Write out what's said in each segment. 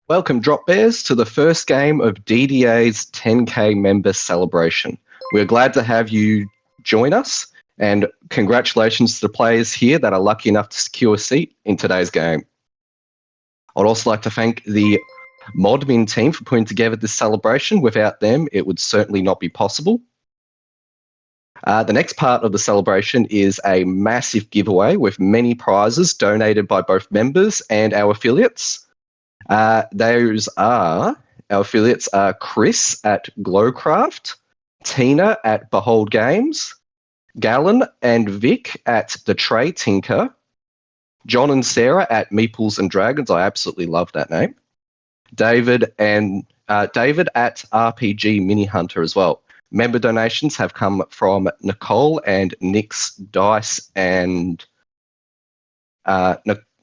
Welcome, Drop Bears, to the first game of DDA's 10K member celebration. We're glad to have you join us, and congratulations to the players here that are lucky enough to secure a seat in today's game. I'd also like to thank the Modmin team for putting together this celebration. Without them, it would certainly not be possible. The next part of the celebration is a massive giveaway with many prizes donated by both members and our affiliates. Those are, our affiliates are Chris at Glowcraft, Tina at Behold Games, Galen and Vic at The Tray Tinker, John and Sarah at Meeples and Dragons. I absolutely love that name. David at RPG Mini Hunter as well. Member donations have come from Nicole and Nick's Dice and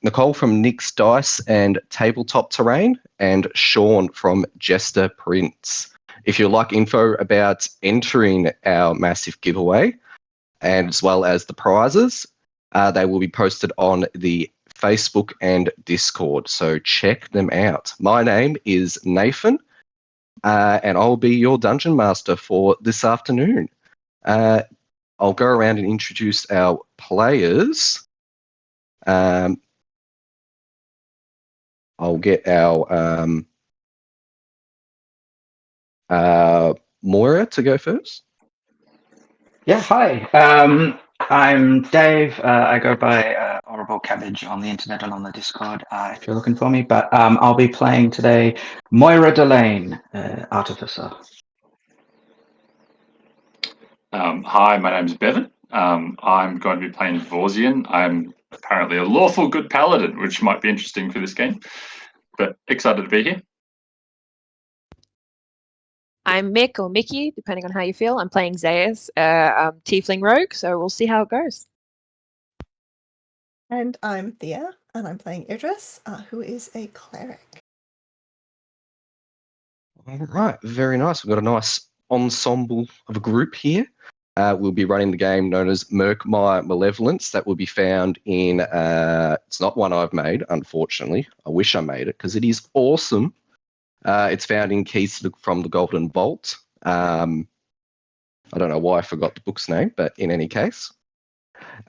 Nicole from Nick's Dice and Tabletop Terrain, and Sean from Jester Prince. If you'd like info about entering our massive giveaway, and as well as the prizes, they will be posted on the Facebook and Discord, so check them out. My name is Nathan, and I'll be your Dungeon Master for this afternoon. I'll go around and introduce our players. I'll get our Moira to go first. Yeah, hi. I'm Dave. I go by Horrible Cabbage on the internet and on the Discord if you're looking for me. But I'll be playing today Moira Delane, Artificer. Hi, my name's Bevan. I'm going to be playing Vorzian. I'm apparently a lawful good paladin, which might be interesting for this game, but excited to be here. I'm Mick, or Mickey, depending on how you feel. I'm playing Zayas, Tiefling Rogue, so we'll see how it goes. And I'm Thea, and I'm playing Idris, who is a cleric. All right, very nice. We've got a nice ensemble of a group here. We'll be running the game known as Murkmire Malevolence. That will be found in, it's not one I've made, unfortunately. I wish I made it, because it is awesome. It's found in Keys from the Golden Vault. I don't know why I forgot the book's name, but in any case,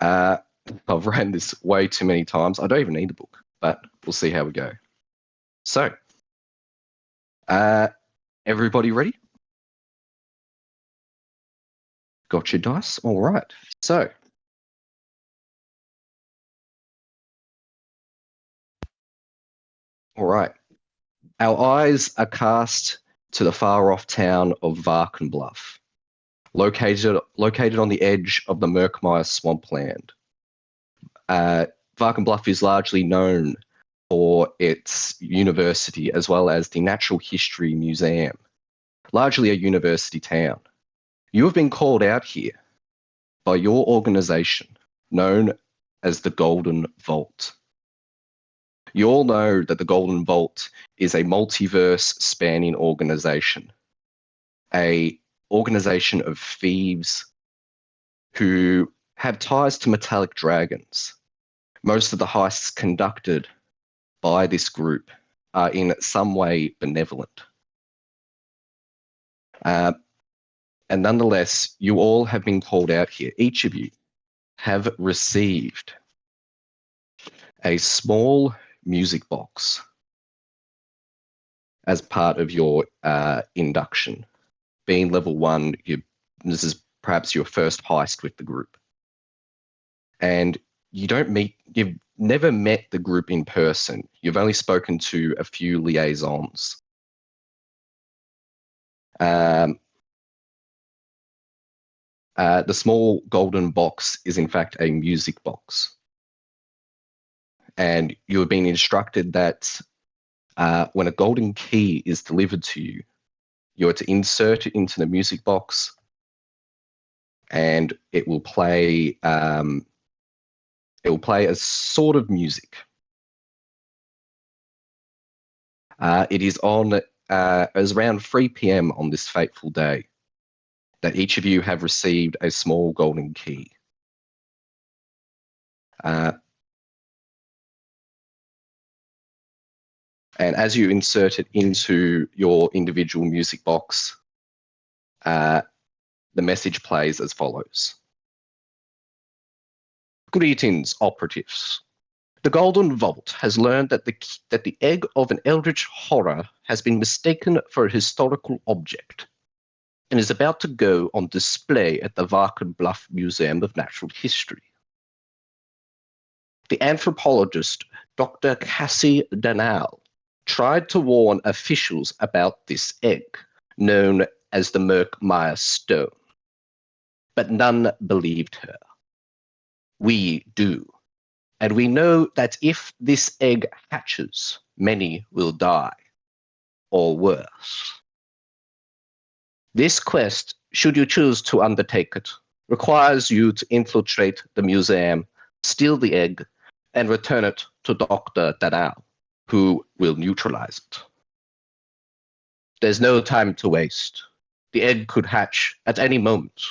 I've ran this way too many times. I don't even need the book, but we'll see how we go. So, everybody ready? Got your dice? All right. So, all right. Our eyes are cast to the far-off town of Varkenbluff, located on the edge of the Murkmire swampland. Varkenbluff is largely known for its university as well as the Natural History Museum, largely a university town. You have been called out here by your organization, known as the Golden Vault. You all know that the Golden Vault is a multiverse spanning organization, a organization of thieves who have ties to metallic dragons. Most of the heists conducted by this group are in some way benevolent. And nonetheless, you all have been called out here. Each of you have received a small music box as part of your induction. Being level 1, this is perhaps your first heist with the group. And you've never met the group in person. You've only spoken to a few liaisons. The small golden box is in fact a music box. And you have been instructed that when a golden key is delivered to you, you are to insert it into the music box, and it will play a sort of music. It is on as around 3 p.m. on this fateful day that each of you have received a small golden key. And as you insert it into your individual music box, the message plays as follows. Greetings, operatives. The Golden Vault has learned that the egg of an eldritch horror has been mistaken for a historical object and is about to go on display at the Varken Bluff Museum of Natural History. The anthropologist Dr. Cassie Danal tried to warn officials about this egg, known as the Murkmire stone, but none believed her. We do. And we know that if this egg hatches, many will die, or worse. This quest, should you choose to undertake it, requires you to infiltrate the museum, steal the egg, and return it to Dr. Danal, who will neutralize it. There's no time to waste. The egg could hatch at any moment.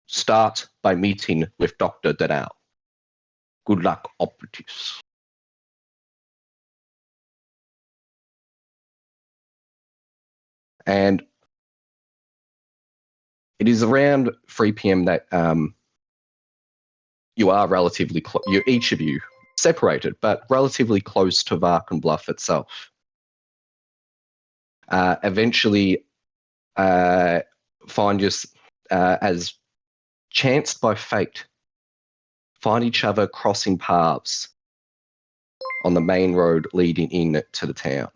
Start by meeting with Dr. Danal. Good luck, operatives. And it is around 3 p.m. that you are relatively close. Each of you separated, but relatively close to Varken Bluff itself. Eventually, find just as chanced by fate, find each other crossing paths on the main road leading in to the town.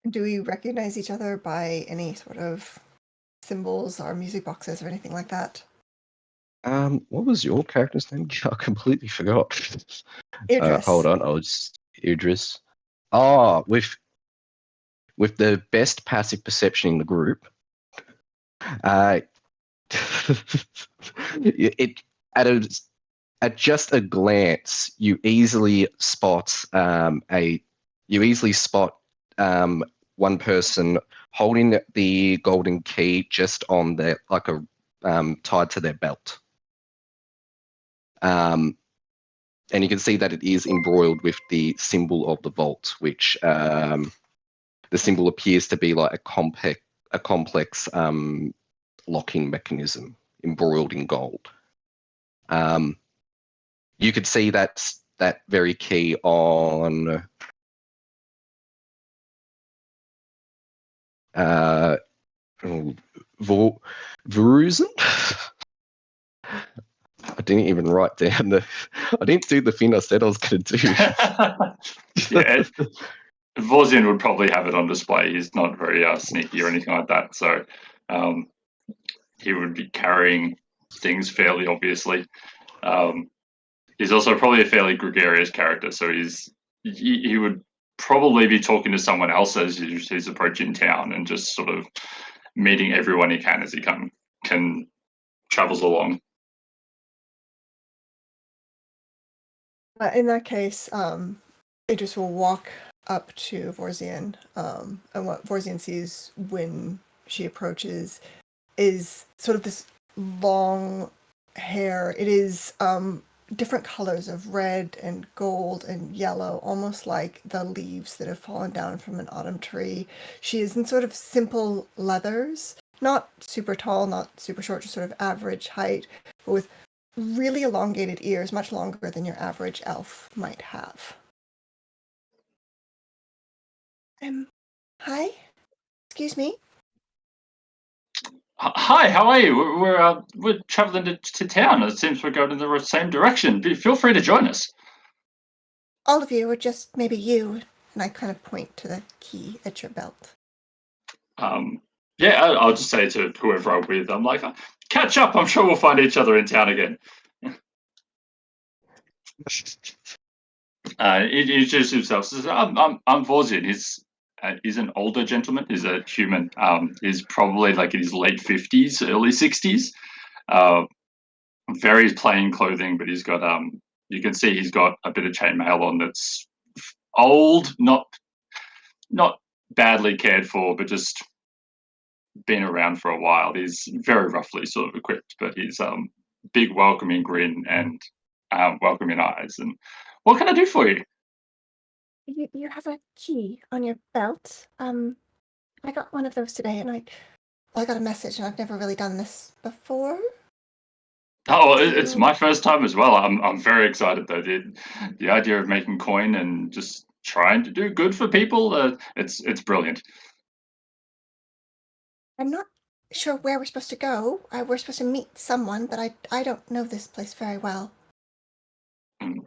Do we recognize each other by any sort of symbols or music boxes or anything like that? What was your character's name? I completely forgot. Idris. Hold on, I'll just Idris. Oh, with the best passive perception in the group, it at just a glance, you easily spot one person holding the golden key just on their tied to their belt. And you can see that it is embroiled with the symbol of the vault, which the symbol appears to be like a complex locking mechanism embroiled in gold. You could see that very key on Veruzen. I didn't even write down I didn't do the thing I said I was going to do. Yeah, Vorzian would probably have it on display. He's not very sneaky or anything like that, so he would be carrying things fairly obviously. He's also probably a fairly gregarious character, so he would probably be talking to someone else as he's approaching town and just sort of meeting everyone he can as he can travels along. In that case, Idris will walk up to Vorzian, and what Vorzian sees when she approaches is sort of this long hair. It is different colors of red and gold and yellow, almost like the leaves that have fallen down from an autumn tree. She is in sort of simple leathers, not super tall, not super short, just sort of average height, but with really elongated ears, much longer than your average elf might have. Hi? Excuse me? Hi, how are you? We're traveling to town. It seems we're going in the same direction. Feel free to join us. All of you, or just maybe you? And I kind of point to the key at your belt. Yeah, I'll just say to whoever I'm with, I'm like, catch up. I'm sure we'll find each other in town again. He introduces himself. Says, I'm Vorzian. He's an older gentleman. He's a human. He's probably like in his late 50s, early 60s. Very plain clothing, but he's got you can see he's got a bit of chainmail on that's old, not badly cared for, but just been around for a while. He's very roughly sort of equipped, but he's big welcoming grin and welcoming eyes. And what can I do for you? You have a key on your belt. I got one of those today, and I got a message, and I've never really done this before. Oh, it's my first time as well. I'm very excited though. The idea of making coin and just trying to do good for people, it's brilliant. I'm not sure where we're supposed to go. We're supposed to meet someone, but I don't know this place very well.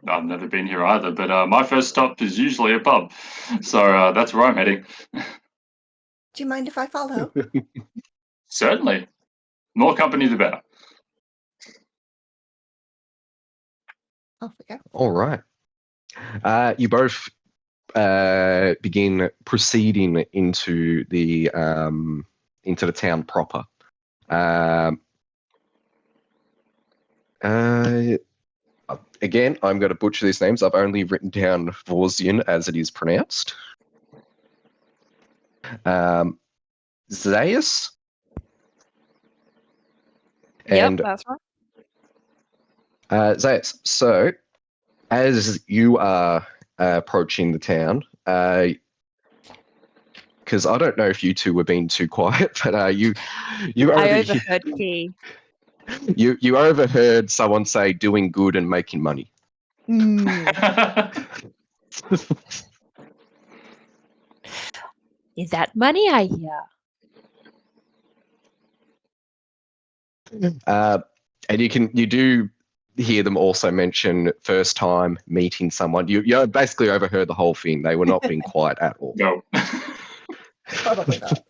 I've never been here either, but my first stop is usually a pub, so that's where I'm heading. Do you mind if I follow? Certainly, more company the better. Off we go. All right. You both begin proceeding into the town proper. Again, I'm going to butcher these names. I've only written down Vorsian as it is pronounced. Zaius. Yep, that's right. Zaius, so as you are approaching the town, because I don't know if you two were being too quiet, but you I overheard key. You overheard someone say doing good and making money. Is that money I hear? And you do hear them also mention first time meeting someone. You basically overheard the whole thing. They were not being quiet at all. No. Probably not.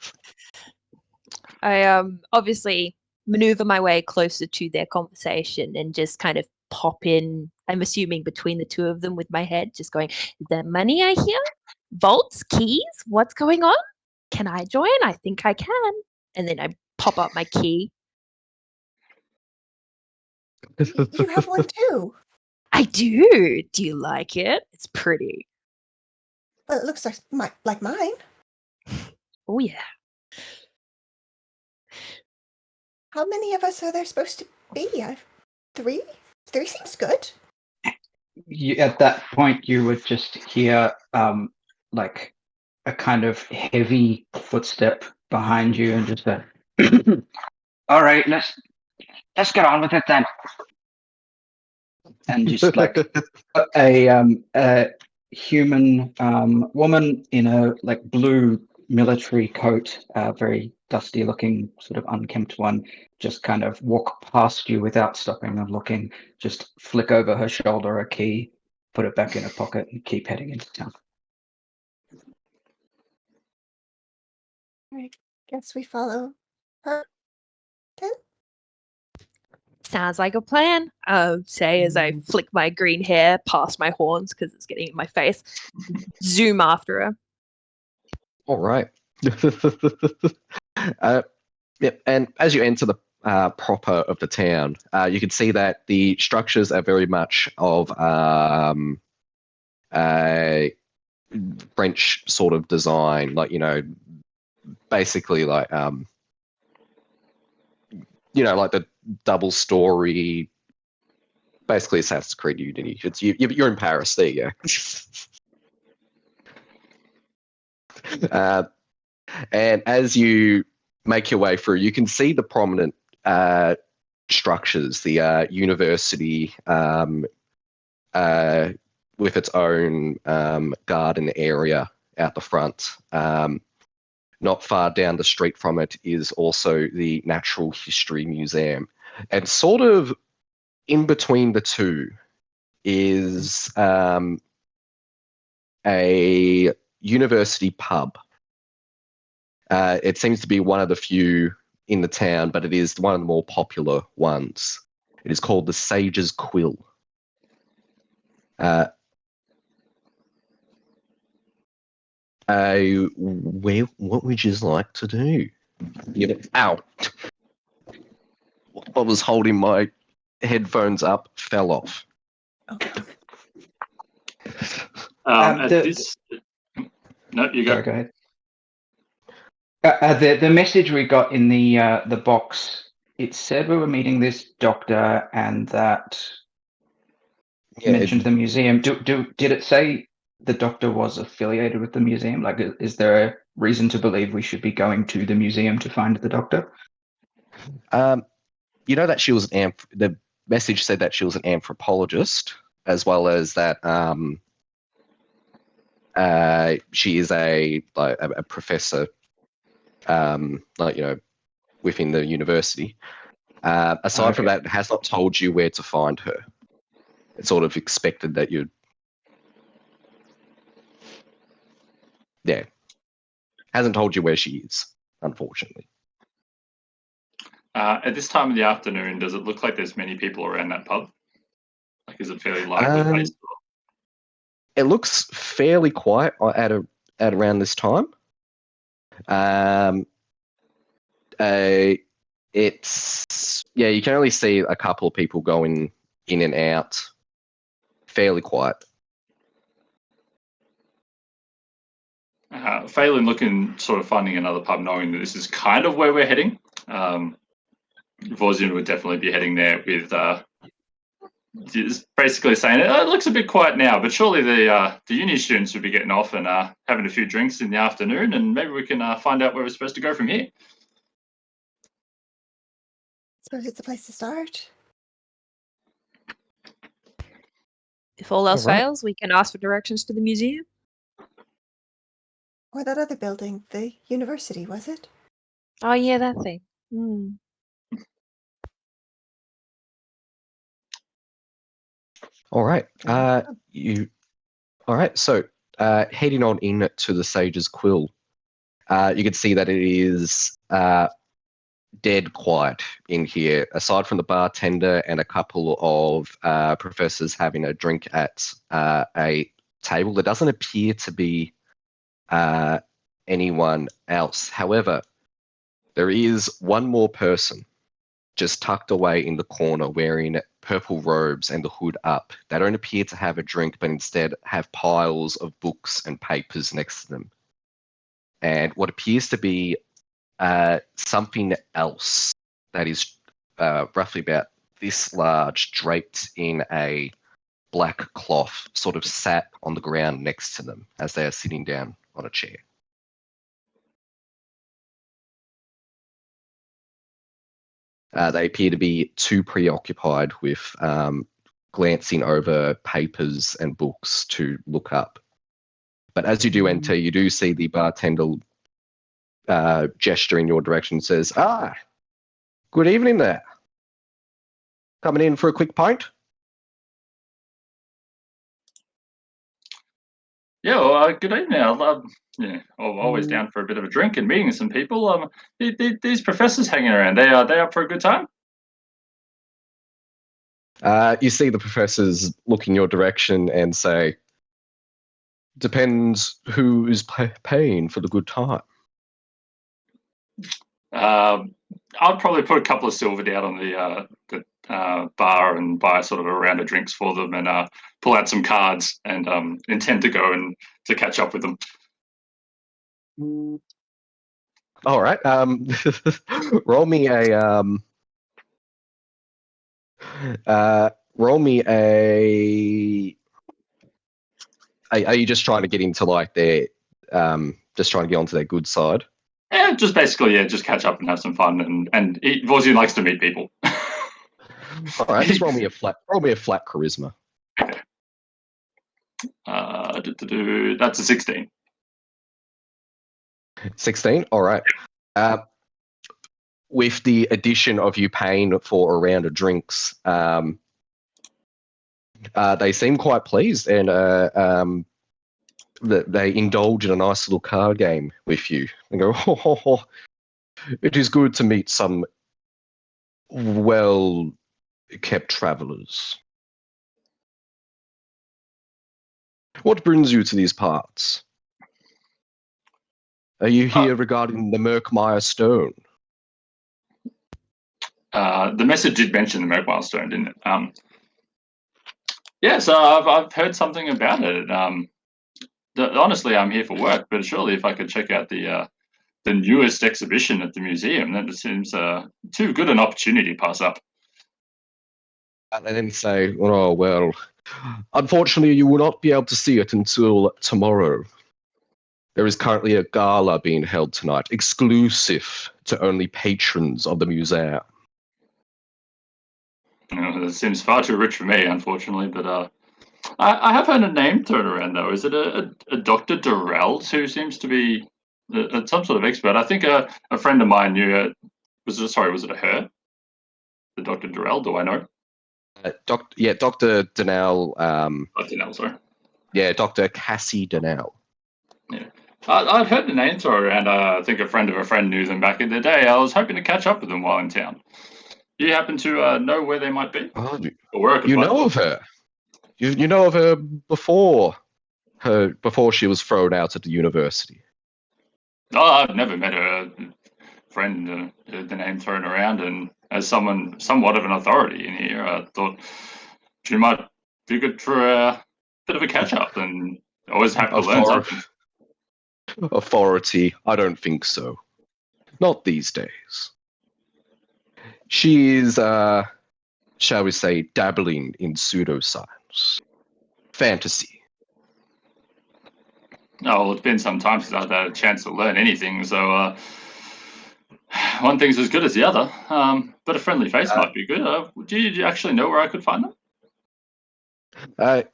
I obviously maneuver my way closer to their conversation and just kind of pop in, I'm assuming between the two of them with my head, just going, is there money I hear? Vaults? Keys? What's going on? Can I join? I think I can. And then I pop up my key. You have one too. I do. Do you like it? It's pretty. Well, it looks like mine. Oh, yeah. How many of us are there supposed to be? Three? Three seems good. At that point, you would just hear like a kind of heavy footstep behind you, and just a. All right, let's get on with it then. And just like a human woman in a like blue military coat, very dusty looking, sort of unkempt one, just kind of walk past you without stopping and looking, just flick over her shoulder a key, put it back in her pocket, and keep heading into town. I guess we follow her then. Sounds like a plan. Say as I flick my green hair past my horns because it's getting in my face. Zoom after her. All right. Yep. And as you enter the proper of the town, you can see that the structures are very much of French sort of design, like, basically like like the double story, basically Assassin's Creed Unity. It's you're in Paris. There you go. And as you make your way through, you can see the prominent structures, the university with its own garden area out the front. Not far down the street from it is also the Natural History Museum. And sort of in between the two is a university pub. It seems to be one of the few in the town, but it is one of the more popular ones. It is called the Sage's Quill. What would you like to do? Ow. I was holding my headphones up, fell off. Okay. No, you go. Sorry, go ahead. The message we got in the box, it said we were meeting this doctor and that Yeah, mentioned the museum. Did it say the doctor was affiliated with the museum? Like, is there a reason to believe we should be going to the museum to find the doctor? you know that she was the message said that she was an anthropologist, as well as that she is a professor, within the university. Aside from Okay. that, it has not told you where to find her. It's sort of expected that you'd, yeah, hasn't told you where she is, unfortunately. At this time of the afternoon, does it look like there's many people around that pub? Like, is it fairly lively place? It looks fairly quiet at around this time. It's you can only see a couple of people going in and out. Fairly quiet. Phelan looking, sort of finding another pub, knowing that this is kind of where we're heading. Vorzian would definitely be heading there with just basically saying it looks a bit quiet now, but surely the uni students would be getting off and having a few drinks in the afternoon, and maybe we can find out where we're supposed to go from here. I suppose it's a place to start. If all else All right. fails, we can ask for directions to the museum. Or that other building, the university, was it? Oh yeah, that thing. Hmm. All right. Yeah. All right. So, heading on in to the Sage's Quill, you can see that it is dead quiet in here. Aside from the bartender and a couple of professors having a drink at a table, there doesn't appear to be anyone else. However, there is one more person just tucked away in the corner wearing purple robes and the hood up. They don't appear to have a drink, but instead have piles of books and papers next to them. And what appears to be something else that is roughly about this large, draped in a black cloth, sort of sat on the ground next to them as they are sitting down on a chair. They appear to be too preoccupied with glancing over papers and books to look up. But as you do enter, you do see the bartender gesture in your direction and says, good evening there. Coming in for a quick pint? Yeah, well, good evening. I'm always down for a bit of a drink and meeting some people. These professors hanging around, they up for a good time? You see the professors look in your direction and say, depends who is paying for the good time. I'd probably put a couple of silver down on the bar and buy sort of a round of drinks for them and pull out some cards and intend to go and to catch up with them. All right. Roll me a roll me a. Are you just trying to get into like their just trying to get onto their good side? Yeah, just basically, just catch up and have some fun. And Vorzian likes to meet people. All right, just roll me a flat charisma. Okay. That's a 16. 16. All right. With the addition of you paying for a round of drinks, they seem quite pleased, and they indulge in a nice little card game with you. And go, it is good to meet some well-kept travellers. What brings you to these parts? Are you here regarding the Murkmire stone? The message did mention the Murkmire stone, didn't it? Yeah, so I've heard something about it. Honestly, I'm here for work, but surely if I could check out the the newest exhibition at the museum. That seems too good an opportunity to pass up. And then say, oh, well, unfortunately, you will not be able to see it until tomorrow. There is currently a gala being held tonight, exclusive to only patrons of the museum. That seems far too rich for me, unfortunately, but I have heard a name thrown around, though. Is it a Dr. Durrell who seems to be some sort of expert? I think a friend of mine knew was it a her? The Dr. Durrell, do I know? Dr. Donnell. Donnell, sorry. Yeah, Dr. Cassie Donnell. Yeah. I'd heard the name thrown around. I think a friend of a friend knew them back in the day. I was hoping to catch up with them while in town. Do you happen to know where they might be? Oh, Or where I could you find know them? of her. You know of her before she was thrown out at the university. Oh, I've never met her. Friend, the name thrown around, and as someone somewhat of an authority in here, I thought she might be good for a bit of a catch up, and always happy to learn something. Authority? I don't think so. Not these days. She is, shall we say, dabbling in pseudoscience, fantasy. Oh, well, it's been some time since I've had a chance to learn anything, so one thing's as good as the other. But a friendly face might be good. Do you actually know where I could find them?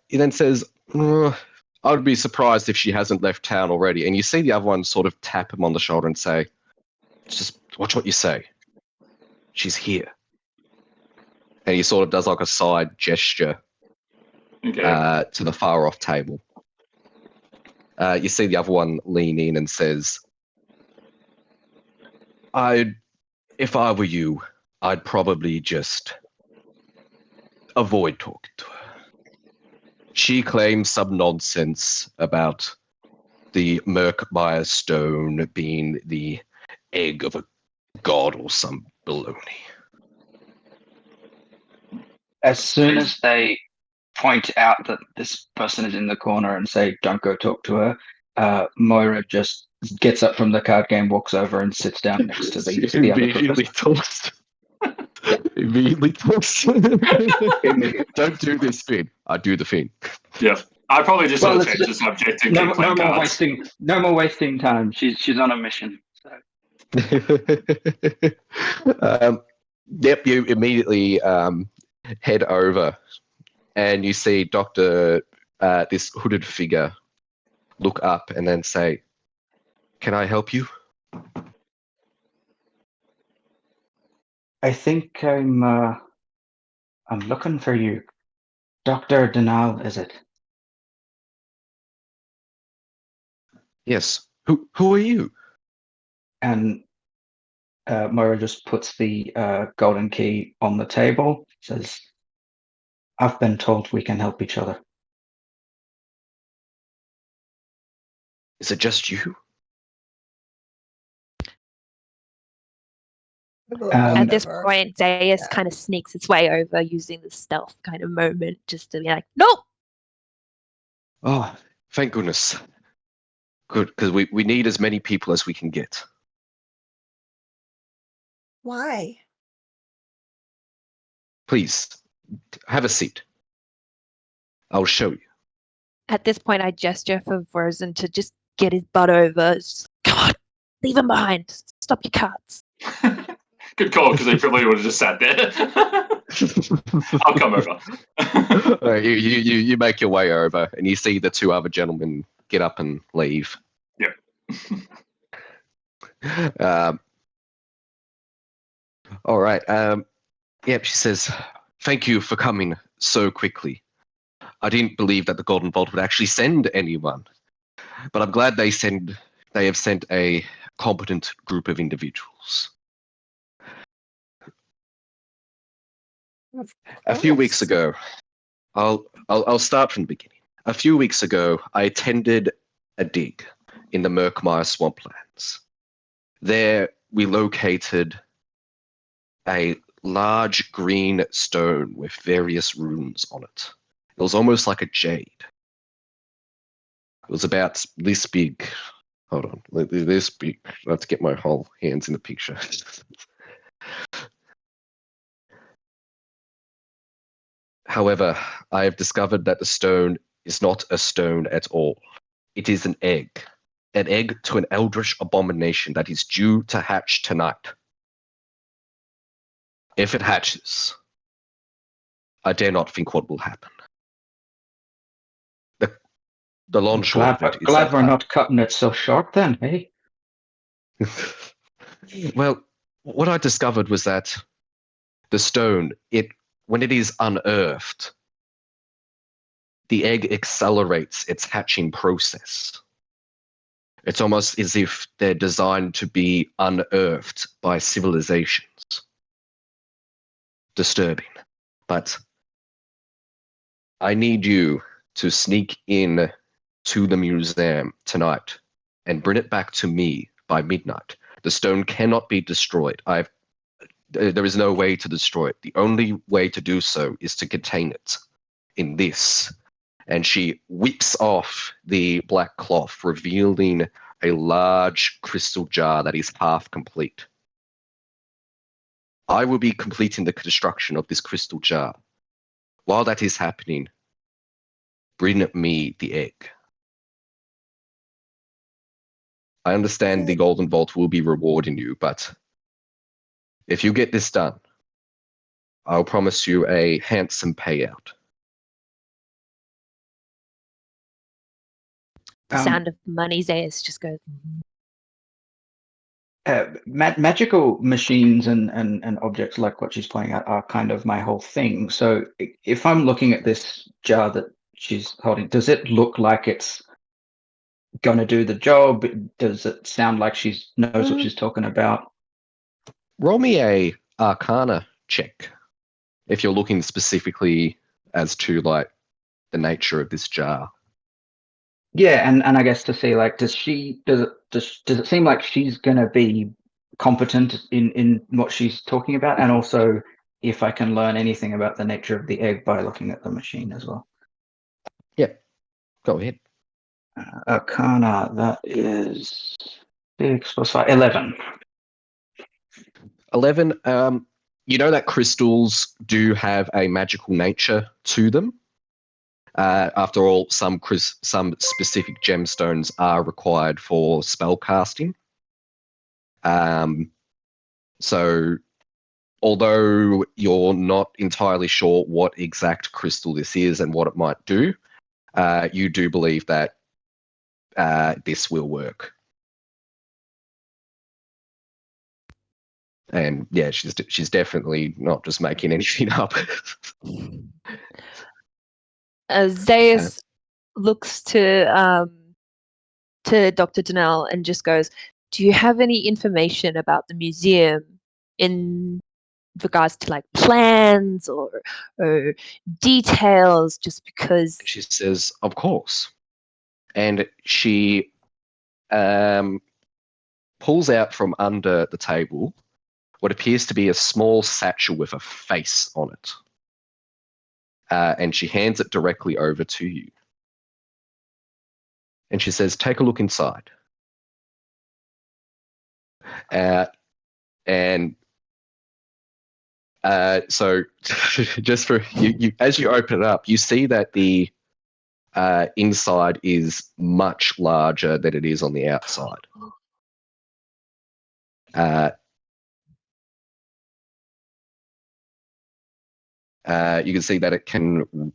He then says, I would be surprised if she hasn't left town already. And you see the other one sort of tap him on the shoulder and say, just watch what you say. She's here. And he sort of does like a side gesture to the far off table. You see the other one lean in and says, if I were you, I'd probably just avoid talking to her. She claims some nonsense about the Murkmire stone being the egg of a god or some baloney. As soon as they point out that this person is in the corner and say, don't go talk to her, Moira just gets up from the card game, walks over and sits down next to the other professor. Immediately talks. Don't do this thing. I do the thing. Yeah. I probably just sort of change the subject and keep playing cards. No more wasting time. She's on a mission. So. Yep, you immediately head over and you see Dr. This hooded figure look up and then say, "Can I help you?" I think I'm looking for you. Dr. Donnell, is it? Yes. Who are you? And Moira just puts the golden key on the table, says, I've been told we can help each other. Is it just you? At this point, Deus kind of sneaks its way over using the stealth kind of moment just to be like, nope. Oh, thank goodness. Good, because we need as many people as we can get. Why? Please, have a seat. I'll show you. At this point, I gesture for Vorzin to just get his butt over. Just, come on, leave him behind. Stop your cards. Good call, because they probably would have just sat there. I'll come over. You make your way over, and you see the two other gentlemen get up and leave. Yeah. All right. Yep, she says, thank you for coming so quickly. I didn't believe that the Golden Vault would actually send anyone, but I'm glad they have sent a competent group of individuals. A few weeks ago, I'll start from the beginning. A few weeks ago, I attended a dig in the Murkmire swamplands. There, we located a large green stone with various runes on it. It was almost like a jade. It was about this big, Hold on. Let's get my whole hands in the picture. However, I have discovered that the stone is not a stone at all. It is an egg to an eldritch abomination that is due to hatch tonight. If it hatches, I dare not think what will happen. The long and short of it is glad that we're not cutting it so short then, hey? Well, what I discovered was that the stone, when it is unearthed, the egg accelerates its hatching process. It's almost as if they're designed to be unearthed by civilizations. Disturbing. But I need you to sneak in to the museum tonight and bring it back to me by midnight. The stone cannot be destroyed. There is no way to destroy it. The only way to do so is to contain it in this. And she whips off the black cloth, revealing a large crystal jar that is half complete. I will be completing the construction of this crystal jar. While that is happening, bring me the egg. I understand the Golden Vault will be rewarding you, but if you get this done, I'll promise you a handsome payout. The sound of money's ears just goes. Magical machines and objects like what she's pointing out are kind of my whole thing. So if I'm looking at this jar that she's holding, does it look like it's going to do the job? Does it sound like she knows what she's talking about? Roll me a Arcana check if you're looking specifically as to like the nature of this jar. Yeah, and I guess to see like, does it seem like she's going to be competent in what she's talking about, and also if I can learn anything about the nature of the egg by looking at the machine as well. Yeah, go ahead. Arcana, that is 6 plus 5, 11. 11. You know that crystals do have a magical nature to them. After all, some specific gemstones are required for spell casting. So, although you're not entirely sure what exact crystal this is and what it might do, you do believe that this will work. And yeah, she's definitely not just making anything up. Zaius looks to Dr. Donnell and just goes, "Do you have any information about the museum in regards to like plans or details?" Just because She says, "Of course," and she pulls out from under the table what appears to be a small satchel with a face on it. And she hands it directly over to you. And she says, "Take a look inside." So just for you, as you open it up, you see that the inside is much larger than it is on the outside. You can see that it can,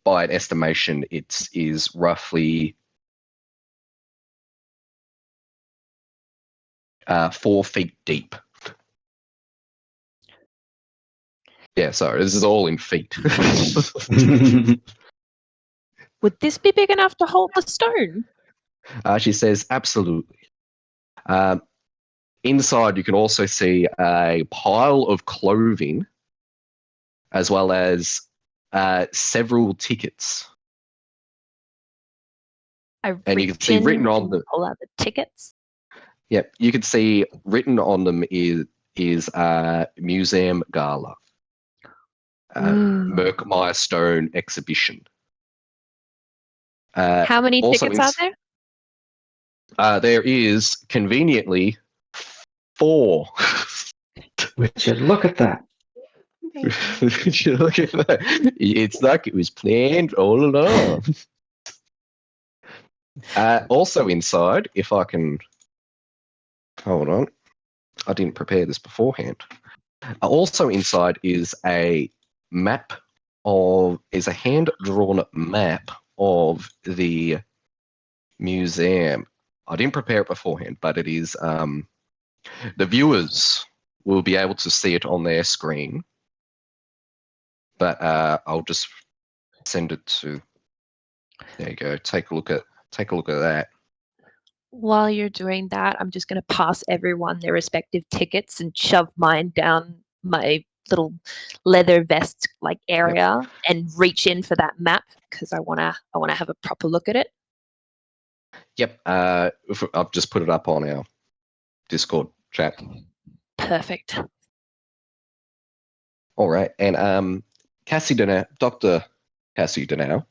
by an estimation, it is roughly 4 feet deep. Yeah, sorry, this is all in feet. would this be big enough to hold the stone? She says, absolutely. Inside, you can also see a pile of clothing, as well as several tickets. I And you can see written on them. pull out the tickets. Yep, you can see written on them is Museum Gala, Murkmire Stone Exhibition. How many also tickets are there? There is conveniently 4. Would you look at that? Look at that. It's like it was planned all along. Also inside, if I can hold on, I didn't prepare this beforehand. Also inside is a hand-drawn map of the museum. I didn't prepare it beforehand, but it is the viewers will be able to see it on their screen. But I'll just send it to. There you go. Take a look at that. While you're doing that, I'm just going to pass everyone their respective tickets and shove mine down my little leather vest like area and reach in for that map because I want to have a proper look at it. Yep. I've just put it up on our Discord chat. Perfect. All right, and Cassie Denau, Dr. Cassie Denau,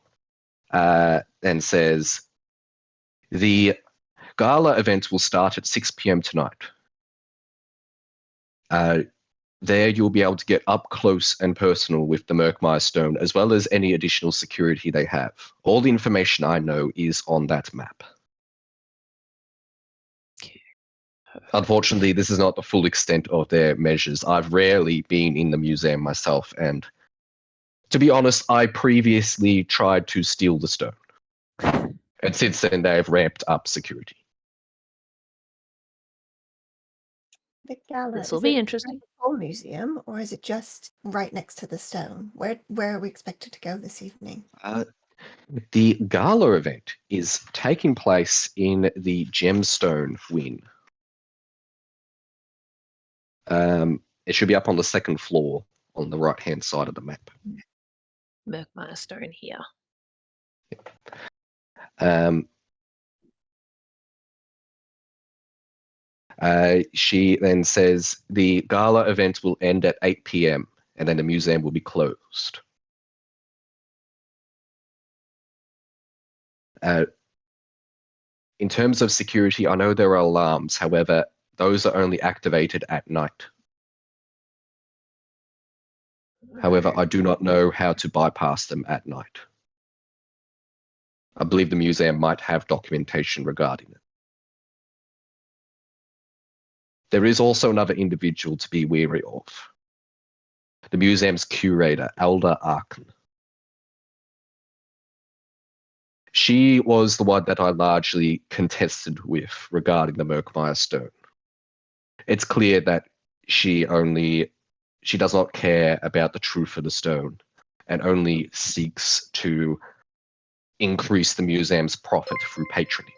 then says the gala event will start at 6 p.m. tonight. There you'll be able to get up close and personal with the Murkmire stone, as well as any additional security they have. All the information I know is on that map. Unfortunately, this is not the full extent of their measures. I've rarely been in the museum myself, and to be honest, I previously tried to steal the stone. And since then, they've ramped up security. The gala. This will is be it interesting. the whole museum, or is it just right next to the stone? Where are we expected to go this evening? The gala event is taking place in the gemstone wing. It should be up on the second floor on the right-hand side of the map. Murkmire stone here. She then says the gala event will end at 8 p.m. and then the museum will be closed. In terms of security, I know there are alarms. However, those are only activated at night. However, I do not know how to bypass them at night. I believe the museum might have documentation regarding it. There is also another individual to be wary of. The museum's curator, Elder Arkin. She was the one that I largely contested with regarding the Murkmire stone. It's clear that she does not care about the truth of the stone and only seeks to increase the museum's profit through patronage.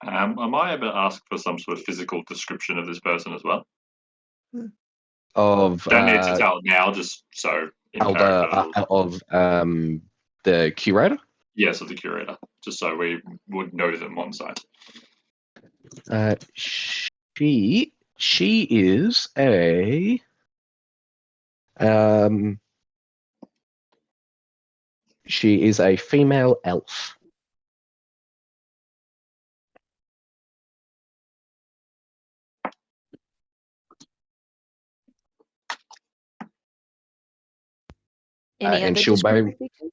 Am I able to ask for some sort of physical description of this person as well? Of Don't need to tell it now, just so in Elder, character. of the curator? Yes, of the curator, just so we would know them on site. She is a she is a female elf. Any And other she'll descriptive features?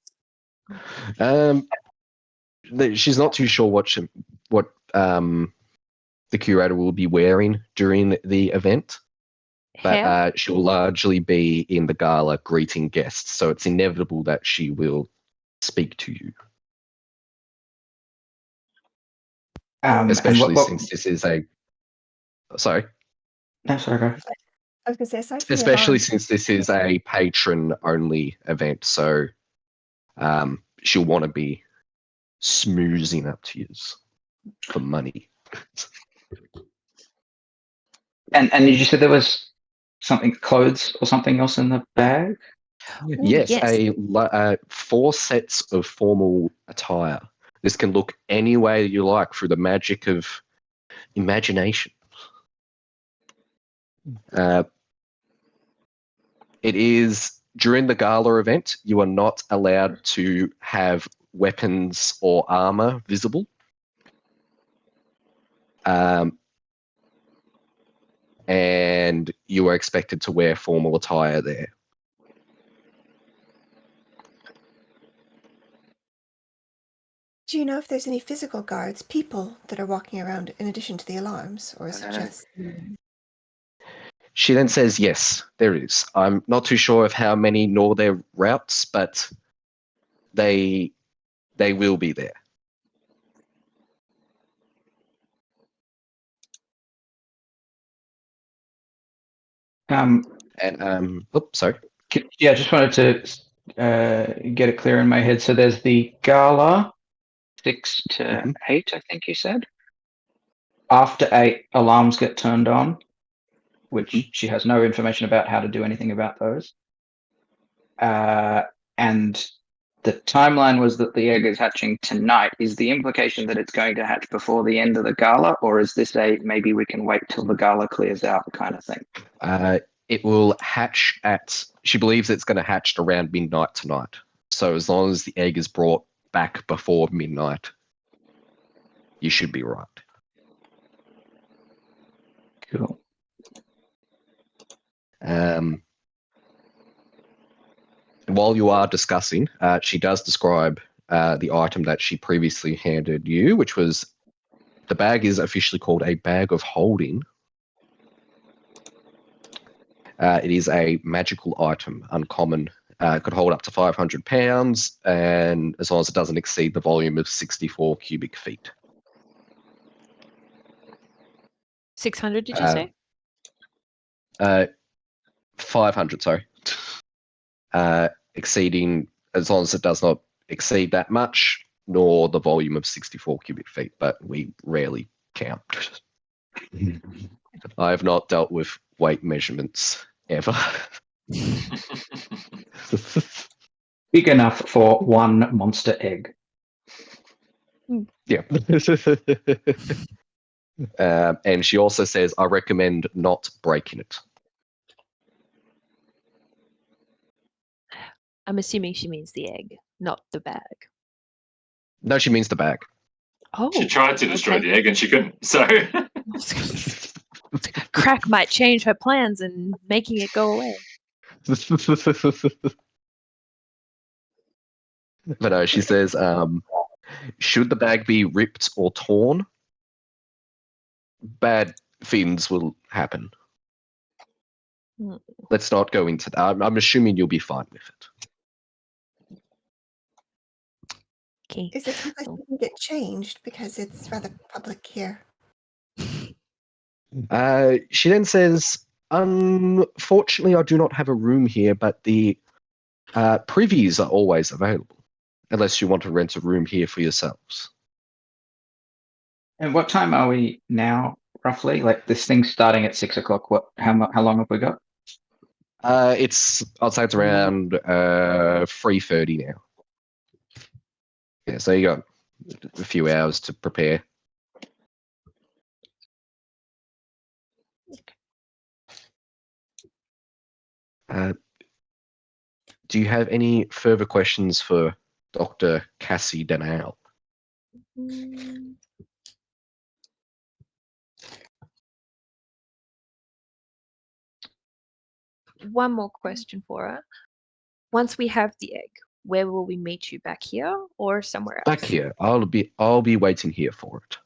she's not too sure what the curator will be wearing during the event, but Hair? she'll largely be in the gala greeting guests, so it's inevitable that she will speak to you. Especially since this is a sorry. No, sorry, go. I was going to say, aside from the Especially alarm, since this is a patron-only event, so she'll want to be smoozing up to you for money. And you said there was something, clothes or something else in the bag? Yes, yes. 4 sets of formal attire. This can look any way you like through the magic of imagination. It is during the gala event, you are not allowed to have weapons or armor visible. And you are expected to wear formal attire there. Do you know if there's any physical guards, people that are walking around in addition to the alarms, or is it just? She then says, yes, there is. I'm not too sure of how many nor their routes, but they will be there. Sorry. Yeah, I just wanted to get it clear in my head. So there's the gala, 6 to 8, I think you said. After 8, alarms get turned on, which she has no information about how to do anything about those. And the timeline was that the egg is hatching tonight. Is the implication that it's going to hatch before the end of the gala, or is this a maybe we can wait till the gala clears out kind of thing? It will hatch she believes it's going to hatch around midnight tonight. So as long as the egg is brought back before midnight, you should be right. Cool. While you are discussing, she does describe the item that she previously handed you, which was the bag is officially called a bag of holding. It is a magical item, uncommon. Could hold up to 500 pounds, and as long as it doesn't exceed the volume of 64 cubic feet. 600, did you say? 500, sorry. Exceeding, as long as it does not exceed that much, nor the volume of 64 cubic feet, but we rarely count. I have not dealt with weight measurements ever. Big enough for one monster egg. Yeah. And she also says, I recommend not breaking it. I'm assuming she means the egg, not the bag. No, she means the bag. Oh, She tried to destroy okay. the egg and she couldn't. So Crack might change her plans and making it go away. But no, she says, should the bag be ripped or torn, bad things will happen. Let's not go into that. I'm assuming you'll be fine with it. Okay. Is it someplace we can get changed because it's rather public here? She then says, unfortunately, I do not have a room here, but the privies are always available, unless you want to rent a room here for yourselves. And what time are we now, roughly? Like this thing's starting at 6 o'clock. How long have we got? I'd say it's around 3:30 now. Yeah, so you got a few hours to prepare. Do you have any further questions for Dr. Cassie Danal? One more question for her. Once we have the egg, where will we meet you? Back here or somewhere else? Back here. I'll be waiting here for it.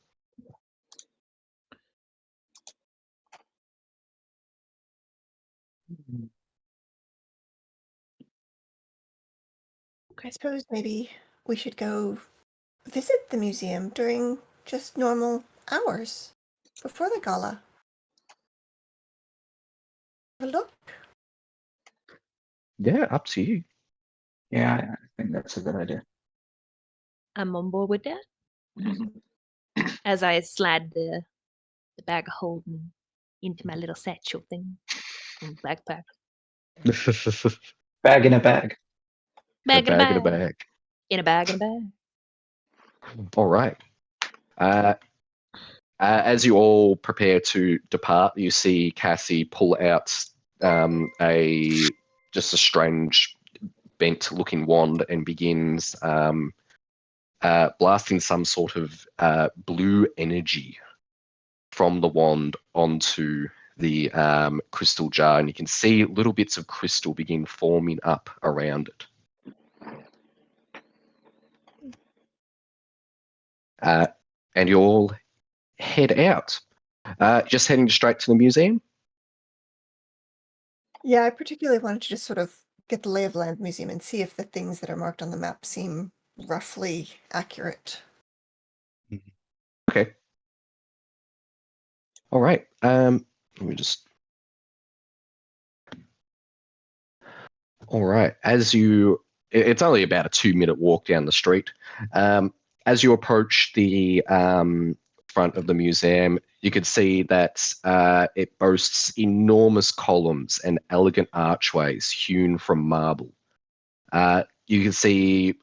I suppose maybe we should go visit the museum during just normal hours before the gala. Have a look. Yeah, up to you. Yeah, I think that's a good idea. I'm on board with that. As I slide the bag of holding into my little satchel thing, backpack. Bag in a bag. Bag in a bag. In a bag. In a bag in a bag. All right. As you all prepare to depart, you see Cassie pull out a just a strange bent-looking wand and begins blasting some sort of blue energy from the wand onto the crystal jar, and you can see little bits of crystal begin forming up around it. And you all head out. Just heading straight to the museum? Yeah, I particularly wanted to just sort of get the lay of land museum and see if the things that are marked on the map seem roughly accurate. Okay. All right. Let me just. All right. It's only about a 2-minute walk down the street. As you approach the front of the museum, you can see that it boasts enormous columns and elegant archways hewn from marble. You can see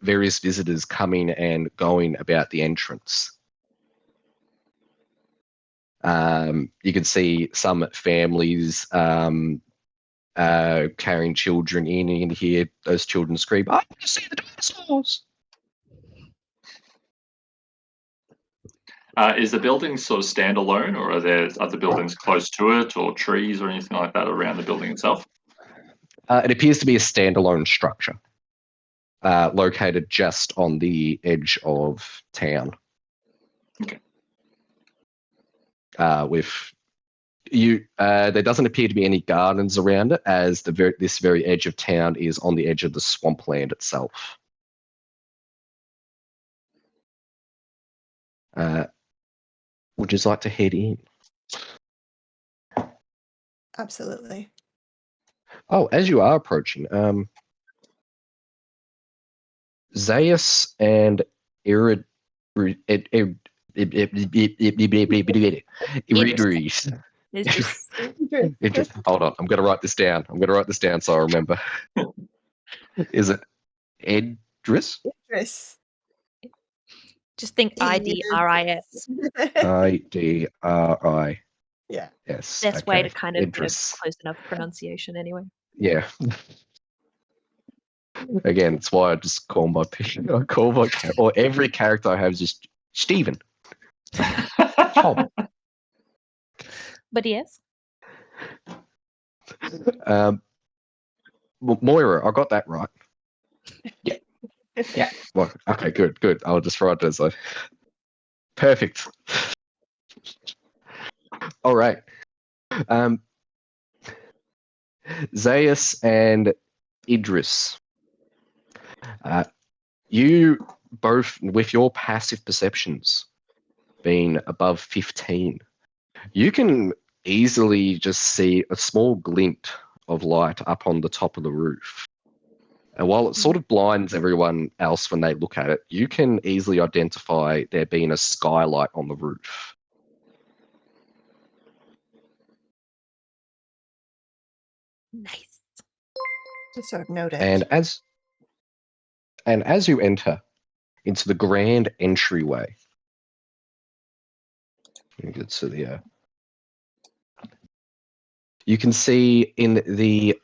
various visitors coming and going about the entrance. You can see some families carrying children in, and you can hear those children scream, "I want to see the dinosaurs!" Is the building sort of standalone, or are there other buildings close to it, or trees or anything like that around the building itself? It appears to be a standalone structure located just on the edge of town. Okay. There doesn't appear to be any gardens around it, as this very edge of town is on the edge of the swampland itself. Would you like to head in? Absolutely. Oh, as you are approaching, Zaius and Irid. Iridris. Hold on, I'm going to write this down. So I remember. Is it Idris? Idris. Just think IDRIS. IDRI. Yeah. Yes. Best way to kind of Idris. close enough pronunciation anyway. Yeah. Again, it's why I just call my or every character I have is just Stephen. Tom. But yes. Moira, I got that right. Yeah. Yeah. Well, okay, good. I'll just write it as a perfect. All right. Zaius and Idris. You both, with your passive perceptions being above 15, you can easily just see a small glint of light up on the top of the roof. And while it sort of blinds everyone else when they look at it, you can easily identify there being a skylight on the roof. Nice. Just sort of note it. And as you enter into the grand entryway, you can see you can see in the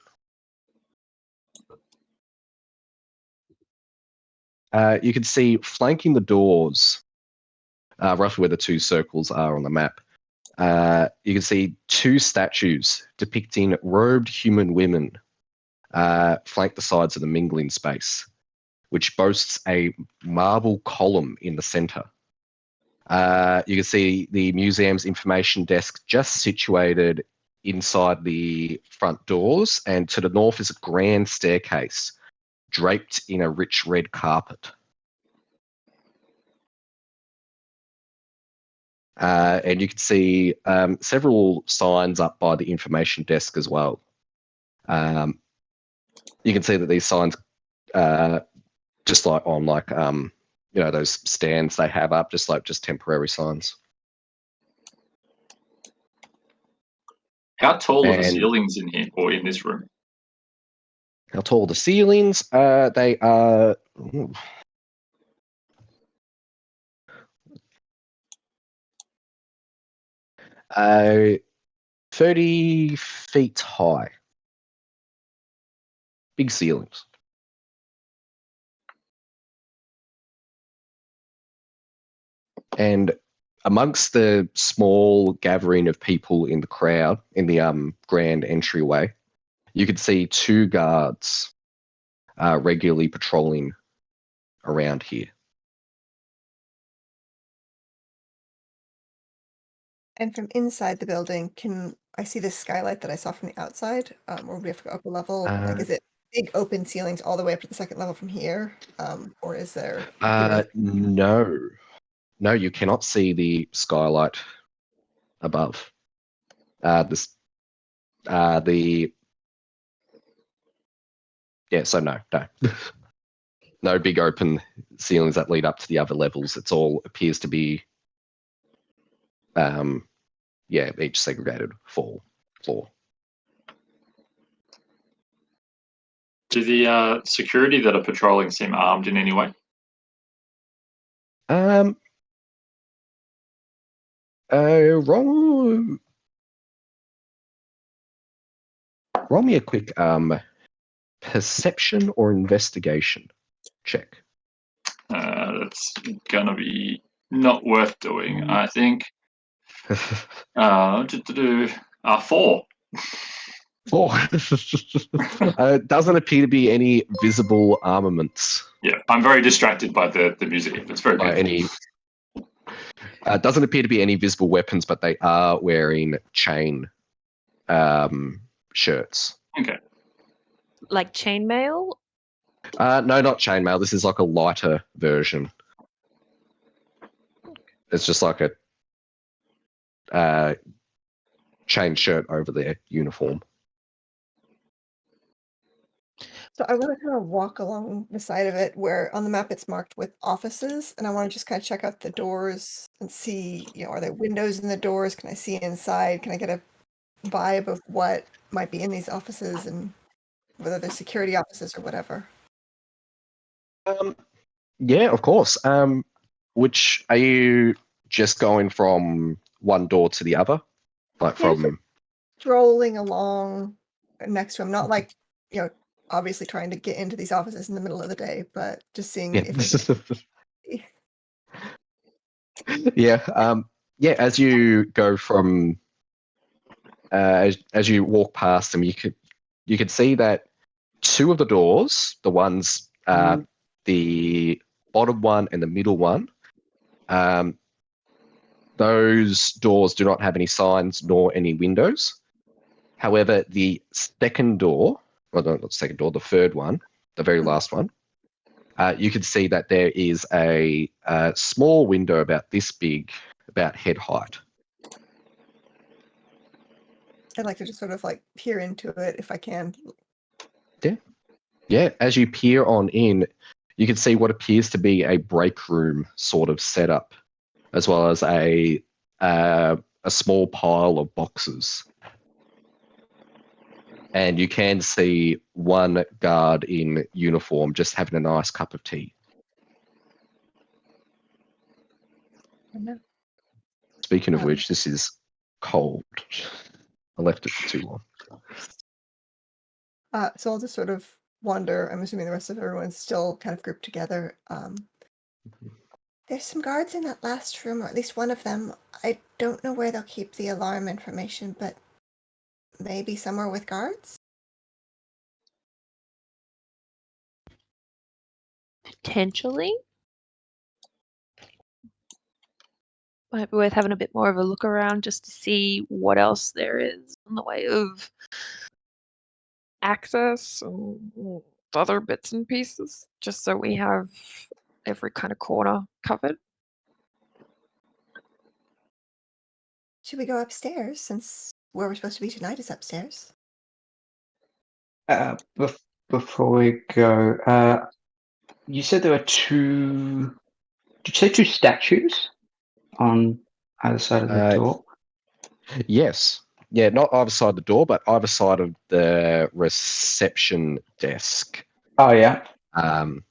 you can see flanking the doors, roughly where the two circles are on the map. You can see two statues depicting robed human women flank the sides of the mingling space, which boasts a marble column in the center. You can see the museum's information desk just situated inside the front doors, and to the north is a grand staircase draped in a rich red carpet. And you can see several signs up by the information desk as well. You can see that these signs, just like on those stands they have up, just temporary signs. How tall are the And- ceilings in here or in this room? How tall are the ceilings? They are. 30 feet high. big ceilings. And amongst the small gathering of people in the crowd, in the grand entryway, you could see 2 guards regularly patrolling around here. And from inside the building, can I see the skylight that I saw from the outside? Or would we have to go up a level? Like, is it big open ceilings all the way up to the second level from here? Or is there? No, you cannot see the skylight above. So no. No big open ceilings that lead up to the other levels. It's all appears to be, each segregated floor. Do the security that are patrolling seem armed in any way? Roll me a quick perception or investigation check. That's gonna be not worth doing, I think. 4. 4. Doesn't appear to be any visible armaments. Yeah, I'm very distracted by the music. It's very By beautiful. doesn't appear to be any visible weapons, but they are wearing chain shirts. Okay. Like chainmail? No, not chainmail. This is like a lighter version. It's just like a chain shirt over their uniform. So I want to kind of walk along the side of it where on the map it's marked with offices, and I want to just kind of check out the doors and see, are there windows in the doors? Can I see inside? Can I get a vibe of what might be in these offices and whether they're security offices or whatever? Yeah, of course. Which are you just going from one door to the other? Like from strolling along next to him, not like, obviously trying to get into these offices in the middle of the day, but just seeing if it's as you go from as you walk past them, you could see that 2 of the doors, the ones the bottom one and the middle one, those doors do not have any signs nor any windows. However, the second door, well, not the second door, the third one, the very last one, you can see that there is a small window about this big, about head height. I'd like to just sort of like peer into it if I can. Yeah, as you peer on in, you can see what appears to be a break room sort of setup, as well as a small pile of boxes. And you can see one guard in uniform just having a nice cup of tea. Speaking of which, this is cold. I left it for too long. So I'll just sort of wander. I'm assuming the rest of everyone's still kind of grouped together. There's some guards in that last room, or at least one of them. I don't know where they'll keep the alarm information, but maybe somewhere with guards? Potentially. Might be worth having a bit more of a look around just to see what else there is in the way of access and other bits and pieces, just so we have every kind of corner covered. Should we go upstairs, since where we're supposed to be tonight is upstairs? Before we go, you said there were 2. Did you say 2 statues on either side of the door? Yes. Yeah, not either side of the door, but either side of the reception desk. Oh, yeah. I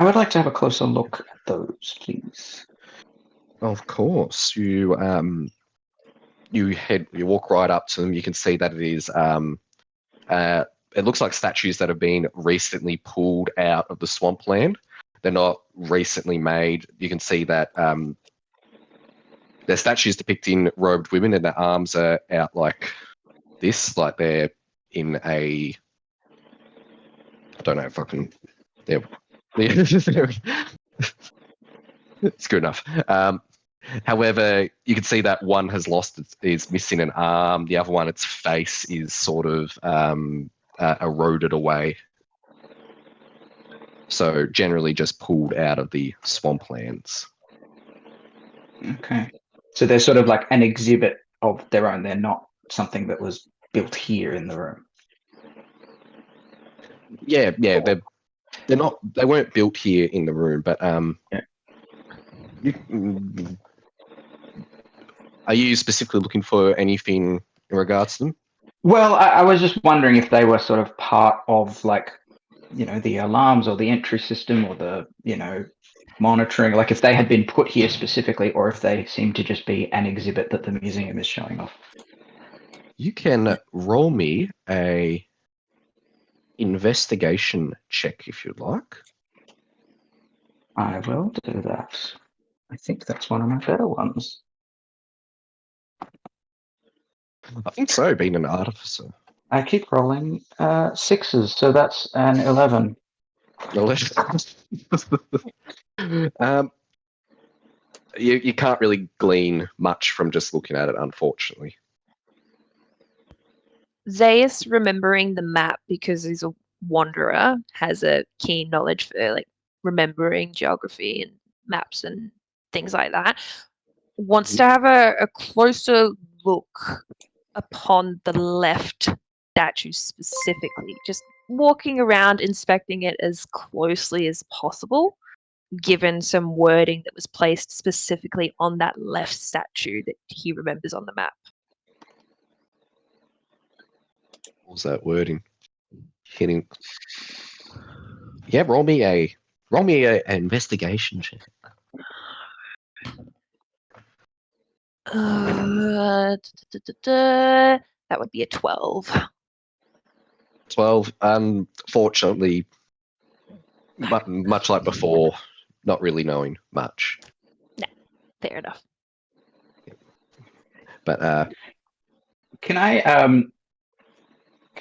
would like to have a closer look at those, please. Of course. You walk right up to them. You can see that it is a it looks like statues that have been recently pulled out of the swampland. They're not recently made. You can see that they're statues depicting robed women, and their arms are out like this, like they're in a. I don't know if I can. Yeah, it's good enough. However, you can see that one has lost, is missing an arm. The other one, its face is sort of eroded away. So generally just pulled out of the swamplands. Okay. So they're sort of like an exhibit of their own. They're not something that was built here in the room. Yeah, they're not. They weren't built here in the room, but are you specifically looking for anything in regards to them? Well, I was just wondering if they were sort of part of, like, the alarms or the entry system or the, monitoring, like if they had been put here specifically, or if they seem to just be an exhibit that the museum is showing off. You can roll me a investigation check if you'd like. I will do that. I think that's one of my better ones. I think so, being an artificer. I keep rolling sixes, so that's an 11. You can't really glean much from just looking at it, unfortunately. Zaius, remembering the map because he's a wanderer, has a keen knowledge for like remembering geography and maps and things like that. Wants to have a closer look upon the left statue specifically, just walking around inspecting it as closely as possible, given some wording that was placed specifically on that left statue that he remembers on the map. What was that wording? Hitting. Yeah, roll me a investigation check. That would be a 12. 12. Unfortunately, much like before, not really knowing much. Fair enough. But Can I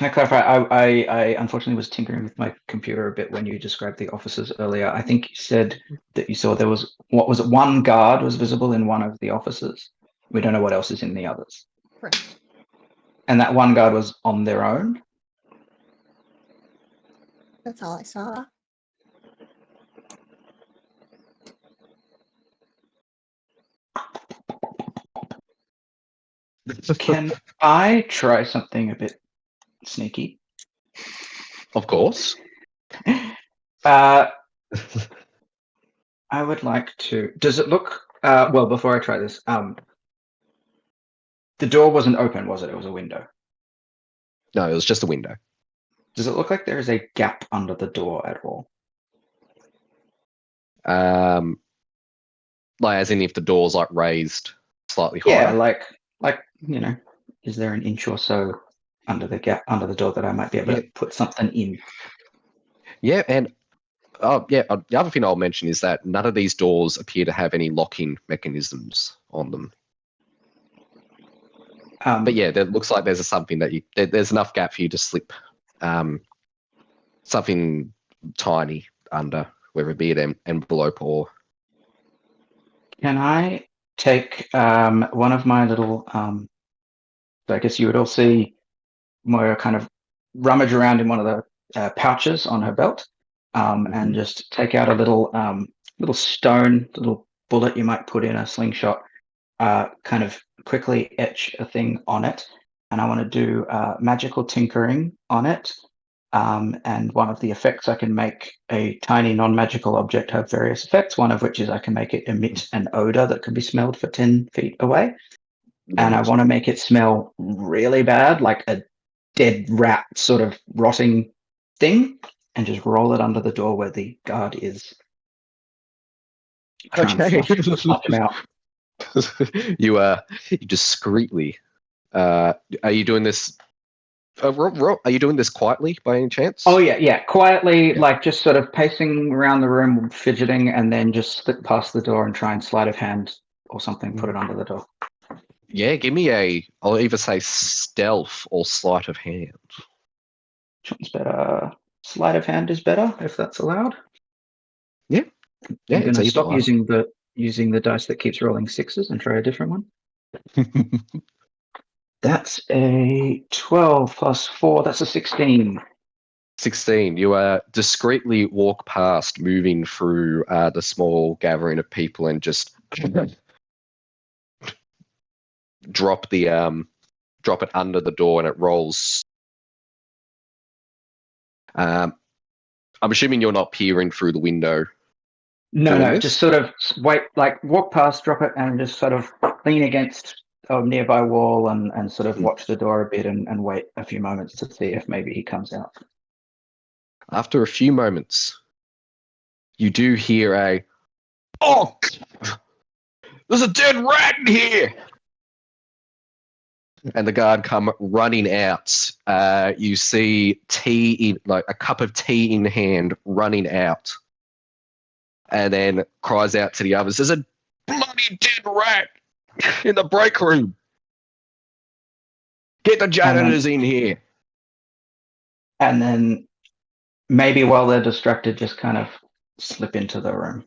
clarify? I unfortunately was tinkering with my computer a bit when you described the offices earlier. I think you said that you saw there was, what was it, one guard was visible in one of the offices. We don't know what else is in the others. Correct. And that one guard was on their own? That's all I saw. Can I try something a bit sneaky? of course. I would like to. Does it look? Well, before I try this, the door wasn't open, was it? It was a window. No, it was just a window. Does it look like there is a gap under the door at all? Like as in if the door's like raised slightly higher. Yeah, like is there an inch or so under the gap under the door that I might be able to put something in? Yeah, and the other thing I'll mention is that none of these doors appear to have any locking mechanisms on them. But yeah, there looks like there's something that there's enough gap for you to slip something tiny under, whether it be an envelope or. Can I take one of my little? So I guess you would all see Moira kind of rummage around in one of the pouches on her belt, and just take out a little stone, little bullet you might put in a slingshot. Kind of quickly etch a thing on it, and I want to do magical tinkering on it. And one of the effects I can make a tiny non-magical object have various effects, one of which is I can make it emit an odor that can be smelled for 10 feet away. And I want to make it smell really bad, like a dead rat sort of rotting thing, and just roll it under the door where the guard is. Okay. Flush him out. You discreetly. Are you doing this Are you doing this quietly by any chance? Oh yeah. Quietly, Yeah. like just sort of pacing around the room, fidgeting, and then just slip past the door and try and sleight of hand or something, put it under the door. Yeah, give me I'll either say stealth or sleight of hand. Which one's better? Sleight of hand is better, if that's allowed. Yeah, I'm it's going to either stop or. using the dice that keeps rolling sixes and try a different one. That's a 12 plus 4. That's a 16. 16. You discreetly walk past, moving through the small gathering of people, and just drop it under the door, and it rolls. I'm assuming you're not peering through the window. No, this? just sort of wait, like walk past, drop it, and just sort of lean against a nearby wall and sort of watch the door a bit and wait a few moments to see if maybe he comes out. After a few moments, you do hear "Oh, there's a dead rat in here!" And the guard come running out. You see a cup of tea in hand, running out, and then cries out to the others, "There's a bloody dead rat in the break room! Get the janitors in here!" And then maybe while they're distracted, just kind of slip into the room.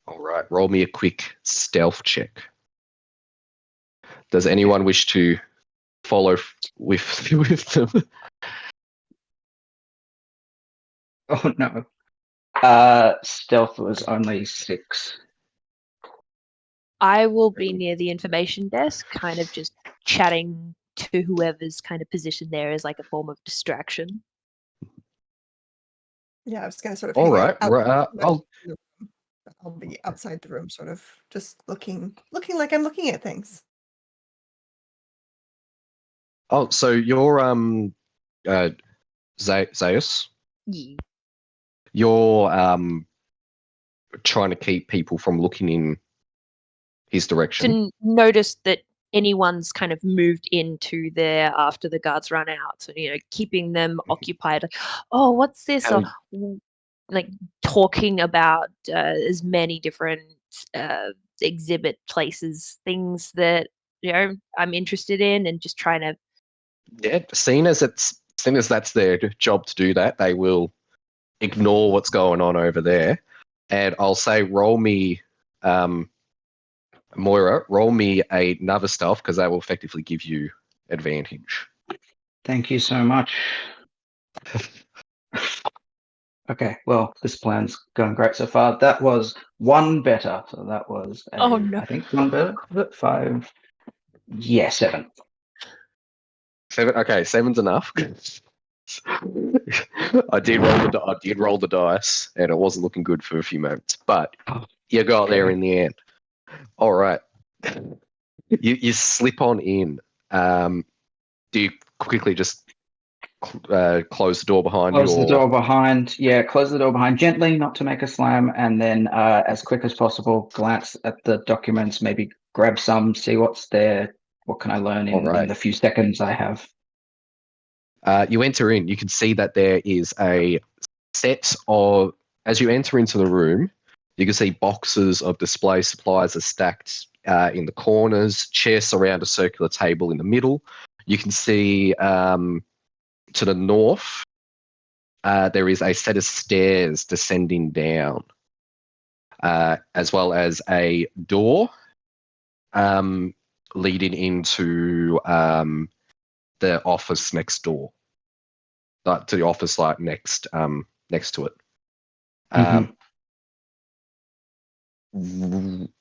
All right, roll me a quick stealth check. Does anyone wish to follow with them? Oh no. Stealth was only 6. I will be near the information desk, kind of just chatting to whoever's kind of positioned there as like a form of distraction. Yeah, I was going to sort of. All hang right, out I'll I'll be outside the room, sort of just looking like I'm looking at things. Oh, so you're Zeus. Yeah. You're trying to keep people from looking in his direction. To notice that anyone's kind of moved into there after the guards run out. So, keeping them occupied. Like, oh, what's this? Or like talking about as many different exhibit places, things that I'm interested in, and just trying to. Yeah, seeing as that's their job to do that, they will ignore what's going on over there. And I'll say, roll me, Moira, roll me another stealth, because that will effectively give you advantage. Thank you so much. Okay, well, this plan's going great so far. That was 1 better. So that was, Oh, no. I think 1 better. 5. Yeah, 7. 7. Okay, 7's enough. I did roll the dice, and it wasn't looking good for a few moments, but you got there in the end. All right, you slip on in. Do you quickly just close the door behind you? Close the door behind. Yeah, close the door behind gently, not to make a slam, and then as quick as possible, glance at the documents, maybe grab some, see what's there. What can I learn in the few seconds I have? You enter in. You can see that there is a set of, as you enter into the room, you can see boxes of display supplies are stacked in the corners, chairs surround a circular table in the middle. You can see to the north, there is a set of stairs descending down, as well as a door leading into the office next door, to the office like next to it.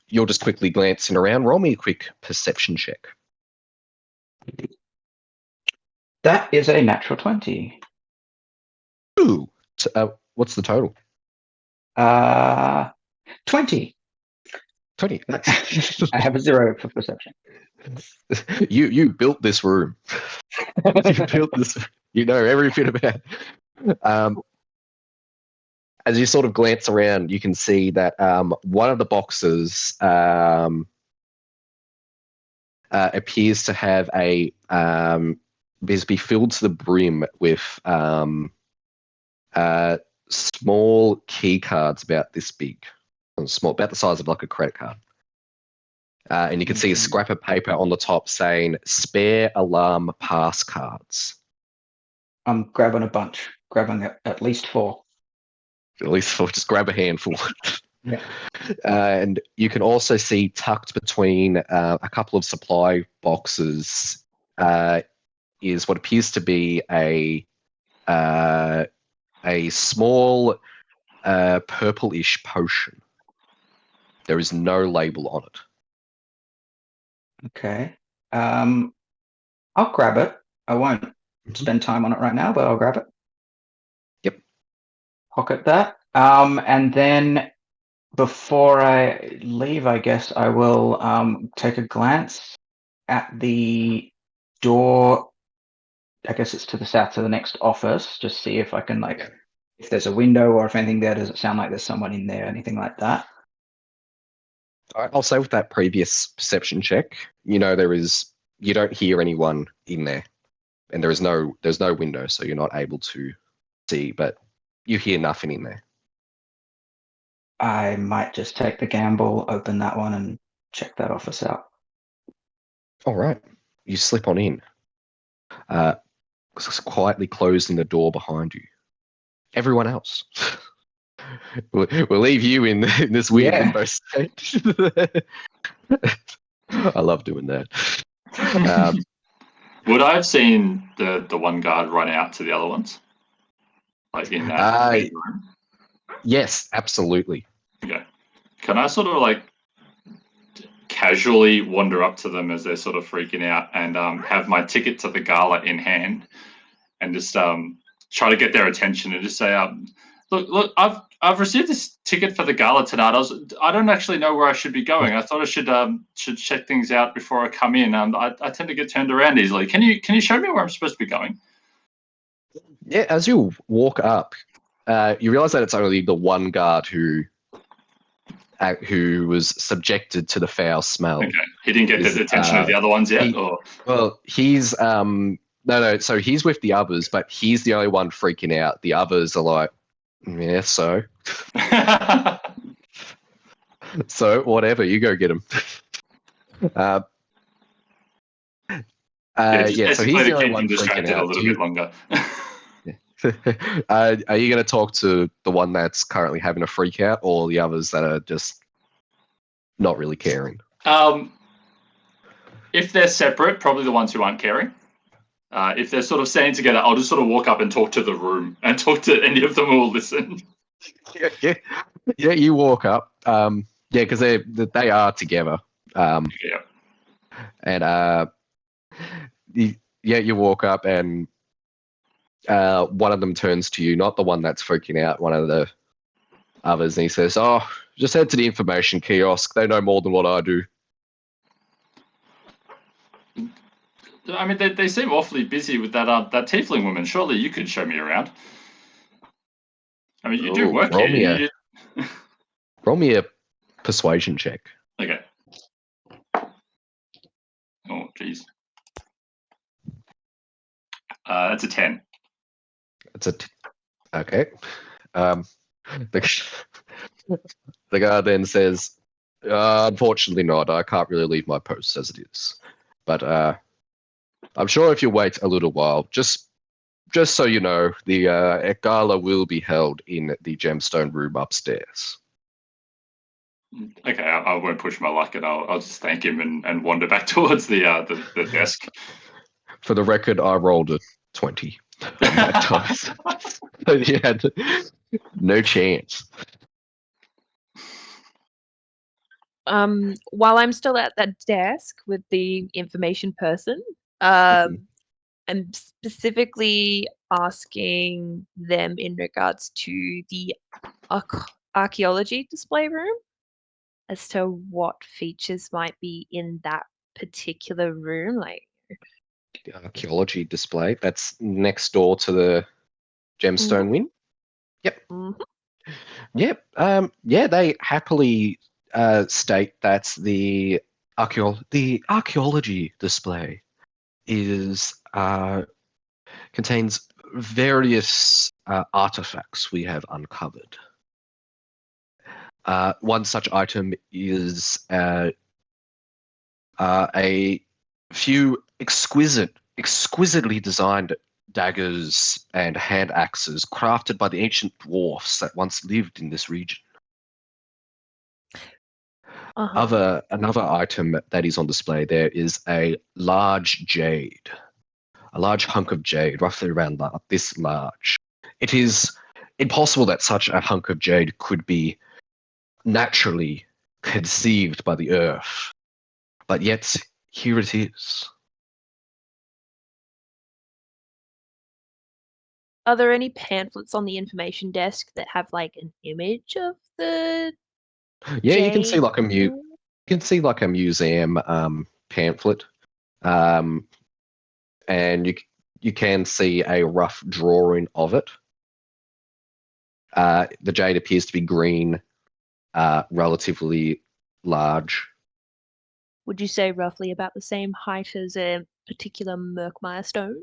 You're just quickly glancing around. Roll me a quick perception check. That is a natural 20. Ooh. What's the total? 20. 20. I have a 0 for perception. You built this room. You built this. You know everything about it. As you sort of glance around, you can see that one of the boxes appears to have a be filled to the brim with small key cards about this big, small, about the size of like a credit card. And you can see a scrap of paper on the top saying "spare alarm pass cards." I'm grabbing a bunch, grabbing at least 4. At least for just grab a handful. Yeah. And you can also see tucked between a couple of supply boxes is what appears to be a small purplish potion. There is no label on it. Okay. I'll grab it. I won't spend time on it right now, but I'll grab it. Yep. Pocket that. And then before I leave, I guess I will take a glance at the door. I guess it's to the south to the next office. Just see if I can if there's a window or if anything there. Does it sound like there's someone in there? Anything like that? I'll say with that previous perception check, you don't hear anyone in there, and there's no window, so you're not able to see, but you hear nothing in there. I might just take the gamble, open that one, and check that office out. All right, you slip on in, quietly closing the door behind you. Everyone else. We'll leave you in this weird limbo state. I love doing that. Would I have seen the one guard run out to the other ones? Like in that room? Yes, absolutely. Okay. Can I sort of casually wander up to them as they're sort of freaking out and have my ticket to the gala in hand and just try to get their attention and just say, look, I've received this ticket for the gala tonight. I don't actually know where I should be going. I thought I should check things out before I come in. I tend to get turned around easily. Can you show me where I'm supposed to be going? Yeah, as you walk up, you realize that it's only the one guard who was subjected to the foul smell. Okay, he didn't get the attention of the other ones yet. Well, he's no. So he's with the others, but he's the only one freaking out. The others are like, yeah, so. So whatever, you go get him. Yeah, so he's the only one distracted freaking out. a little bit longer. Are you going to talk to the one that's currently having a freak out, or the others that are just not really caring? If they're separate, probably the ones who aren't caring. If they're sort of standing together, I'll just sort of walk up and talk to the room and talk to any of them who will listen. Yeah. You walk up. Because they are together. Yeah. And you walk up and one of them turns to you, not the one that's freaking out, one of the others, and he says, "Oh, just head to the information kiosk. They know more than what I do." I mean, they seem awfully busy with that tiefling woman. Surely you could show me around. I mean, you do work here. Roll me a persuasion check. Okay. Oh, jeez. That's a 10. Okay. The guy then says, "Unfortunately not. I can't really leave my post as it is. But I'm sure if you wait a little while, just so you know, the gala will be held in the gemstone room upstairs." Okay, I won't push my luck, and I'll just thank him and wander back towards the desk. For the record, I rolled a 20 on that time. So you had no chance. While I'm still at that desk with the information person, I'm specifically asking them in regards to the archaeology display room as to what features might be in that particular room. The archaeology display, that's next door to the gemstone wing. Yep. Mm-hmm. Yep. They happily state that the archaeology display is contains various artifacts we have uncovered. One such item is a few exquisitely designed daggers and hand axes crafted by the ancient dwarfs that once lived in this region. Another item that is on display there is a large jade, a large hunk of jade, roughly around this large. It is impossible that such a hunk of jade could be naturally conceived by the earth, but yet here it is. Are there any pamphlets on the information desk that have like an image of the Yeah, you can see jade? like a museum pamphlet, and you can see a rough drawing of it. The jade appears to be green, relatively large. Would you say roughly about the same height as a particular Murkmire stone?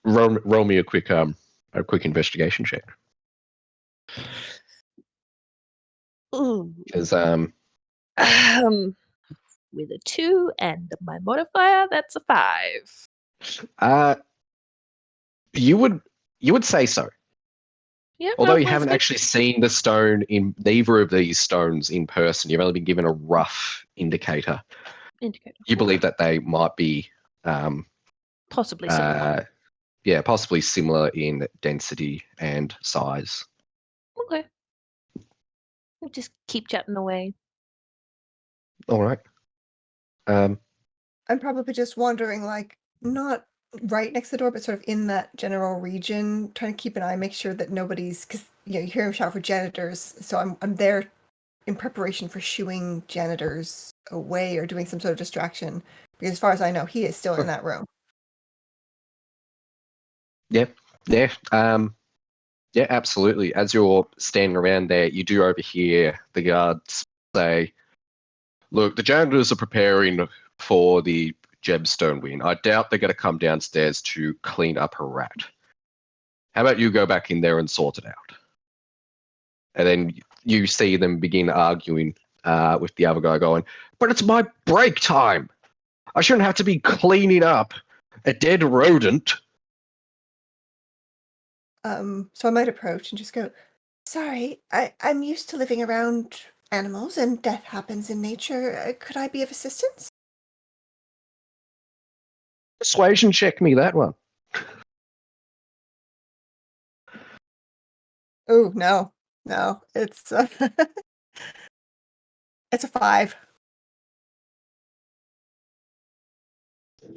Roll me a quick investigation check. Ooh. Because With a 2 and my modifier, that's a 5. you would say so. Yeah, Although you roughly haven't actually seen the stone in neither of these stones in person, you've only been given a rough indicator. You believe that they might be possibly similar. Possibly similar in density and size. Okay. We'll just keep chatting away. All right. I'm probably just wandering, like, not right next to the door, but sort of in that general region, trying to keep an eye, make sure that nobody's, because you hear him shout for janitors, so I'm there in preparation for shooing janitors away or doing some sort of distraction, because as far as I know, he is still in that room. Yeah, absolutely. As you're standing around there, you do overhear the guards say, "Look, the janitors are preparing for the gemstone win. I doubt they're going to come downstairs to clean up a rat. How about you go back in there and sort it out?" And then you see them begin arguing with the other guy going, "But it's my break time. I shouldn't have to be cleaning up a dead rodent." So I might approach and just go, "Sorry, I'm used to living around animals and death happens in nature. Could I be of assistance?" Persuasion check me that one. Oh, no, it's it's a 5.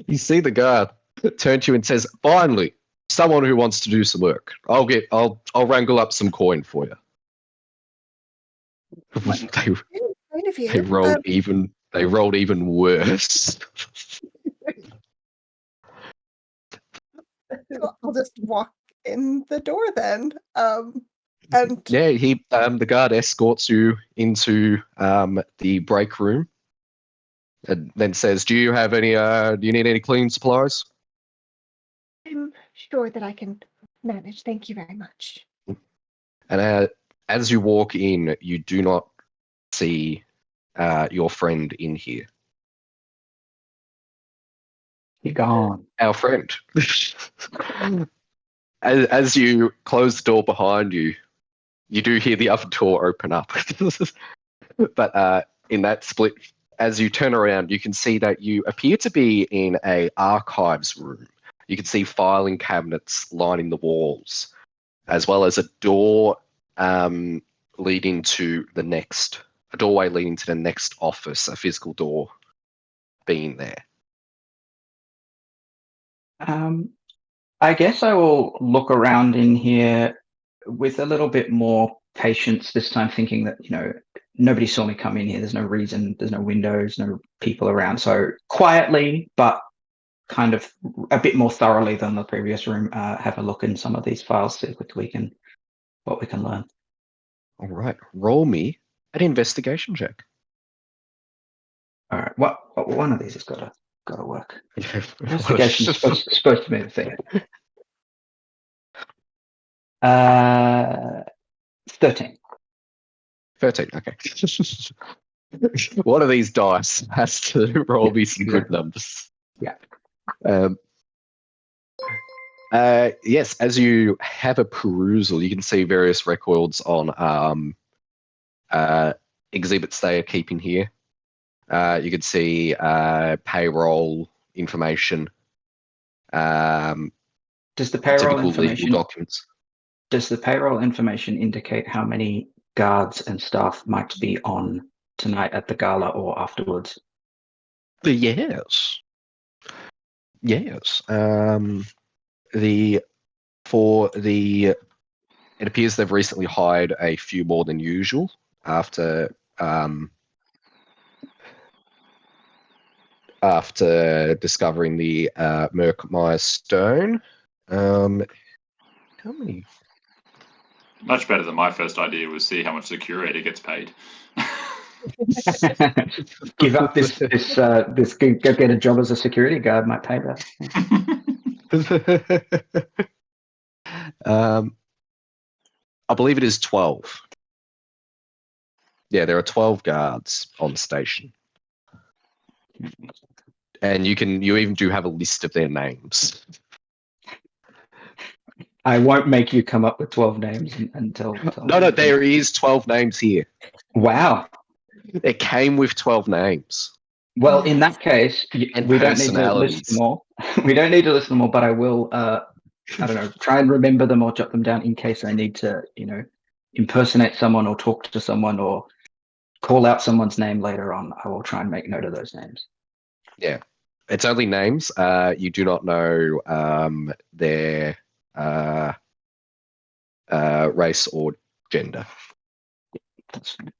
You see the guard turn to you and says, "Finally, someone who wants to do some work. I'll wrangle up some coin for you." Kind of They you. rolled even worse. I'll just walk in the door then. And Yeah, the guard escorts you into the break room and then says, "Do you need any cleaning supplies?" I'm sure that I can manage. Thank you very much. And as you walk in, you do not see your friend in here. You're gone. Our friend. As you close the door behind you, you do hear the other door open up. But in that split, as you turn around, you can see that you appear to be in a archives room. You can see filing cabinets lining the walls, as well as a door leading to the next, a doorway leading to the next office, a physical door being there. I guess I will look around in here with a little bit more patience this time, thinking that, nobody saw me come in here. There's no reason, there's no windows, no people around. So quietly, but kind of a bit more thoroughly than the previous room, have a look in some of these files, see what we can learn. All right, roll me an investigation check. All right, what one of these has got a Gotta work. Investigation's supposed to be the thing. 13. 13. Okay. One of these dice has to roll me some good Exactly. numbers. Yeah. Yes, as you have a perusal, you can see various records on exhibits they are keeping here. You can see payroll information, Does the payroll typical legal information documents. indicate how many guards and staff might be on tonight at the gala or afterwards? Yes. Yes. It appears they've recently hired a few more than usual after discovering the Murkmire stone. How many? Much better than my first idea was see how much the curator gets paid. Give up this go get a job as a security guard might pay that. I believe it is 12. Yeah, there are 12 guards on station. And you even do have a list of their names. I won't make you come up with 12 names and tell No, me. there is 12 names here. Wow. It came with 12 names. Well, in that case, And we don't need to list them all. We don't need to list them all, but I will, I don't know, try and remember them or jot them down in case I need to, impersonate someone or talk to someone or call out someone's name later on. I will try and make note of those names. Yeah. It's only names. You do not know their race or gender. That's fine.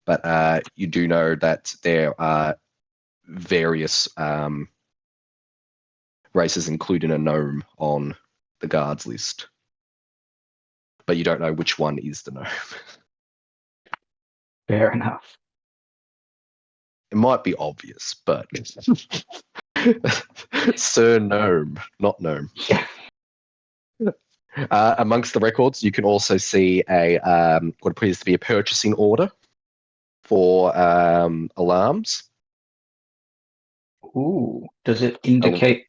But you do know that there are various races, including a gnome, on the guards list. But you don't know which one is the gnome. Fair enough. It might be obvious, but Sir Gnome, not Gnome. Yeah. Amongst the records, you can also see what appears to be a purchasing order for alarms. Ooh. Does it indicate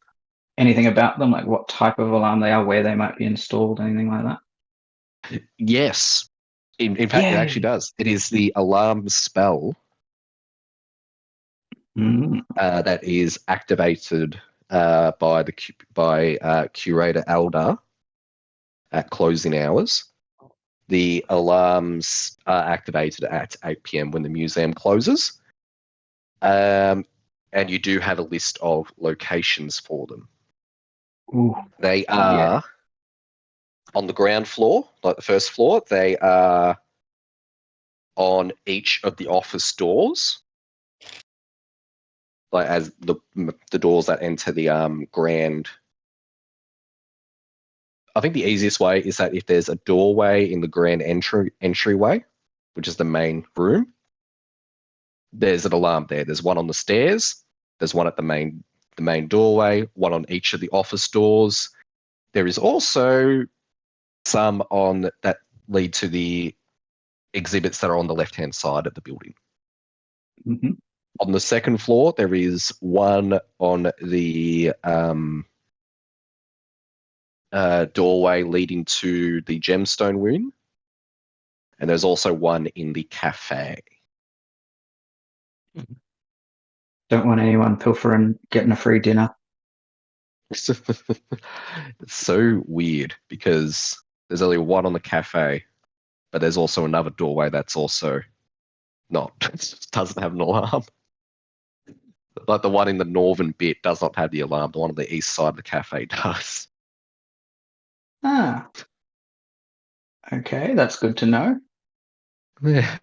anything about them, like what type of alarm they are, where they might be installed, anything like that? Yes. In fact, it actually does. It is the alarm spell that is activated by Curator Eldar at closing hours. The alarms are activated at 8 p.m. when the museum closes. And you do have a list of locations for them. Ooh. They are on the ground floor, like the first floor. They are on each of the office doors, like as the doors that enter the grand. I think the easiest way is that if there's a doorway in the grand entryway, which is the main room, there's an alarm there. There's one on the stairs. There's one at the main doorway. One on each of the office doors. There is also some on that lead to the exhibits that are on the left-hand side of the building. Mm-hmm. On the second floor, there is one on the doorway leading to the gemstone room, and there's also one in the cafe. Don't want anyone pilfering, getting a free dinner. It's so weird because there's only one on the cafe, but there's also another doorway that's also doesn't have an alarm. Like the one in the northern bit does not have the alarm. The one on the east side of the cafe does. Ah. Okay, that's good to know. Yeah.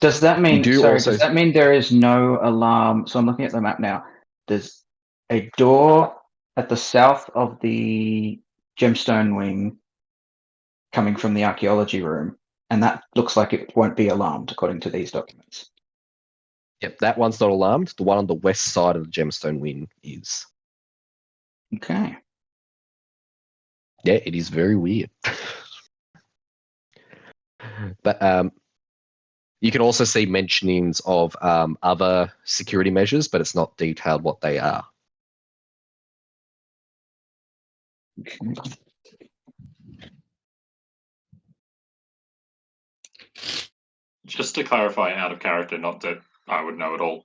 Does that mean? Does also that mean there is no alarm? So I'm looking at the map now. There's a door at the south of the gemstone wing coming from the archaeology room, and that looks like it won't be alarmed according to these documents. Yep, that one's not alarmed. The one on the west side of the gemstone wing is. Okay. Yeah, it is very weird. But you can also see mentionings of other security measures, but it's not detailed what they are. Just to clarify, out of character, not that I would know at all.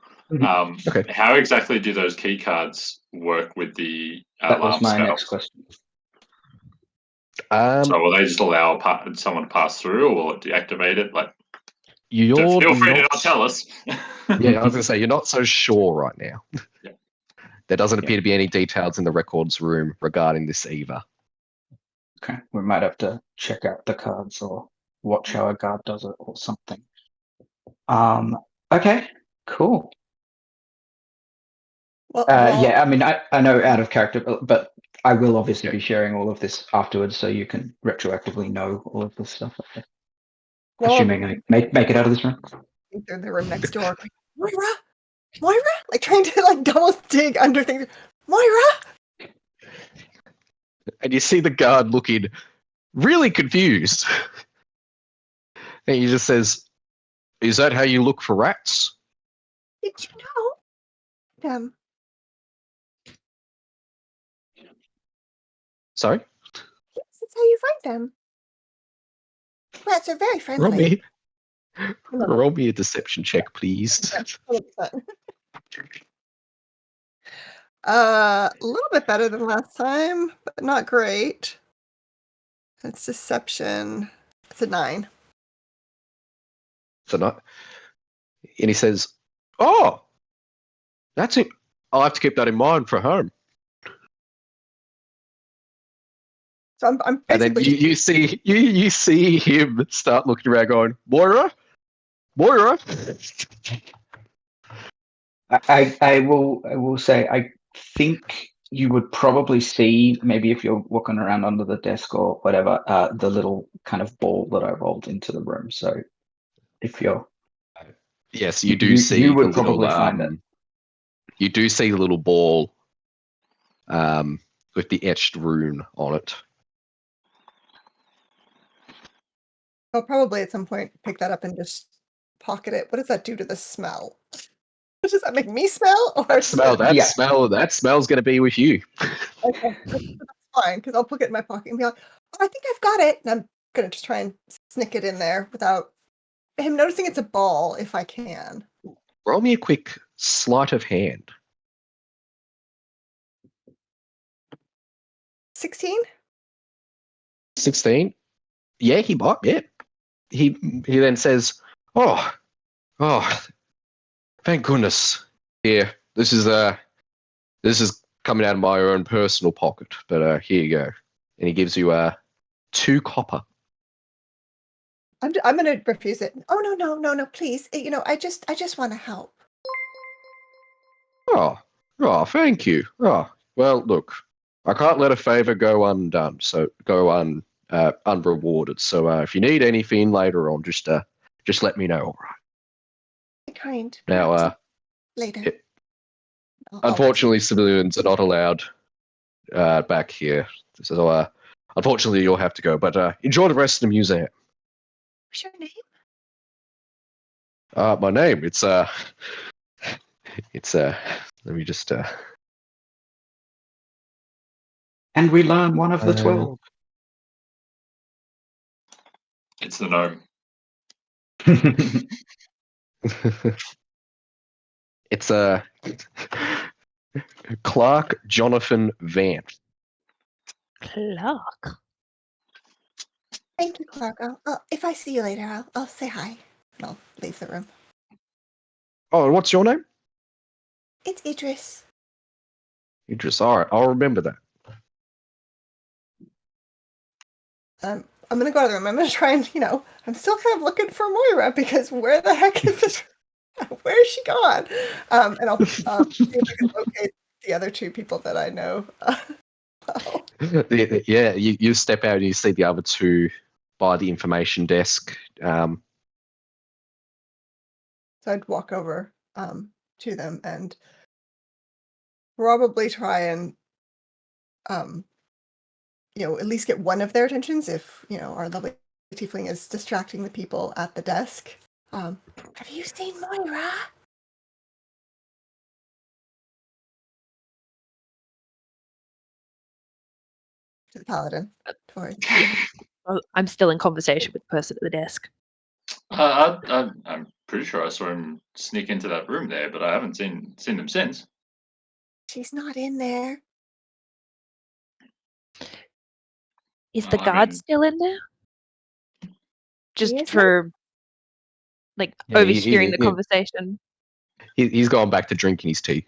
Okay. How exactly do those key cards work with the That alarm was my spell? next question. So will they just allow someone to pass through, or will it deactivate it? Like, You're feel free to not- not tell us. Yeah, I was going to say, you're not so sure right now. Yeah. There doesn't appear to be any details in the records room regarding this either. Okay, we might have to check out the cards or watch how a guard does it or something. Okay, cool. Well, Yeah, I mean, I know out of character, but I will obviously be sharing all of this afterwards, so you can retroactively know all of this stuff. well, Assuming I make it out of this room. they're in the room next door. Like, Moira, like trying to like double dig under things. Moira. And you see the guard looking really confused. And he just says, "Is that how you look for rats?" Did you know them? Sorry? Yes, that's how you find them. Rats are very friendly. Roll me a deception check, please. 100%. A little bit better than last time, but not great. It's deception. It's a 9. So not. And he says, "Oh, that's it. I'll have to keep that in mind for home." So I'm And then basically you see him start looking around, going, "Moira, Moira." I will say I think you would probably see, maybe if you're walking around under the desk or whatever, the little kind of ball that I rolled into the room. So if you're Yes, you do you see would the little. probably find it. You do see the little ball, with the etched rune on it. I'll probably at some point pick that up and just pocket it. What does that do to the smell? Does that make me smell? Or That smell's going to be with you. Okay, that's fine, because I'll put it in my pocket and be like, "Oh, I think I've got it." And I'm gonna just try and sneak it in there without him noticing it's a ball, if I can. Roll me a quick sleight of hand. 16? 16. Yeah, he might. Yeah. He then says, "Oh, thank goodness. Yeah, this is coming out of my own personal pocket, but here you go." And he gives you 2 copper. I'm gonna refuse it. Oh no, please. I just want to help. Oh, thank you. Oh, well, look, I can't let a favor go undone, so go unrewarded. So if you need anything later on, just let me know. All right. Kind. Now, Perhaps later. unfortunately, civilians are not allowed back here. So unfortunately, you'll have to go. But enjoy the rest of the museum. What's your name? My name, it's let me just And we learn one of the 12. It's the gnome. it's Clark Jonathan Vance. Clark. Thank you, Clark. If I see you later, I'll say hi. And I'll leave the room. Oh, and what's your name? It's Idris. Idris. All right, I'll remember that. I'm gonna go to the room. I'm gonna try and, I'm still kind of looking for Moira because where the heck is this? Where is she gone? And I'll see if I can locate the other 2 people that I know. Yeah, you step out and you see the other two by the information desk. So I'd walk over to them and probably try and at least get one of their attentions if, our lovely tiefling is distracting the people at the desk. Have you seen Moira? To the paladin. Towards Oh, I'm still in conversation with the person at the desk. I'm pretty sure I saw him sneak into that room there, but I haven't seen him since. She's not in there. Is the I guard mean- still in there? Just Yes, for Yeah, overhearing the conversation. He's gone back to drinking his tea.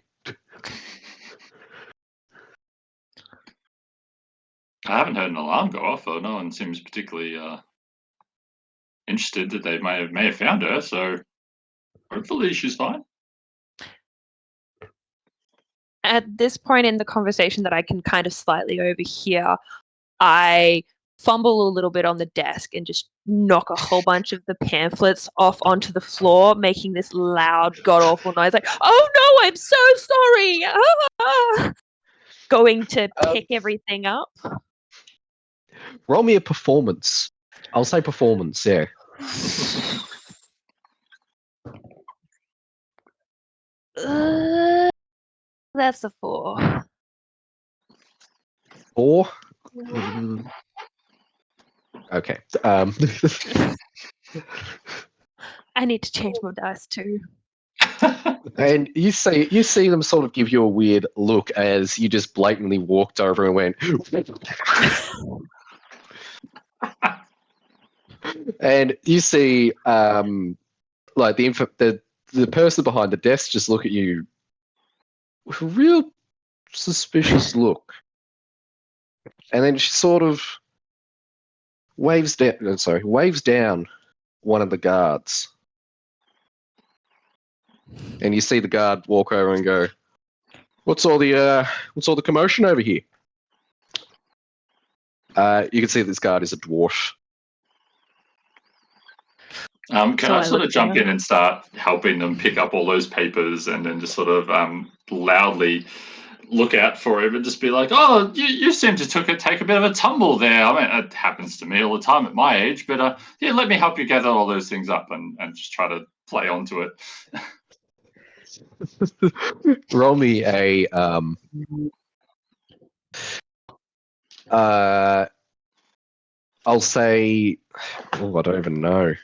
I haven't heard an alarm go off, though. No one seems particularly interested that they may have found her. So hopefully she's fine. At this point in the conversation that I can kind of slightly overhear, I fumble a little bit on the desk and just knock a whole bunch of the pamphlets off onto the floor, making this loud, god-awful noise like, "Oh no, I'm so sorry!" Going to pick everything up. Roll me a performance. I'll say performance, yeah. That's a 4. 4? Mhm. Okay. I need to change my dice too. And you see them sort of give you a weird look as you just blatantly walked over and went. And you see, like the person behind the desk just look at you with a real suspicious look, and then she sort of waves down one of the guards, and you see the guard walk over and go, what's all the commotion over here? You can see this guard is a dwarf. Can So I I sort of look jump down. in and start helping them pick up all those papers and then just sort of loudly look out for him and just be like, "Oh, you seem to take a bit of a tumble there. I mean, it happens to me all the time at my age, but yeah, let me help you gather all those things up and just try to play onto it." Roll me a I'll say, I don't even know.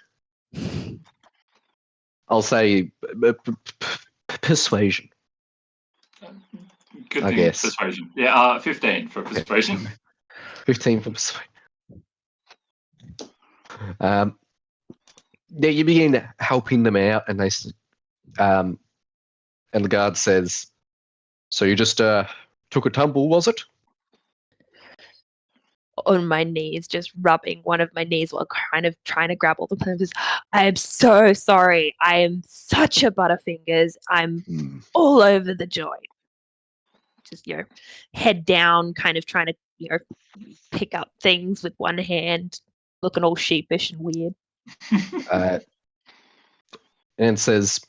I'll say persuasion. Good I thing, guess. persuasion. Yeah, 15 for persuasion. 15 for persuasion. Yeah, you begin helping them out, and and the guard says, "So you just took a tumble, was it?" On my knees, just rubbing one of my knees while kind of trying to grab all the papers. I am so sorry. I am such a butterfingers. I'm all over the joint. Just, head down, kind of trying to, pick up things with one hand, looking all sheepish and weird. And says,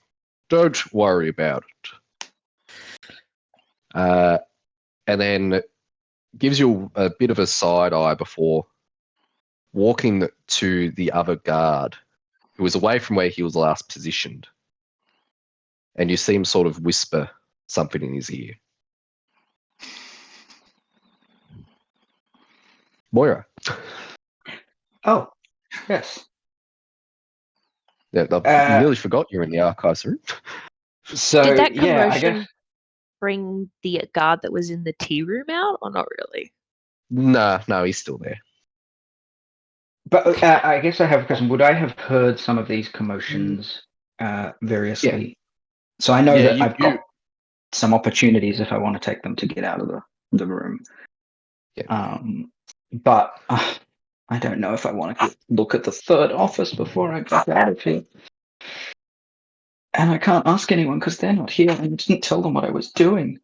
"Don't worry about it." And then gives you a bit of a side eye before walking to the other guard, who was away from where he was last positioned. And you see him sort of whisper something in his ear. Moira. Oh, yes. Yeah, I nearly forgot you're in the archives room. So Did that yeah, I commotion guess. bring the guard that was in the tea room out, or not really? No, he's still there. But I guess I have a question. Would I have heard some of these commotions variously? Yeah. So I know Yeah, that I've got some opportunities if I want to take them to get out of the room. Yeah. But I don't know if I want to look at the third office before I get out of here. And I can't ask anyone because they're not here and I didn't tell them what I was doing.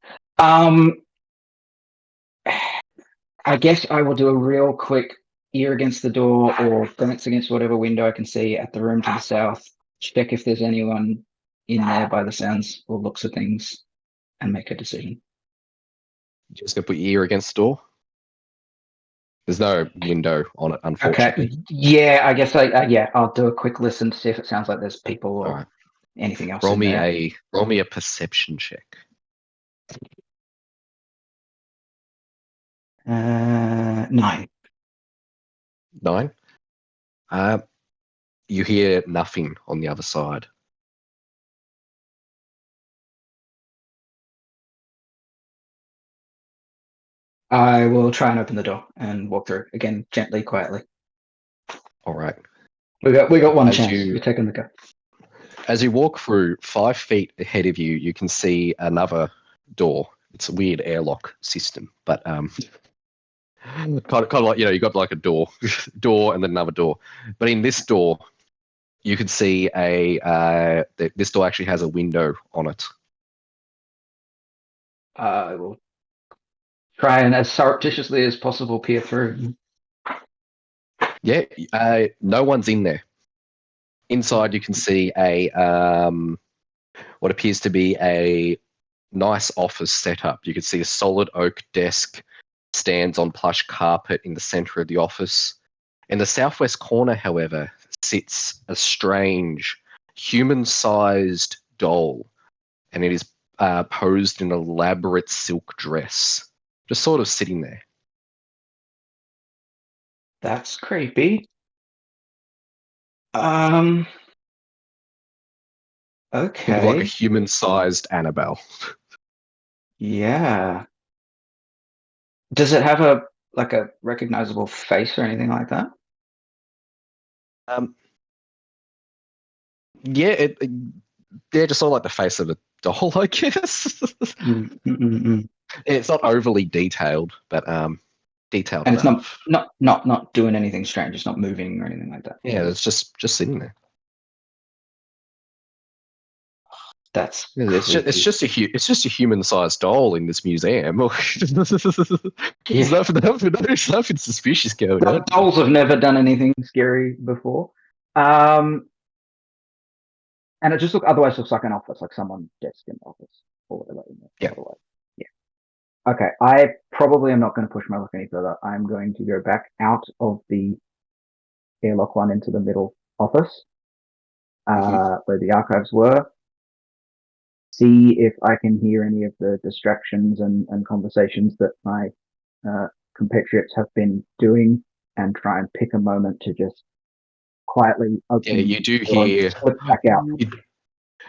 I guess I will do a real quick ear against the door or glance against whatever window I can see at the room to the south. Check if there's anyone in there by the sounds or looks of things, and make a decision. You're just gonna put your ear against the door. There's no window on it, Okay. unfortunately. Yeah, I guess I'll do a quick listen to see if it sounds like there's people or All right. anything else Roll in me there. a perception check. 9. 9. You hear nothing on the other side. I will try and open the door and walk through again, gently, quietly. All right. We got one As chance. you- You're taking the go. As you walk through, 5 feet ahead of you, you can see another door. It's a weird airlock system, but kind of like, you got like a door, and then another door. But in this door, you can see this door actually has a window on it. I will try and as surreptitiously as possible peer through. Yeah, no one's in there. Inside, you can see what appears to be a nice office setup. You can see a solid oak desk stands on plush carpet in the center of the office. In the southwest corner, however, sits a strange human-sized doll, and it is posed in an elaborate silk dress, just sort of sitting there. That's creepy. Think of like a Okay. human-sized Annabelle. Yeah. Does it have a recognizable face or anything like that? Yeah, just sort of like the face of a doll, I guess. It's not overly detailed, but detailed And it's enough. not doing anything strange. It's not moving or anything like that. Yeah, it's just sitting there. That's It's just a human-sized doll in this museum. There's nothing suspicious going on. Dolls have never done anything scary before. And it just otherwise looks like an office, like someone's desk in the office or whatever. Yeah. Otherwise. Yeah. Okay. I probably am not going to push my luck any further. I'm going to go back out of the airlock one into the middle office, where the archives were. See if I can hear any of the distractions and conversations that my compatriots have been doing, and try and pick a moment to just quietly open. Yeah, you do hear. Slip back out.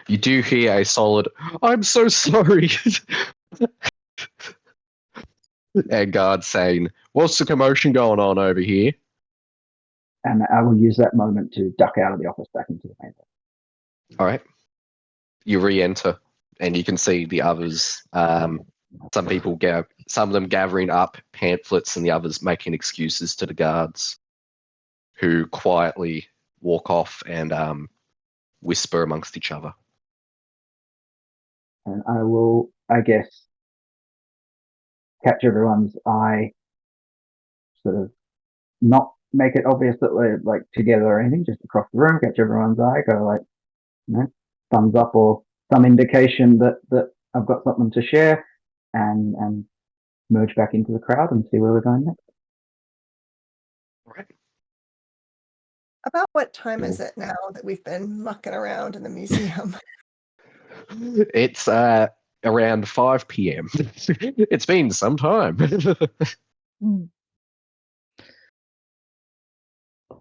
You do hear a solid. I'm so sorry. And guard saying, "What's the commotion going on over here?" And I will use that moment to duck out of the office back into the main door. All right. You re-enter, and you can see the others. Some of them gathering up pamphlets, and the others making excuses to the guards, who quietly walk off and whisper amongst each other. And I will, I guess, catch everyone's eye, sort of not make it obvious that we're like together or anything, just across the room, catch everyone's eye, go like, thumbs up or some indication that I've got something to share, and merge back into the crowd and see where we're going next. All right. About what time is it now that we've been mucking around in the museum? It's around 5 p.m. It's been some time.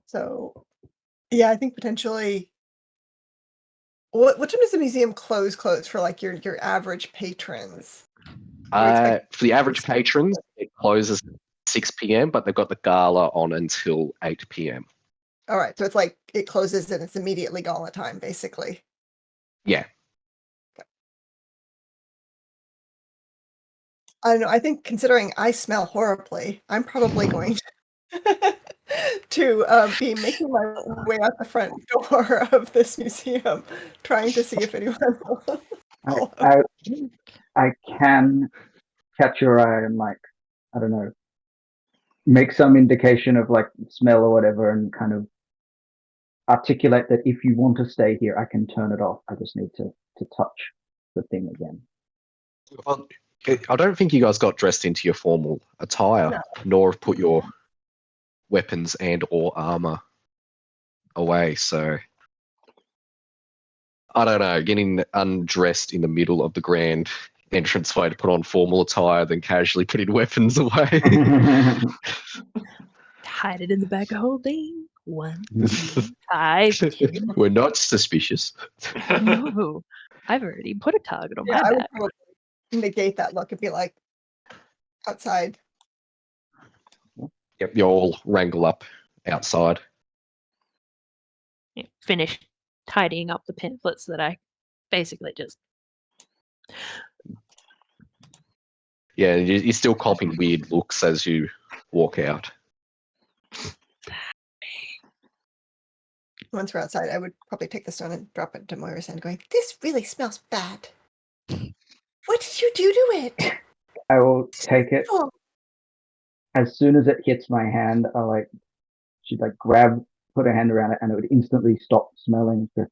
So, yeah, I think potentially. What time does the museum close for like your average patrons? For the average patrons, it closes at 6 p.m., but they've got the gala on until 8 p.m. All right, so it's like it closes and it's immediately gala time, basically. Yeah. Okay. I don't know. I think considering I smell horribly, I'm probably going to be making my way out the front door of this museum, trying to see if anyone will. I can catch your eye and, like, I don't know, make some indication of like smell or whatever, and kind of articulate that if you want to stay here, I can turn it off. I just need to touch the thing again. Well, I don't think you guys got dressed into your formal attire, No. nor put your weapons and or armor away. So I don't know, getting undressed in the middle of the grand entranceway to put on formal attire, then casually putting weapons away. Hide it in the back of holding. 1, 2, 5, 10. We're not suspicious. No, I've already put a target on Yeah, my I would back. probably negate that look and be like, outside. Yep, you all wrangle up outside. Yeah, finish tidying up the pamphlets that I basically just. Yeah, you're still copping weird looks as you walk out. Once we're outside, I would probably take the stone and drop it to Moira's hand, going, "This really smells bad. What did you do to it?" I will take it. Oh, As soon as it hits my hand, she'd like put her hand around it, and it would instantly stop smelling. So,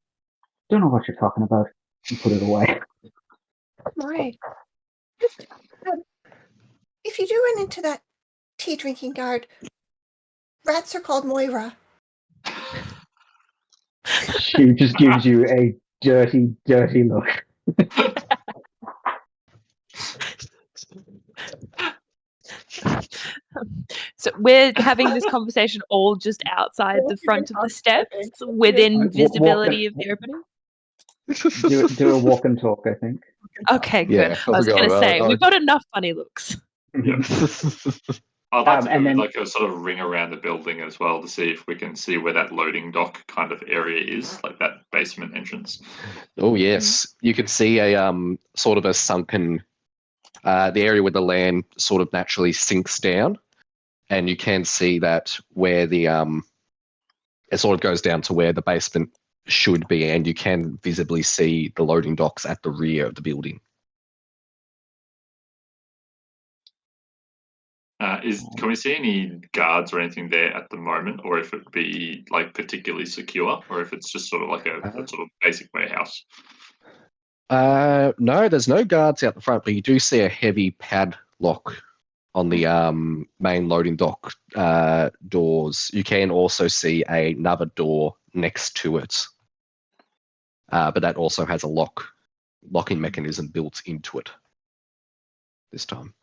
don't know what you're talking about, and put it away. right. If you do run into that tea drinking guard, rats are called Moira. She just gives you a dirty, dirty look. So we're having this conversation all just outside the front of the steps, within visibility of the opening. Do a walk and talk, I think. Okay, good. Yeah, I was I going to forgot say, about we've got enough funny looks. Yeah. I'd like to and do then- like a sort of ring around the building as well to see if we can see where that loading dock kind of area is, like that basement entrance. Oh yes, you could see a sort of a sunken, the area where the land sort of naturally sinks down, and you can see that where the it sort of goes down to where the basement should be, and you can visibly see the loading docks at the rear of the building. Can we see any guards or anything there at the moment, or if it be like particularly secure, or if it's just sort of like a sort of basic warehouse? No, there's no guards out the front, but you do see a heavy padlock on the main loading dock doors. You can also see another door next to it, but that also has a locking mechanism built into it this time.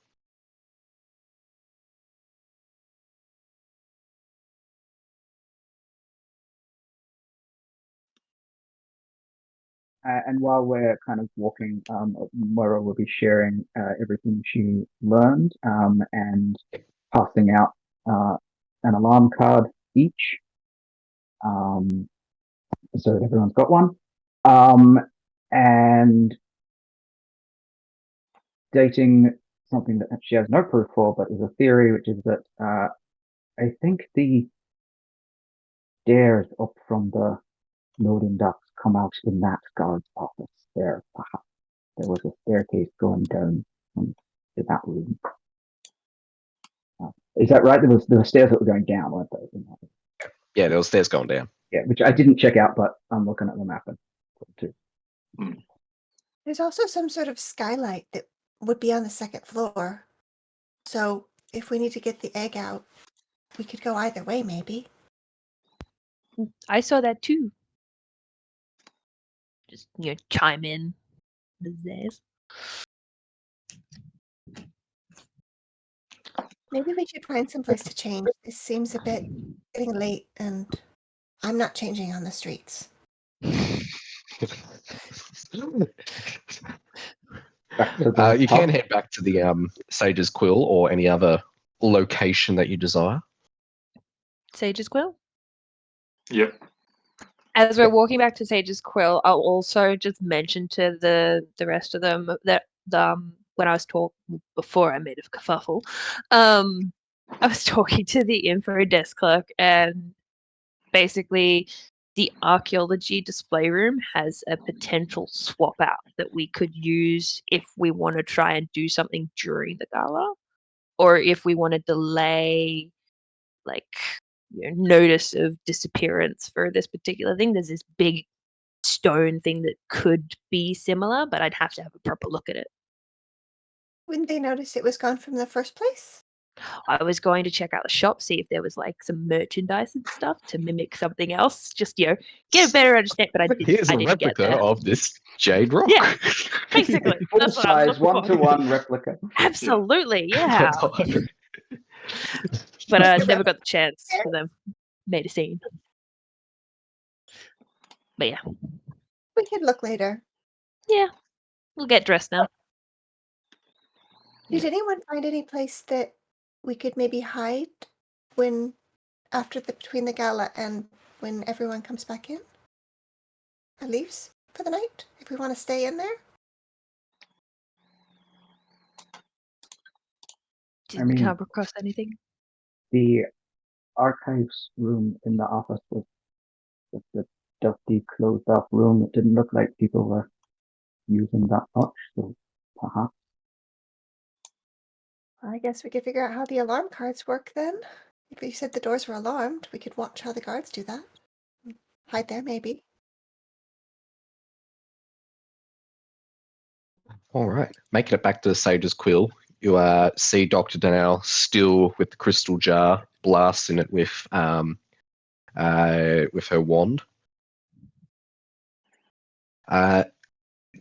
And while we're kind of walking, Moira will be sharing everything she learned and passing out an alarm card each, so that everyone's got one. And stating something that she has no proof for, but is a theory, which is that I think the stairs up from the loading docks come out in that guard's office there, perhaps. There was a staircase going down to that room. Is that right? There were stairs that were going down, weren't there? Yeah, there was stairs going down. Yeah, which I didn't check out, but I'm looking at the map too. There's also some sort of skylight that would be on the second floor. So if we need to get the egg out, we could go either way, maybe. I saw that too. Just, chime in. These Maybe we should find some place to change. This seems a bit getting late, and I'm not changing on the streets. You can head back to the Sage's Quill or any other location that you desire. Sage's Quill? Yep. As we're walking back to Sage's Quill, I'll also just mention to the rest of them that when I was talking before I made a kerfuffle, I was talking to the info desk clerk, and basically the archaeology display room has a potential swap out that we could use if we want to try and do something during the gala, or if we want to delay like notice of disappearance for this particular thing. There's this big stone thing that could be similar, but I'd have to have a proper look at it. Wouldn't they notice it was gone from the first place? I was going to check out the shop, see if there was like some merchandise and stuff to mimic something else, just get a better understanding. But Here's I a didn't get replica there. of this jade rock. Yeah, basically, Full that's what I was size, looking for. 1-to-1 replica. Absolutely, yeah. But I never got the chance because I made a scene. But yeah, We could look later. we'll get dressed now. Did anyone find any place that we could maybe hide when between the gala and when everyone comes back in? Or leaves for the night? If we want to stay in there? Didn't mean- come across anything. The archives room in the office was just a dusty, closed-off room. It didn't look like people were using that much, so perhaps. I guess we could figure out how the alarm cards work then. If you said the doors were alarmed, we could watch how the guards do that. Hide there, maybe. All right, making it back to the Sage's Quill, you see Dr. Donnell still with the crystal jar, blasting it with her wand. Do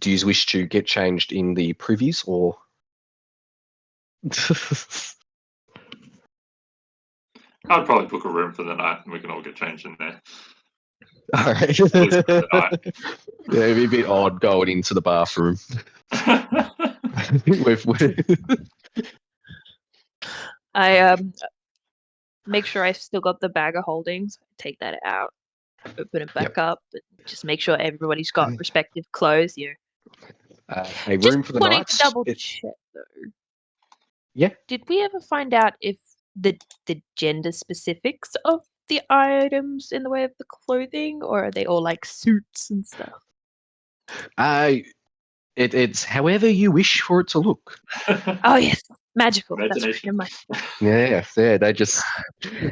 you wish to get changed in the privies, or? I'd probably book a room for the night and we can all get changed in there. All right. At least for the night. Yeah, it'd be a bit odd going into the bathroom with I make sure I still got the bag of holdings. Take that out, open it back up, but just make sure everybody's got respective clothes. a Just room for the wanting night. to double It's- check though. Yeah. Did we ever find out if the gender specifics of the items in the way of the clothing, or are they all like suits and stuff? It's however you wish for it to look. Oh yes, magical. That's right. Imagination. Never mind. Yeah. They just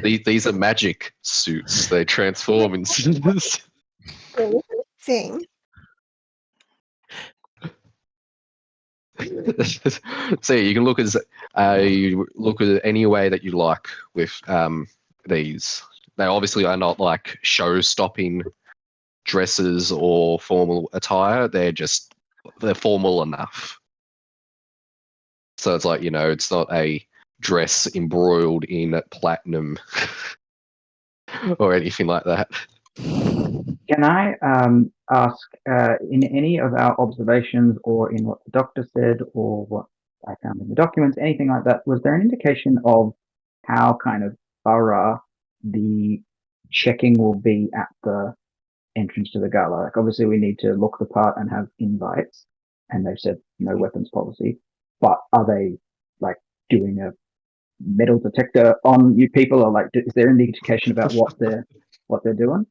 these are magic suits. They transform into this. Sing. So you can look as you look at it any way that you like with these. They obviously are not like show-stopping dresses or formal attire. They're formal enough. So it's like, it's not a dress embroiled in platinum or anything like that. Can I ask, in any of our observations or in what the doctor said or what I found in the documents, anything like that, was there an indication of how kind of thorough the checking will be at the entrance to the gala? Like, obviously, we need to look the part and have invites, and they've said no weapons policy, but are they like doing a metal detector on you people, or like, is there an indication about what they're doing?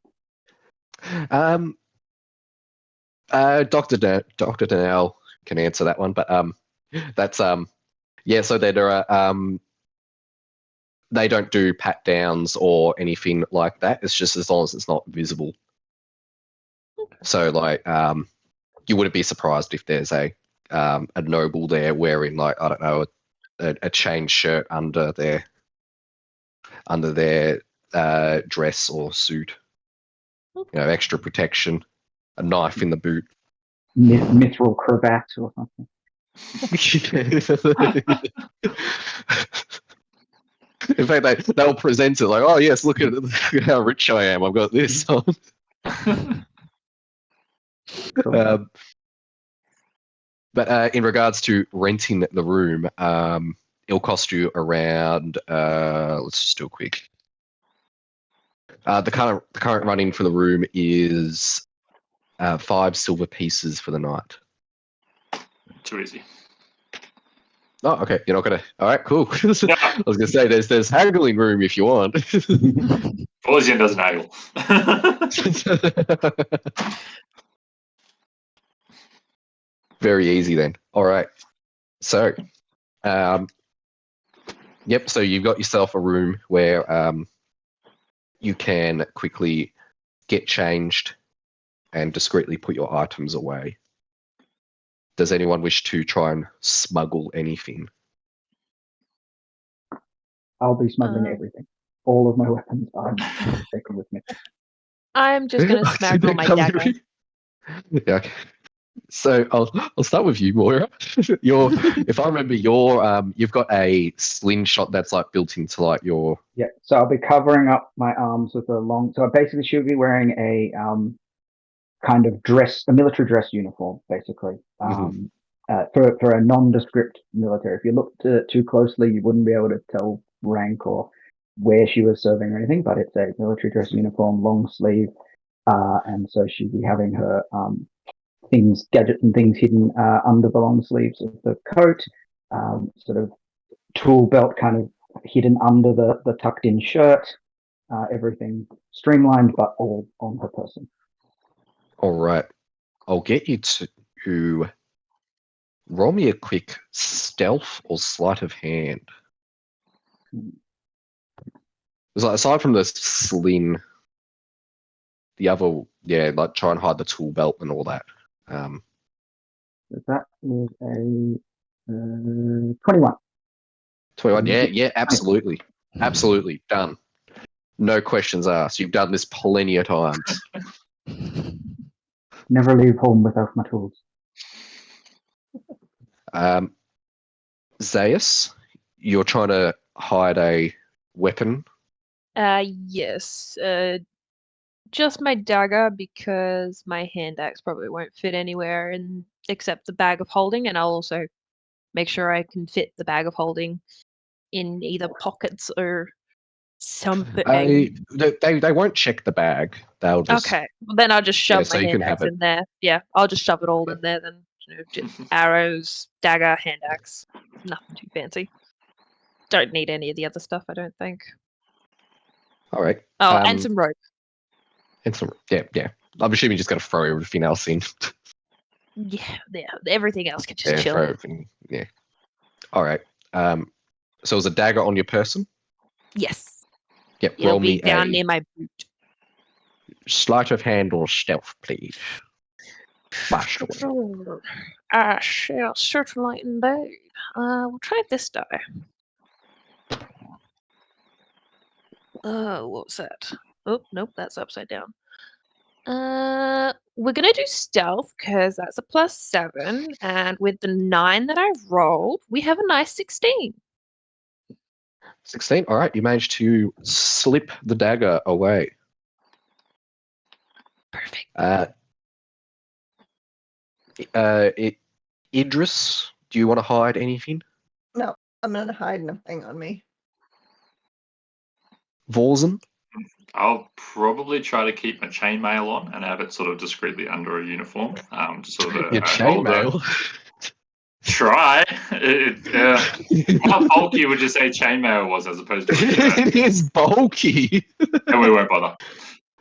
Dr. Donnell can answer that one, but that's yeah. So there are they don't do pat downs or anything like that. It's just as long as it's not visible. So like you wouldn't be surprised if there's a noble there wearing like, I don't know, a chain shirt under their dress or suit. Extra protection, a knife in the boot. Mithril cravat or something. In fact, they'll present it like, oh yes, look at how rich I am. I've got this on. Cool. But in regards to renting the room, it'll cost you around. Let's just do a quick. The current running for the room is 5 silver pieces for the night. Too easy. Oh, okay. You're not gonna. All right, cool. I was gonna say there's haggling room if you want. Voisin doesn't haggle. Very easy then. All right. So, yep. So you've got yourself a room where you can quickly get changed and discreetly put your items away. Does anyone wish to try and smuggle anything? I'll be smuggling Um. everything. All of my weapons I'm taking with me. I'm just going to I see smuggle that my coming. dagger. Yeah. So I'll start with you, Moira. If I remember, you've got a slingshot that's like built into like your. Yeah, so I'll be covering up my arms with a long. So I basically should be wearing a kind of a military dress uniform, basically. For a nondescript military. If you looked too closely, you wouldn't be able to tell rank or where she was serving or anything. But it's a military dress uniform, long sleeve, and so she'd be having her gadgets and things hidden under the long sleeves of the coat. Sort of tool belt kind of hidden under the tucked in shirt. Everything streamlined, but all on her person. All right. I'll get you to roll me a quick stealth or sleight of hand. It's like, aside from the sling, the other, like try and hide the tool belt and all that. So that is a 21. 21. Yeah, absolutely. Absolutely. Done. No questions asked. You've done this plenty of times. Never leave home without my tools. Zaius, you're trying to hide a weapon. Yes. Just my dagger because my hand axe probably won't fit anywhere except the bag of holding, and I'll also make sure I can fit the bag of holding in either pockets or something. They won't check the bag. They'll just Okay, well, then I'll just shove so my you can hand have axe it. in there. Yeah, I'll just shove it all in there then. Just arrows, dagger, hand axe. Nothing too fancy. Don't need any of the other stuff, I don't think. All right. Oh, and some rope. And some, yeah. I'm assuming you just got to throw everything else in. Yeah. Everything else can just Yeah, chill. throw everything. Yeah. All right. So is a dagger on your person? Yes. Yep. It'll Roll be me down a near my boot. sleight of hand or stealth, please. Master. I shall certainly indeed. We'll try this die. What was that? Oh, nope, that's upside down. We're gonna do stealth because that's a +7, and with the 9 that I've rolled, we have a nice 16. 16. All right. You managed to slip the dagger away. Perfect. Idris, do you want to hide anything? No, I'm gonna hide nothing on me. Vorzen? I'll probably try to keep my chainmail on and have it sort of discreetly under a uniform. Just sort of Your chainmail? Try. How bulky would you say chainmail was as opposed to It is bulky. And we won't bother.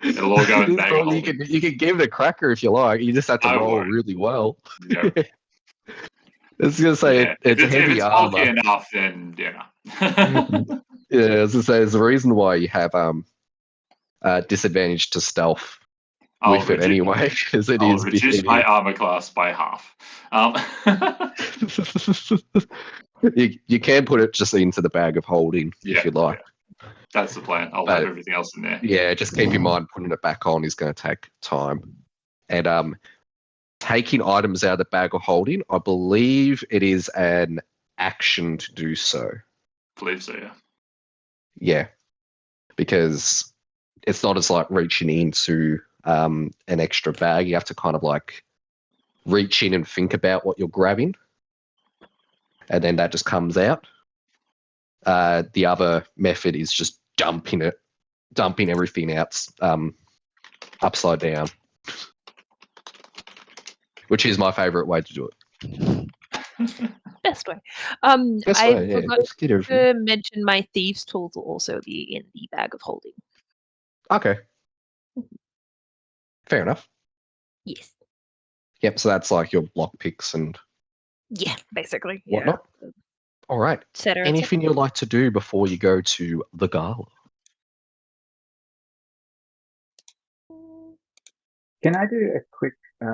It'll all go in the bag of holding. You can give it a cracker if you like. You just have to roll really well. Yeah. I was gonna say it's if heavy it's armor. bulky enough, then yeah. Yeah, I was gonna say there's a reason why you have disadvantage to stealth with it anyway, because I'll reduce my armor class by half. You can put it just into the bag of holding if you like. Yeah. That's the plan. I'll have everything else in there. Yeah, just keep in mind putting it back on is going to take time. And taking items out of the bag of holding, I believe it is an action to do so. I believe so, yeah. Yeah, because it's not as like reaching into an extra bag. You have to kind of like reach in and think about what you're grabbing, and then that just comes out. The other method is just dumping everything out upside down, which is my favorite way to do it. Best way. Best I way, yeah. forgot Just get everything. to mention my thieves' tools will also be in the bag of holding. Okay. Fair enough. Yes. Yep, so that's like your lockpicks and Yeah, basically. whatnot. Yeah. All right. Et cetera, Anything you'd like to do before you go to the gala? Can I do a quick, I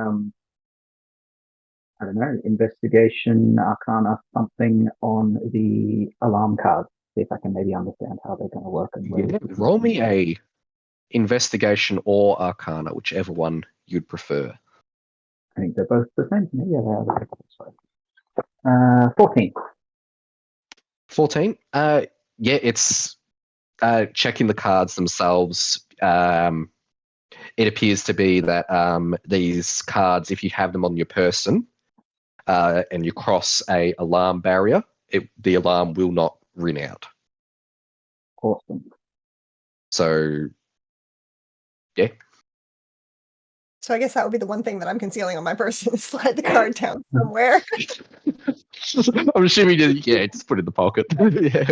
don't know, investigation, arcana, something on the alarm cards? See if I can maybe understand how they're going to work. And where Yeah, roll me a investigation or arcana, whichever one you'd prefer. I think they're both the same to me. Yeah, they are. 14. 14. Yeah, it's checking the cards themselves. It appears to be that these cards, if you have them on your person and you cross a alarm barrier, the alarm will not ring out. Awesome. So, yeah. So I guess that would be the one thing that I'm concealing on my person is slide the card down somewhere. I'm assuming you just put it in the pocket. Yeah.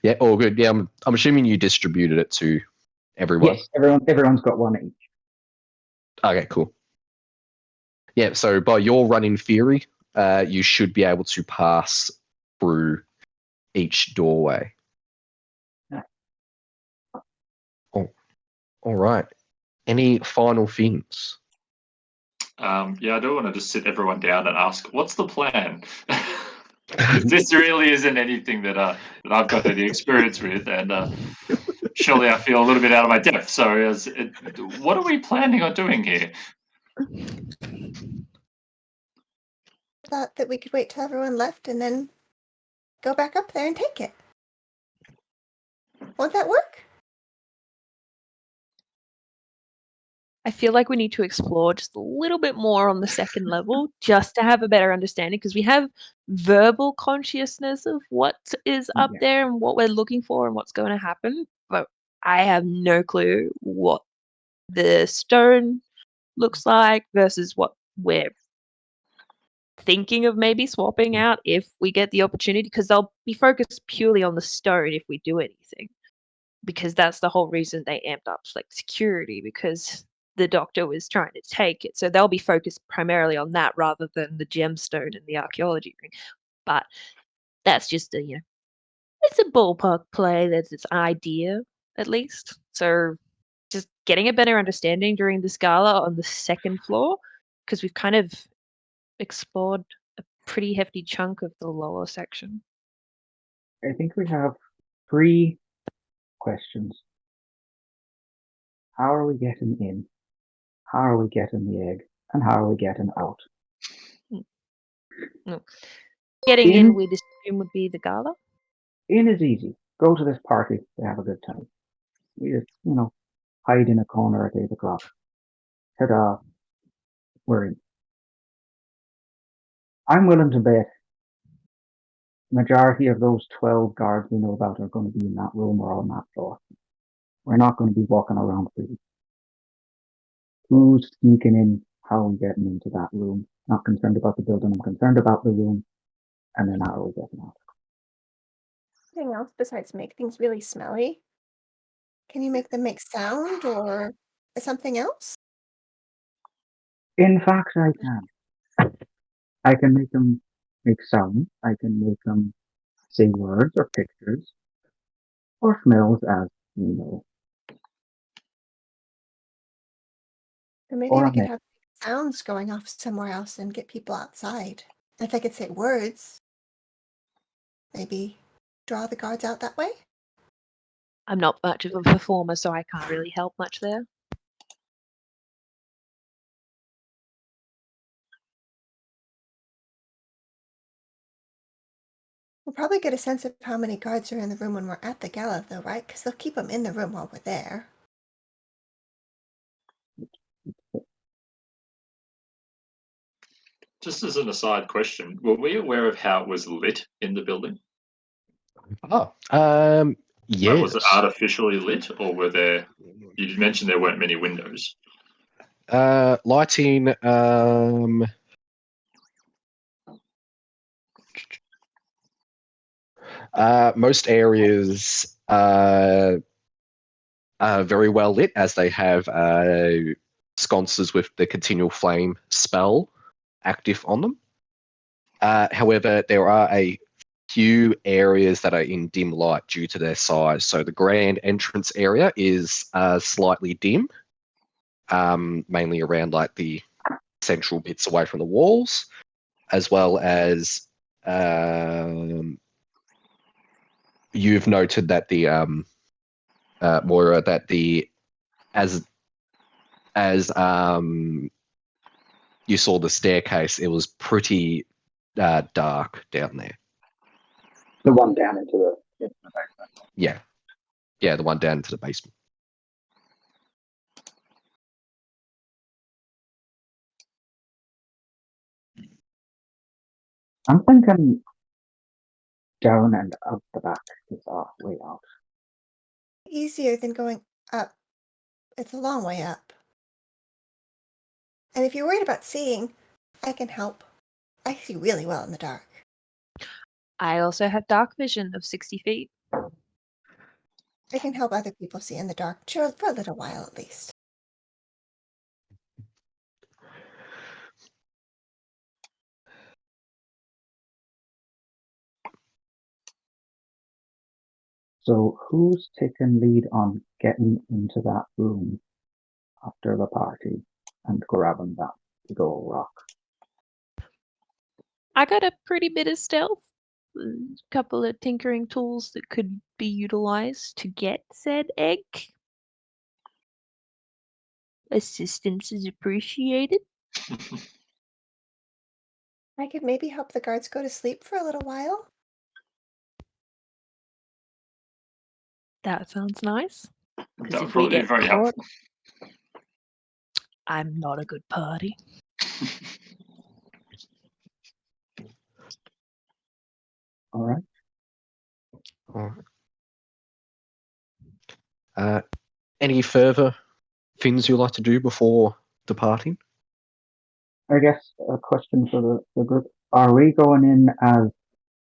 Yeah, all good. Yeah, I'm assuming you distributed it to everyone. Yes, everyone's got one each. Okay, cool. Yeah, so by your running theory, you should be able to pass through each doorway. Yeah. Oh, all right. Any final things? Yeah, I do want to just sit everyone down and ask, what's the plan? This really isn't anything that I've got any experience with, and surely I feel a little bit out of my depth. So, what are we planning on doing here? Thought that we could wait till everyone left and then go back up there and take it. Won't that work? I feel like we need to explore just a little bit more on the second level just to have a better understanding because we have verbal consciousness of what is up Yeah. there and what we're looking for and what's going to happen. But I have no clue what the stone looks like versus what we're thinking of maybe swapping out if we get the opportunity because they'll be focused purely on the stone if we do anything. Because that's the whole reason they amped up like security because the doctor was trying to take it. So they'll be focused primarily on that rather than the gemstone and the archaeology ring. But that's just a, it's a ballpark play. That's its idea, at least. So just getting a better understanding during this gala on the second floor, because we've kind of explored a pretty hefty chunk of the lower section. I think we have 3 questions. How are we getting in? How are we getting the egg? And how are we getting out? Getting In- in, we'd assume, would be the gala. In is easy. Go to this party. They have a good time. We just, hide in a corner at 8 o'clock. Ta-da. We're in. I'm willing to bet majority of those 12 guards we know about are going to be in that room or on that floor. We're not going to be walking around free. Who's sneaking in? How are we getting into that room? Not concerned about the building. I'm concerned about the room. And then how are we getting out? Anything else besides make things really smelly? Can you make them make sound or something else? In fact, I can. I can make them make sound. I can make them say words or pictures or smells, as you know. Or maybe Or we a could mix. have sounds going off somewhere else and get people outside. If I could say words, maybe draw the guards out that way? I'm not much of a performer, so I can't really help much there. We'll probably get a sense of how many guards are in the room when we're at the gala, though, right? Because they'll keep them in the room while we're there. Just as an aside question, were we aware of how it was lit in the building? Oh, Like, yes. was it artificially lit, or were there? You mentioned there weren't many windows. Lighting. Most areas are very well lit as they have sconces with the continual flame spell active on them. However, there are a few areas that are in dim light due to their size. So the grand entrance area is slightly dim, mainly around like the central bits away from the walls, as well as you've noted that the Moira, that the as you saw the staircase, it was pretty dark down there. The one down into the basement. Yeah, the one down into the basement. I'm thinking down and up the back is our way out. Easier than going up. It's a long way up. And if you're worried about seeing, I can help. I see really well in the dark. I also have dark vision of 60 feet. I can help other people see in the dark, sure, for a little while at least. So who's taking lead on getting into that room after the party and grabbing that big old rock? I got a pretty bit of stealth. A couple of tinkering tools that could be utilized to get said egg. Assistance is appreciated. I could maybe help the guards go to sleep for a little while. That sounds nice. Because That would if we probably be get very caught, helpful. I'm not a good party. All right. Any further things you'd like to do before departing? I guess a question for the group. Are we going in as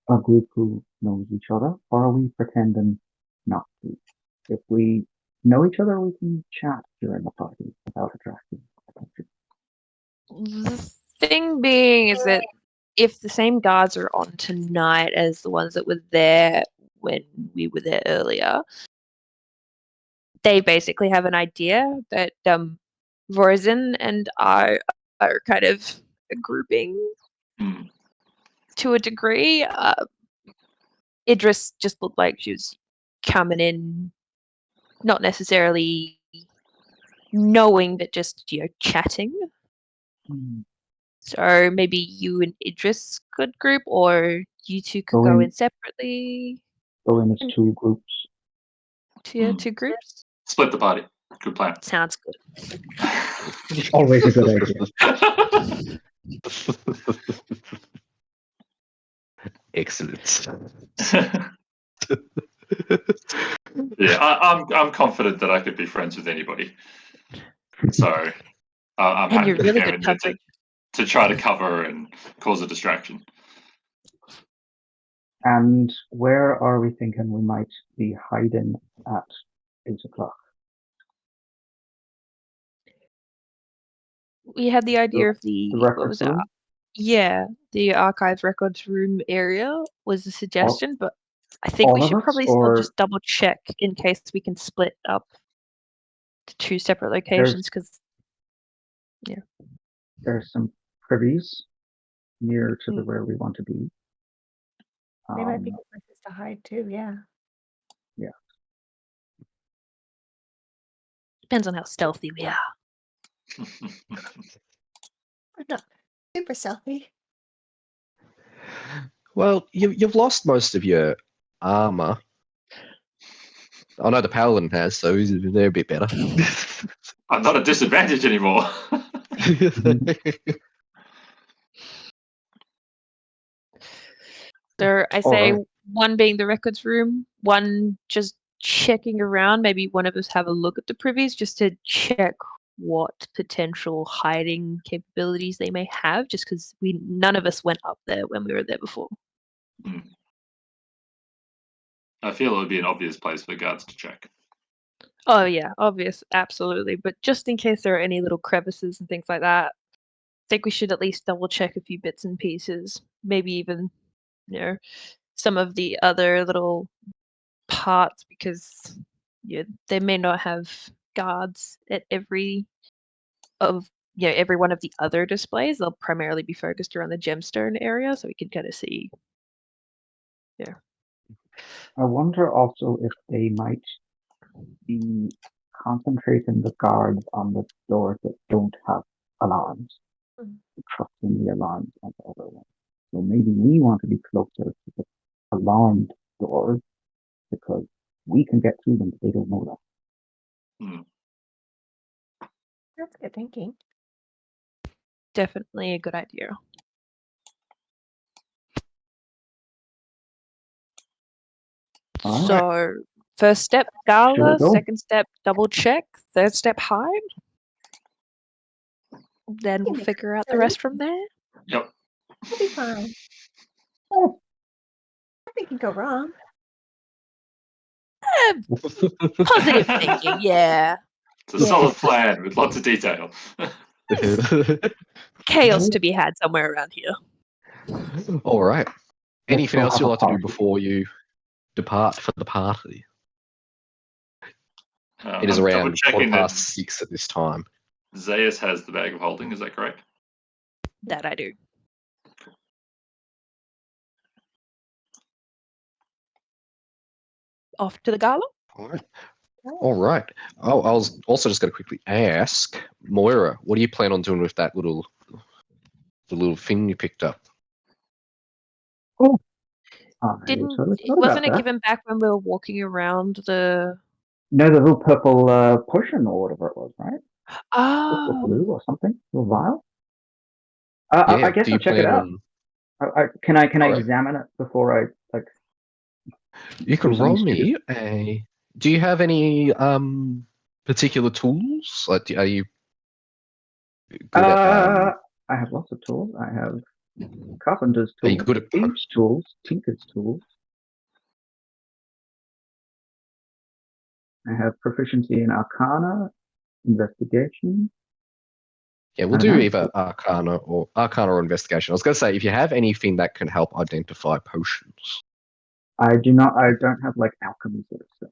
a group who knows each other, or are we pretending not to? If we know each other, we can chat during the party without attracting attention. The thing being is that if the same guards are on tonight as the ones that were there when we were there earlier, they basically have an idea that Vorzin and I are kind of grouping Hmm. to a degree. Idris just looked like she was coming in, not necessarily knowing, but just, chatting. So maybe you and Idris could group, or you two could Go go in. in separately. Go in as two groups. Two groups. Split the party. Good plan. Sounds good. Always a good idea. Excellent. Yeah, I'm confident that I could be friends with anybody. So I'm And happy you're to really go good in there coverage. to try to cover and cause a distraction. And where are we thinking we might be hiding at 8 o'clock? We had the idea of The what records was it? room? Yeah, the archives records room area was a suggestion, but I think all we of should us, probably still or just double check in case we can split up to two separate locations, because there's some privies near to Mm. where we want to be. They might be good places to hide too, yeah. depends on how stealthy we are. I'm not super stealthy. Well, you've lost most of your armor. I know the paladin has, so they're a bit better. I'm not at disadvantage anymore. So I All say right. one being the records room, one just checking around. Maybe one of us have a look at the privies just to check what potential hiding capabilities they may have, just because none of us went up there when we were there before. I feel it would be an obvious place for guards to check. Oh yeah, obvious, absolutely. But just in case there are any little crevices and things like that, I think we should at least double check a few bits and pieces. Maybe even, some of the other little parts because they may not have guards at every one of the other displays. They'll primarily be focused around the gemstone area, so we can kind of see. Yeah. I wonder also if they might be concentrating the guards on the doors that don't have alarms, trusting the alarms on the other ones. So maybe we want to be closer to the alarmed doors because we can get through them, but they don't know that. That's good thinking. Definitely a good idea. All right. So, first step, Shall we Gala. go? Second step, double check. Third step, hide. Then we'll make figure out the sense. rest from there. Yep. We'll be fine. Oh, Nothing can go wrong. Positive thinking, yeah. It's a solid plan with lots of detail. Chaos to be had somewhere around here. All right. Anything go else have you'd a like to do party. before you depart for the party? It is I'm around double-checking that 6:15 at this time. Zaius has the bag of holding, is that correct? That I do. Off to the gala? All right. All right. Oh, I was also just going to quickly ask Moira, what do you plan on doing with that the little thing you picked up? I Didn't totally it forgot wasn't about it that. given back when we were walking around the No, the little purple potion or whatever it was, right? Purple Oh blue or something, little vial. Yeah. I guess Do I'll you check it plan out. on? Can I All right. examine it before I like? You can do something roll stupid? me a. Do you have any particular tools? Like, are you good at? I have lots of tools. I have carpenter's Are you tools, good at? thieves' tools, tinker's tools. I have proficiency in arcana, investigation. Yeah, I we'll don't do know. either Arcana or Investigation. I was going to say, if you have anything that can help identify potions. I do not. I don't have like alchemy sort of stuff.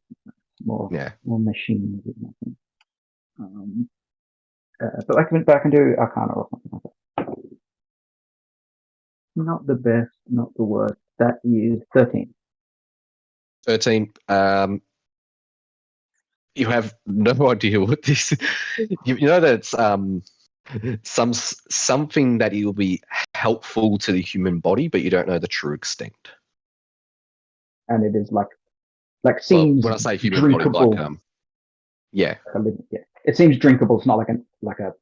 More Yeah. machines or nothing. But I can do arcana or something like that. Not the best, not the worst. That is 13. 13. You have no idea what this. You know that it's something that will be helpful to the human body, but you don't know the true extent. And it is like Well, seems when I say human body, drinkable. like yeah, Yeah, it seems drinkable. It's not like a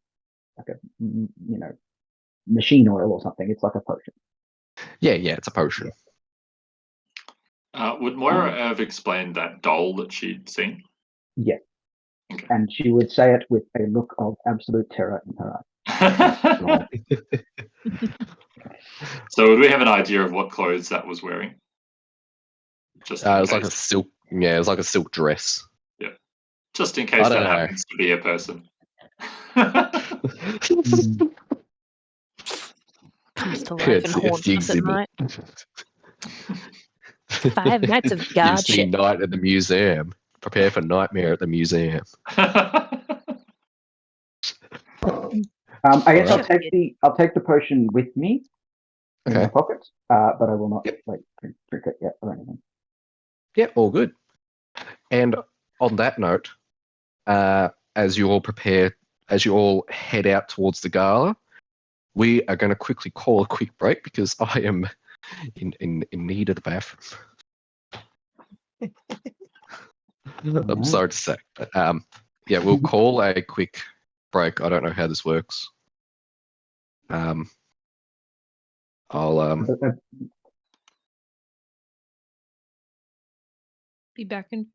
machine oil or something. It's like a potion. yeah, it's a potion. Would Moira have explained that doll that she'd seen? Yeah. Okay. And she would say it with a look of absolute terror in her eyes. So would we have an idea of what clothes that was wearing? Just in It was case. like a silk. Yeah, it was like a silk dress. Just in I case don't that know. happens to be a person. comes to life and it's haunts the us at exhibit. night. 5 nights of You've guard seen shit. Night at the Museum. Prepare for nightmare at the museum. I guess Alright. I'll take the potion with me in my Okay. pocket, but I will not Yep. drink it yet or anything. Yeah, all good. And on that note, as you all head out towards the gala, we are going to quickly call a quick break because I am in need of the bathroom. I'm sorry to say, but yeah, we'll call a quick break. I don't know how this works. I'll Be back in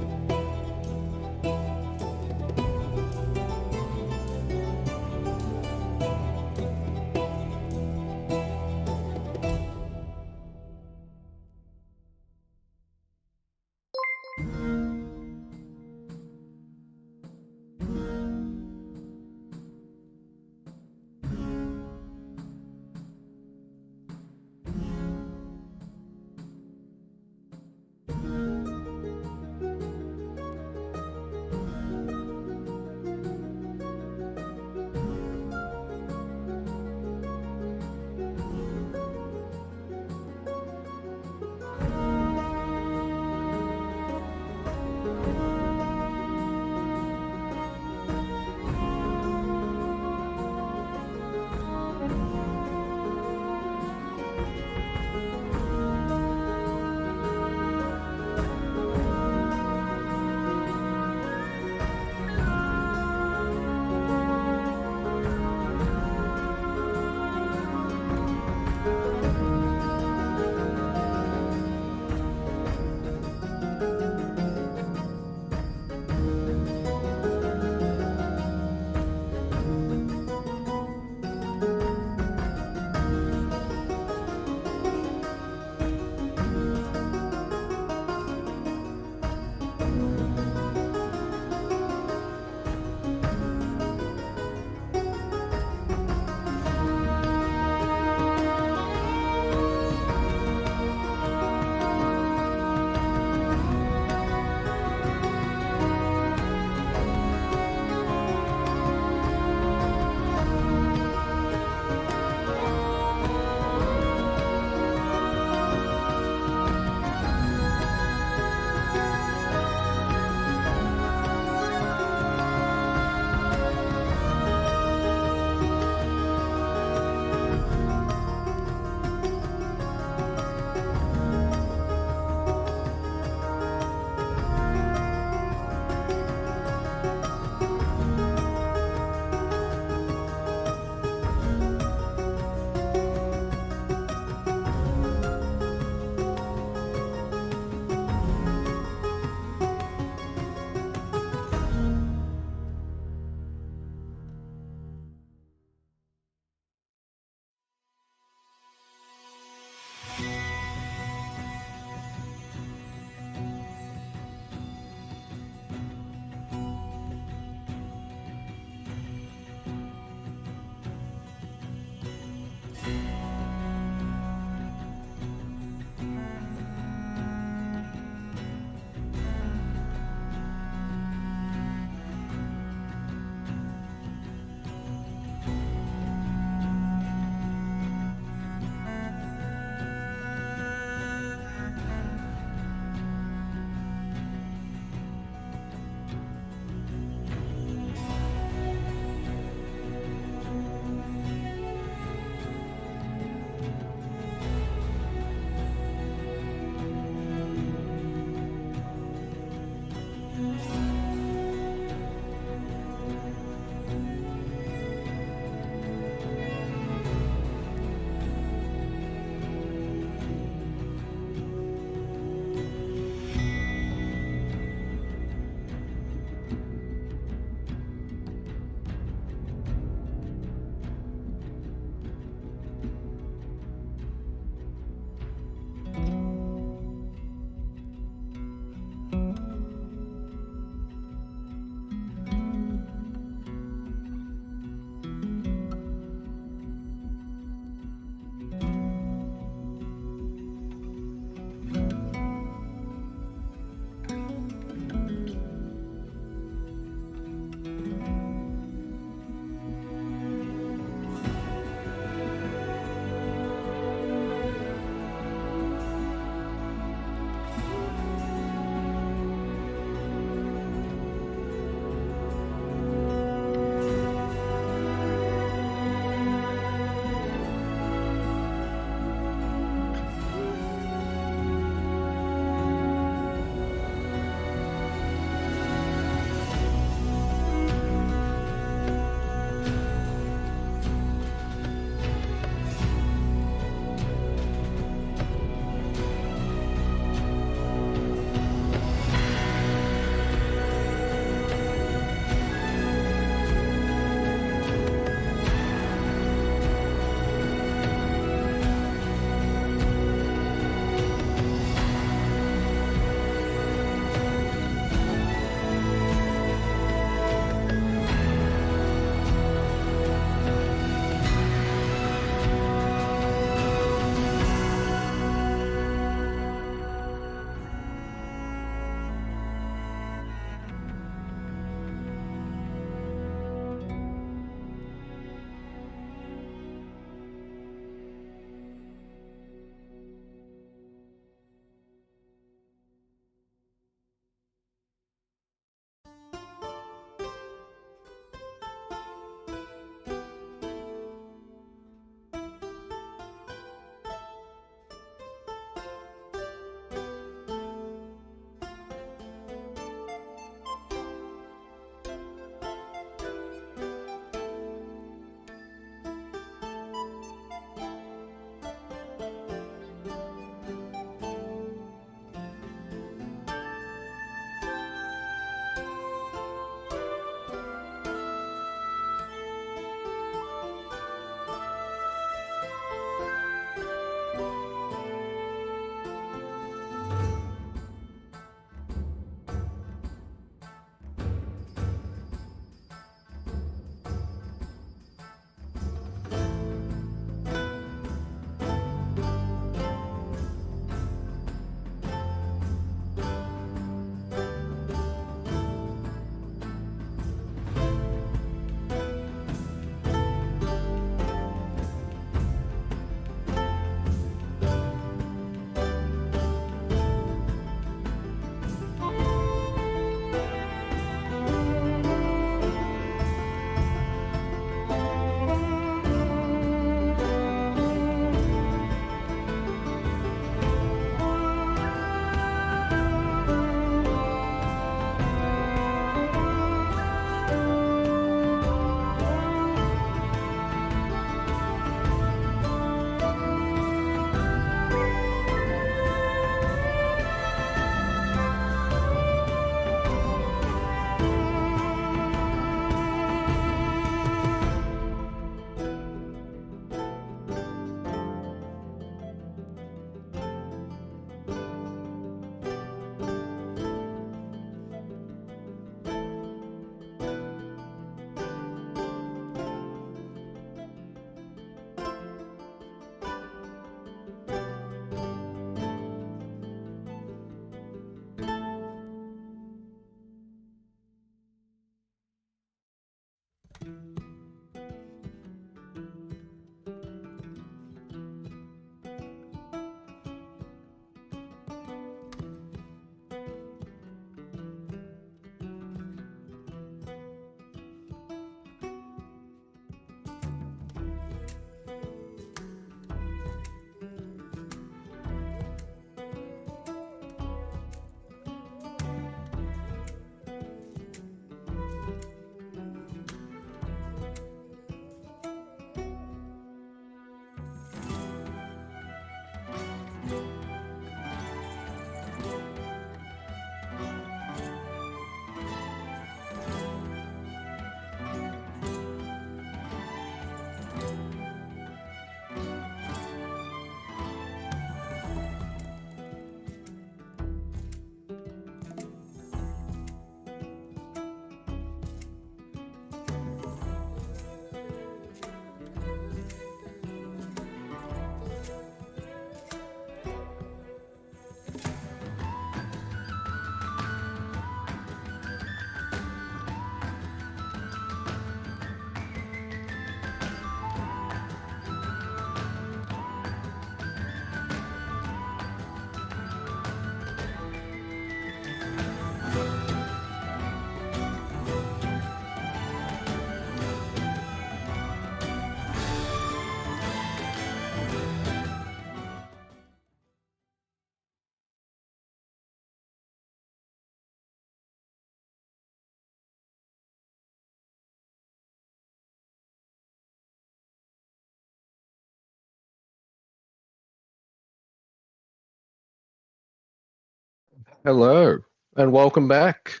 Hello, and welcome back.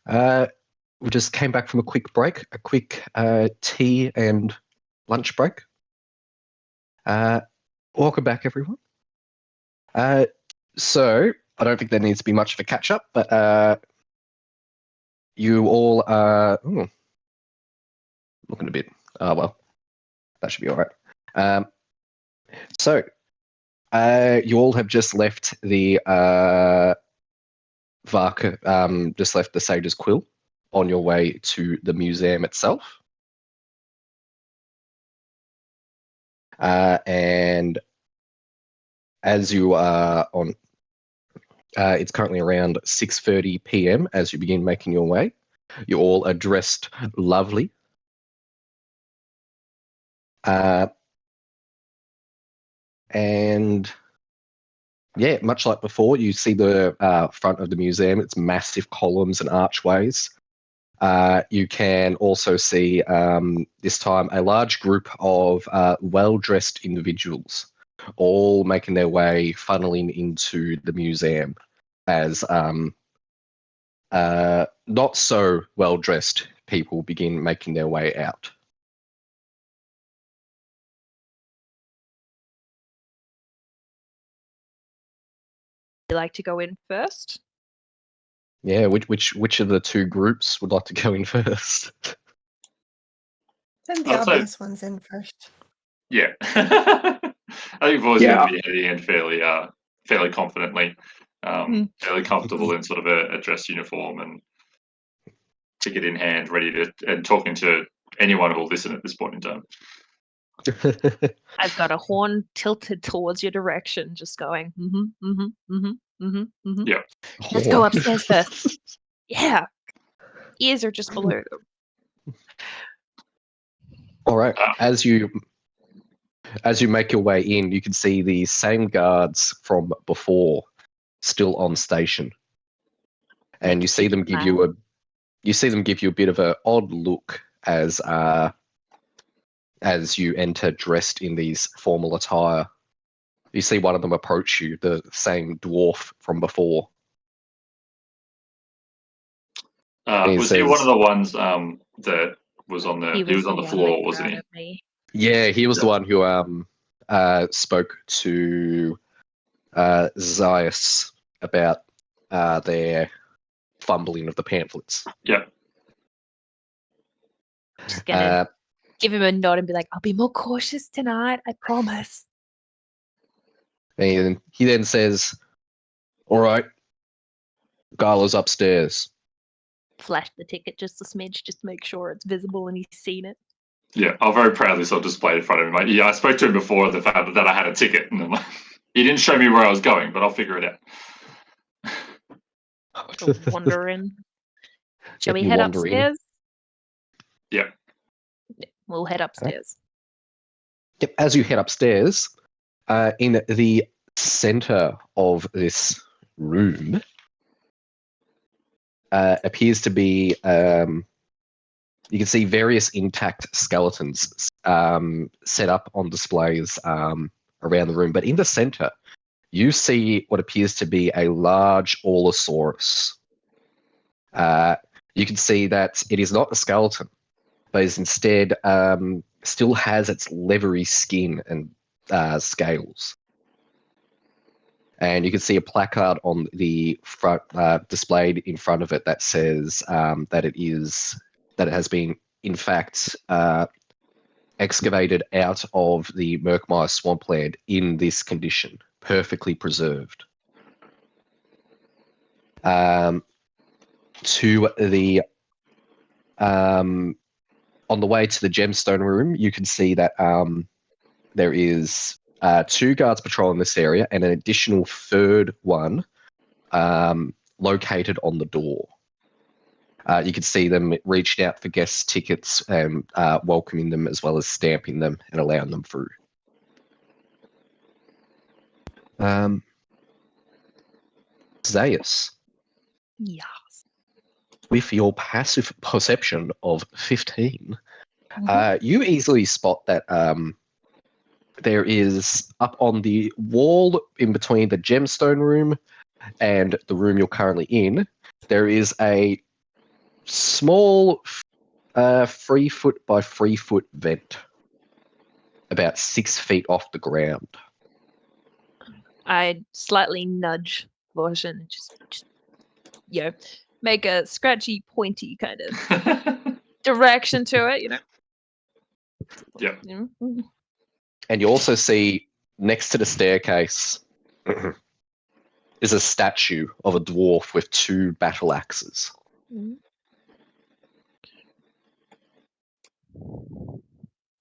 We just came back from a quick break, a quick tea and lunch break. Welcome back, everyone. So, I don't think there needs to be much of a catch-up, but you all are... looking a bit... well, that should be all right. So, you all have just left the Varka, just left the Sage's Quill on your way to the museum itself. And as you are on, it's currently around 6:30 p.m. as you begin making your way. You all are dressed lovely. And yeah, much like before, you see the front of the museum. It's massive columns and archways. You can also see this time a large group of well-dressed individuals all making their way, funneling into the museum as not so well-dressed people begin making their way out. You like to go in first? Yeah, which of the two groups would like to go in first? Send the I'd say- obvious ones in first. Yeah. I think Voice Yeah. would be heading in fairly confidently, fairly comfortable in sort of a dress uniform and ticket in hand, ready to and talking to anyone who will listen at this point in time. I've got a horn tilted towards your direction, just going, Yeah. Let's go upstairs first. Yeah. Ears are just below them. All right. As you make your way in, you can see the same guards from before still on station, and you see them give you a bit of an odd look as you enter dressed in these formal attire. You see one of them approach you, the same dwarf from before. Was he one of the ones that was on the? He was on the one floor, that wasn't he? crowded me. Yeah, he was the one who spoke to Zaius about their fumbling of the pamphlets. Yeah. Just gonna give him a nod and be like, I'll be more cautious tonight, I promise. And he then says, "All right, Gala's upstairs." Flash the ticket just a smidge, just make sure it's visible and he's seen it. Yeah, I'll very proudly sort of display it in front of him. Like, yeah, I spoke to him before the fact that I had a ticket, and I'm like, he didn't show me where I was going, but I'll figure it out. To wander in. Shall we You head wander in. upstairs? Yeah. We'll head upstairs. Yep. As you head upstairs, in the center of this room appears to be you can see various intact skeletons set up on displays around the room. But in the center, you see what appears to be a large Allosaurus. You can see that it is not a skeleton, but is instead still has its leathery skin and scales. And you can see a placard on the front, displayed in front of it, that says that it has been, in fact, excavated out of the Murkmire swampland in this condition, perfectly preserved. To the on the way to the gemstone room, you can see that there is 2 guards patrolling this area and an additional third one located on the door. You can see them reaching out for guest tickets and welcoming them, as well as stamping them and allowing them through. Zaius, Yes. with your passive perception of 15, Mhm. you easily spot that there is, up on the wall in between the gemstone room and the room you're currently in, there is a small 3 foot by 3 foot vent about 6 feet off the ground. I'd slightly nudge Vorsion and just make a scratchy, pointy kind of direction to it, Yep. Mhm. And you also see next to the staircase is a statue of a dwarf with 2 battle axes.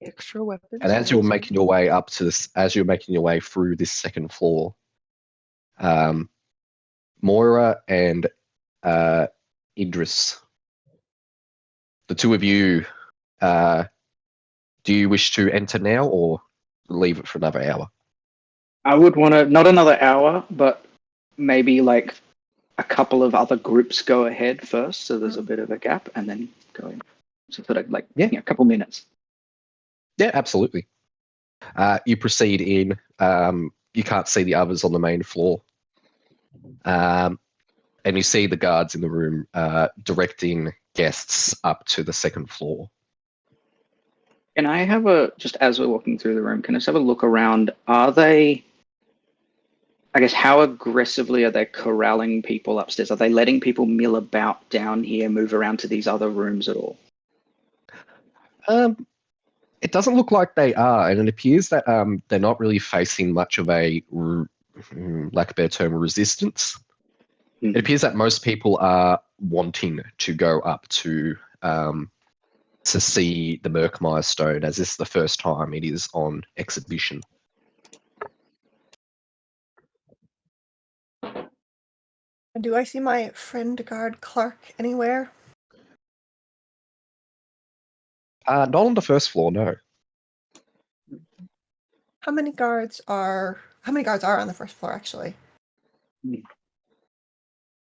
Extra weapons. And as you're always making your way up to this, as you're making your way through this second floor, Moira and Idris, the two of you, do you wish to enter now or leave it for another hour? I would want to, not another hour, but maybe like a couple of other groups go ahead first, so there's a bit of a gap, and then go in. So sort of like a couple minutes. Yeah, absolutely. You proceed in. You can't see the others on the main floor. And you see the guards in the room directing guests up to the second floor. Can I have just as we're walking through the room, can I just have a look around? Are they, I guess, how aggressively are they corralling people upstairs? Are they letting people mill about down here, move around to these other rooms at all? It doesn't look like they are, and it appears that they're not really facing much of a, lack of a better term, resistance. It appears that most people are wanting to go up to see the Murkmire stone, as this is the first time it is on exhibition. Do I see my friend guard Clark anywhere? Not on the first floor, no. How many guards are on the first floor actually?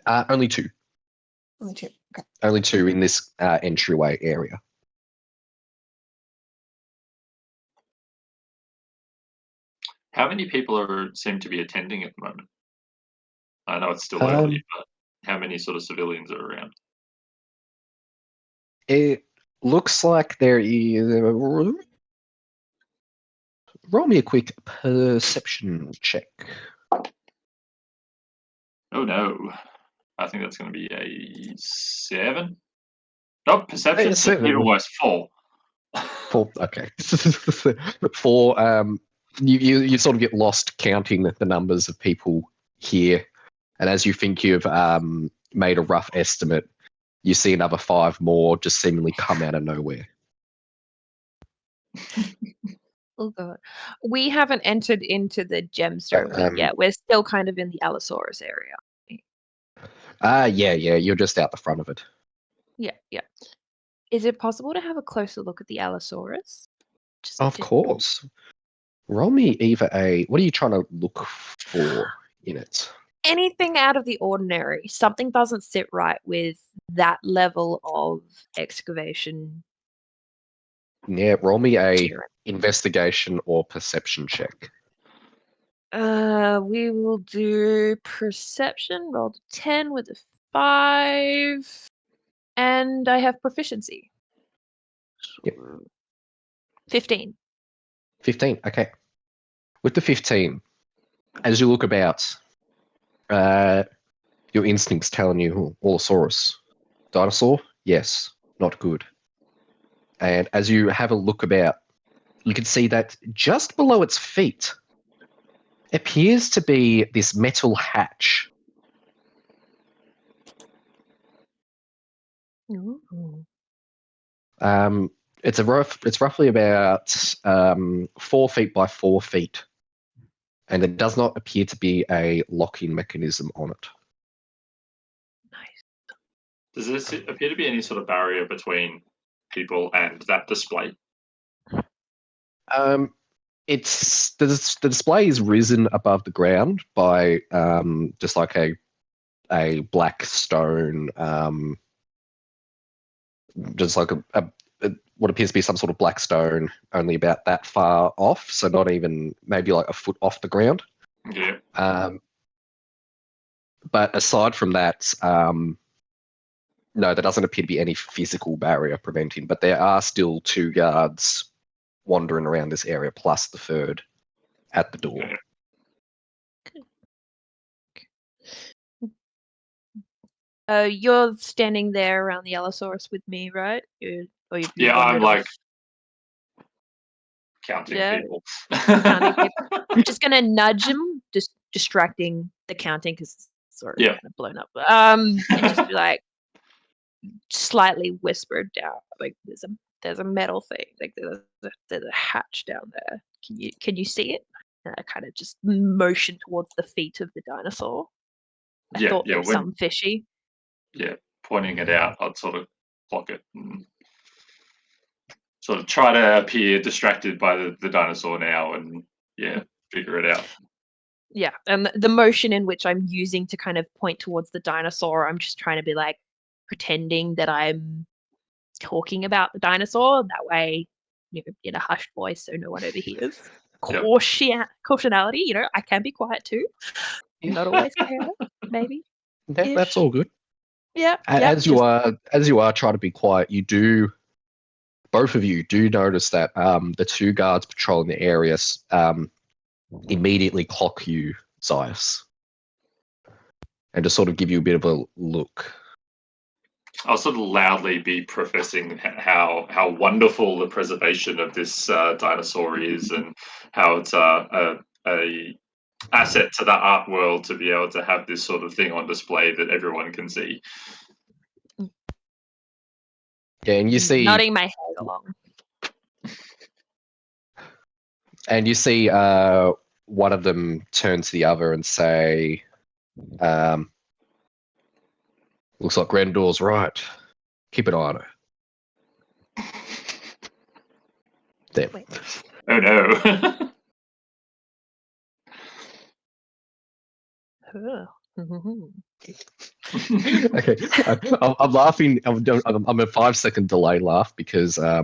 Only 2. Only 2. Okay. Only 2 in this entryway area. How many people seem to be attending at the moment? I know it's still early, but how many sort of civilians are around? It looks like there is. Roll me a quick perception check. Oh no, I think that's going to be a 7. Oh, perception. A 7. Even worse, 4. 4. Okay. 4. You sort of get lost counting the numbers of people here, and as you think you've made a rough estimate, you see another 5 more just seemingly come out of nowhere. Oh god. We haven't entered into the gemstone wing yet. We're still kind of in the Allosaurus area. Yeah, you're just out the front of it. Yeah. Is it possible to have a closer look at the Allosaurus? Of course. Roll me either what are you trying to look for in it? Anything out of the ordinary. Something doesn't sit right with that level of excavation. Yeah, roll me a investigation or perception check. We will do perception. Rolled a 10 with a 5. And I have proficiency. Yep. 15. 15, okay. With the 15, as you look about, your instincts telling you, Allosaurus. Dinosaur? Yes, not good. And as you have a look about, you can see that just below its feet appears to be this metal hatch. Ooh. It's roughly about 4 feet by 4 feet, and it does not appear to be a locking mechanism on it. Nice. Does this appear to be any sort of barrier between people and that display? It's the display is risen above the ground by just like a black stone, just like a what appears to be some sort of black stone, only about that far off, so not even maybe like a foot off the ground. Yeah. But aside from that, no, there doesn't appear to be any physical barrier preventing, but there are still 2 guards wandering around this area, plus the 3rd at the door. You're standing there around the Allosaurus with me, right? You've Yeah, I'm wandered like off. counting Yeah, people. counting people. I'm just gonna nudge him, just distracting the counting because it's already Yeah. kind of blown up. And just be like, slightly whispered down, like there's a metal thing, like there's a hatch down there. Can you see it? And I kind of just motion towards the feet of the dinosaur. I Yeah, thought yeah, there was when- something fishy. Yeah, pointing it out, I'd sort of block it and sort of try to appear distracted by the dinosaur now and, yeah, figure it out. Yeah, and the motion in which I'm using to kind of point towards the dinosaur, I'm just trying to be like pretending that I'm talking about the dinosaur. That way, in a hushed voice so no one overhears. Yep. Cautionality, I can be quiet too. Not always chaotic, maybe. That's all good. Yeah. As you are trying to be quiet, both of you do notice that the 2 guards patrolling the area immediately clock you, Zias, and just sort of give you a bit of a look. I'll sort of loudly be professing how wonderful the preservation of this dinosaur is, and how it's a asset to the art world to be able to have this sort of thing on display that everyone can see. Yeah, and you see nodding my head along. And you see one of them turn to the other and say, looks like Grendor's right. Keep an eye on her. There. Wait. Oh no. Okay, I'm laughing. I'm a 5-second delay laugh because a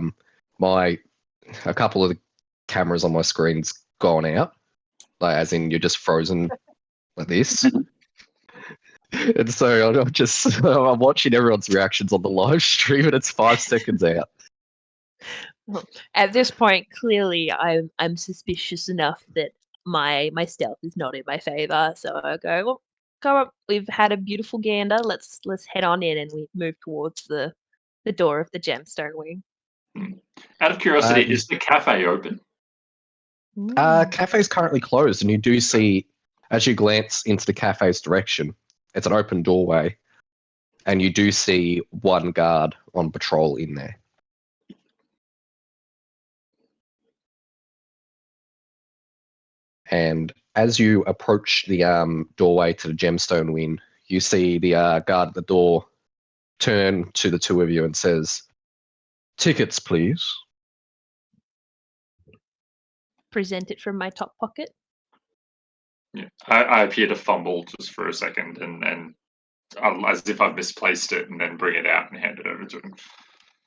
couple of the cameras on my screen's gone out, like as in you're just frozen like this. And so I'm watching everyone's reactions on the live stream, and it's 5 seconds out. At this point, clearly, I'm suspicious enough that my stealth is not in my favor. So I go, well, come on, we've had a beautiful gander. Let's head on in, and we move towards the door of the gemstone wing. Out of curiosity, is the cafe open? Cafe's currently closed, and you do see, as you glance into the cafe's direction, it's an open doorway, and you do see 1 guard on patrol in there. And as you approach the doorway to the gemstone wing, you see the guard at the door turn to the 2 of you and says, "Tickets, please." Present it from my top pocket. Yeah. I appear to fumble just for a second and as if I've misplaced it, and then bring it out and hand it over to him.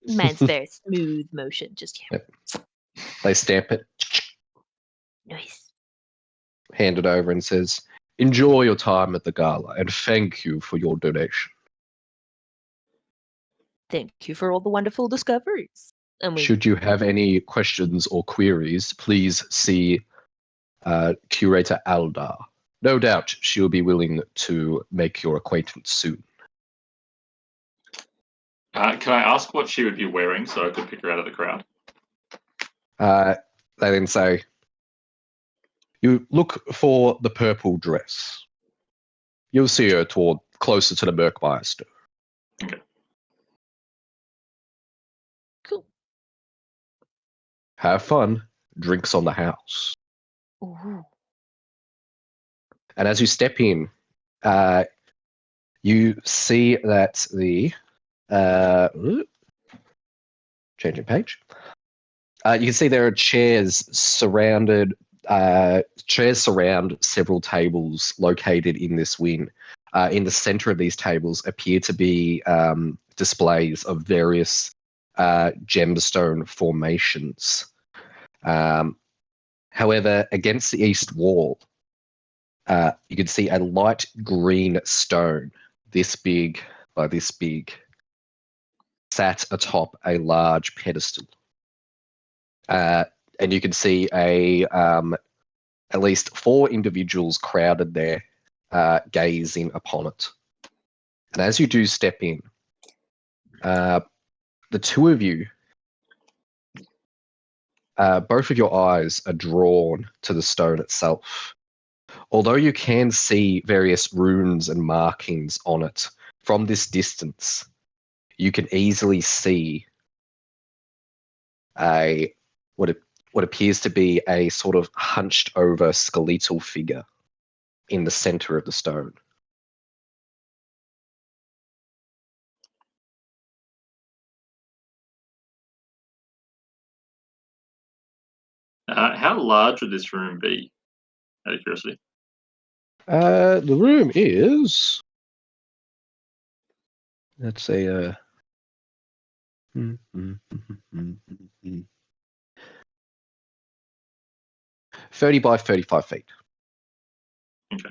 Mine's very smooth motion. Just Yep. They stamp it, nice. hand it over, and says, "Enjoy your time at the gala, and thank you for your donation." Thank you for all the wonderful discoveries. And we Should you have any questions or queries, please see Curator Aldar. No doubt she'll be willing to make your acquaintance soon. Can I ask what she would be wearing so I could pick her out of the crowd? They then say, "You look for the purple dress. You'll see her closer to the Murkmire store." Okay. cool. Have fun. Drinks on the house. Ooh. And as you step in, you see that the changing page. You can see there are chairs surround several tables located in this wing. In the center of these tables appear to be displays of various gemstone formations. However, against the east wall, you can see a light green stone, this big by this big, sat atop a large pedestal. And you can see at least 4 individuals crowded there, gazing upon it. And as you do step in, the two of you, both of your eyes are drawn to the stone itself. Although you can see various runes and markings on it from this distance, you can easily see what appears to be a sort of hunched over skeletal figure in the center of the stone. How large would this room be? Out of curiosity. The room is, let's say, 30 by 35 feet. Okay.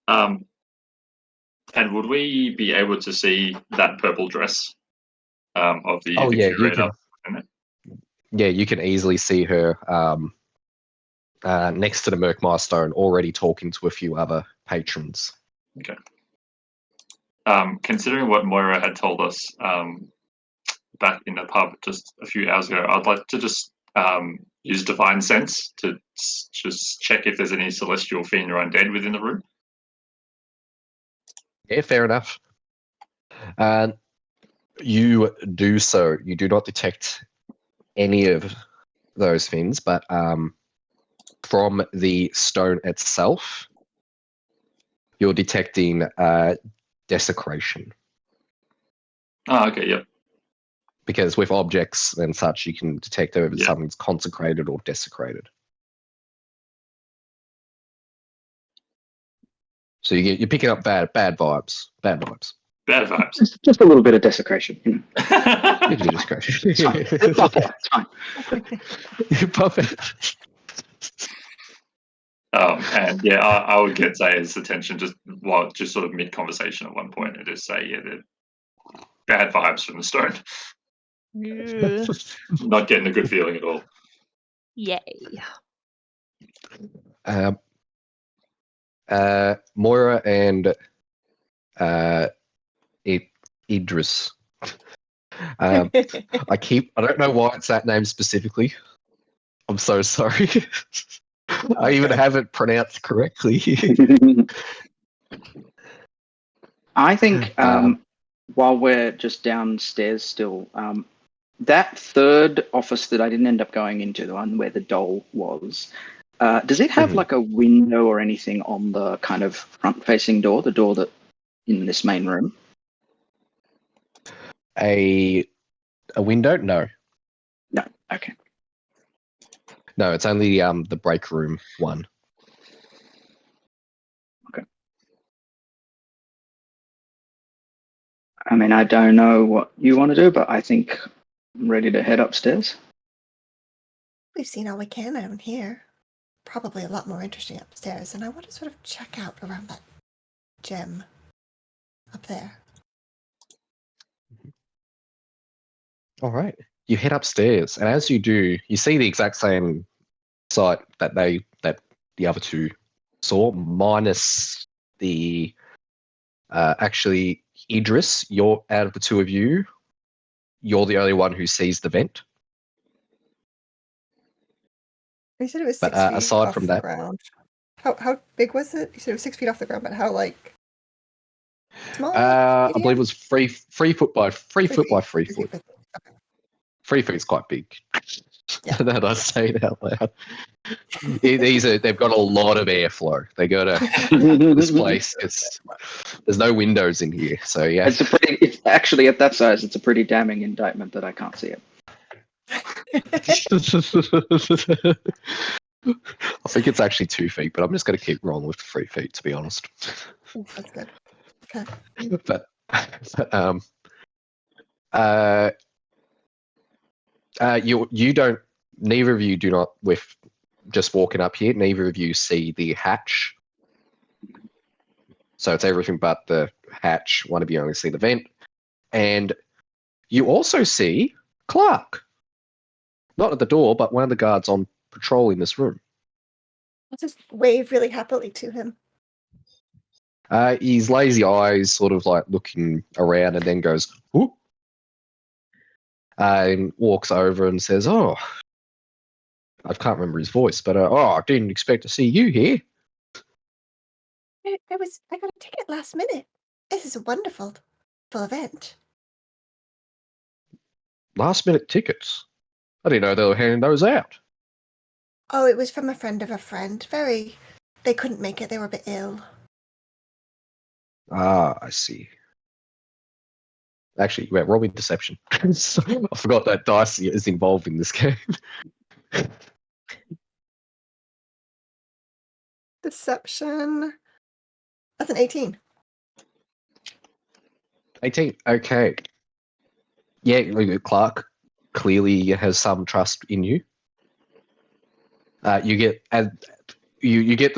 And would we be able to see that purple dress of the curator? Yeah, you can easily see her next to the Murkmire stone, already talking to a few other patrons. Okay. Considering what Moira had told us back in the pub just a few hours ago, I'd like to just use Divine Sense to just check if there's any celestial fiend or undead within the room. Yeah, fair enough. You do so. You do not detect any of those things, but from the stone itself, you're detecting desecration. Oh, okay, yep. Because with objects and such, you can detect whether something's consecrated or desecrated. So you're picking up bad vibes. Bad vibes. Bad vibes. Just a little bit of desecration. You know. Desecration. It's fine. It's fine. And yeah, I would get Zaya's attention just sort of mid conversation at one point and just say, they're bad vibes from the stone. Yeah. Not getting a good feeling at all. Yay. Moira and Idris. I don't know why it's that name specifically. I'm so sorry. I even have it pronounced correctly. I think while we're just downstairs still, that third office that I didn't end up going into, the one where the doll was, does it have like a window or anything on the kind of front-facing door, the door that in this main room? A window? No. No. Okay. No, it's only the break room one. Okay. I mean, I don't know what you want to do, but I think I'm ready to head upstairs. We've seen all we can down here. Probably a lot more interesting upstairs, and I want to sort of check out around that gem up there. All right. You head upstairs, and as you do, you see the exact same sight that the other two saw, minus the actually Idris. You're out of the two of you. You're the only one who sees the vent. You said it was But 6 feet aside off from the that, ground. How big was it? You said it was 6 feet off the ground, but how small? I believe it was 3 foot by 3 foot by 3 foot. Okay. 3 feet is quite big. Yeah. That I say it out loud. They've got a lot of airflow. They go to this place. There's no windows in here, so yeah. It's actually at that size. It's a pretty damning indictment that I can't see it. I think it's actually 2 feet, but I'm just going to keep rolling with 3 feet, to be honest. That's good. Okay. But you don't. Neither of you do not. With just walking up here, neither of you see the hatch So it's everything but the hatch. One of you only see the vent. And you also see Clark. Not at the door, but one of the guards on patrol in this room. I'll just wave really happily to him. His lazy eyes sort of like looking around and then goes, "Ooh," and walks over and says, "Oh, I can't remember his voice, but I didn't expect to see you here." I got a ticket last minute. This is a wonderful event. Last minute tickets. I didn't know they were handing those out. Oh, it was from a friend of a friend. They couldn't make it. They were a bit ill. Ah, I see. Actually, wait, roll me deception. I forgot that dice is involved in this game. Deception. That's an 18. 18. Okay. Yeah, Clark clearly has some trust in you. You get the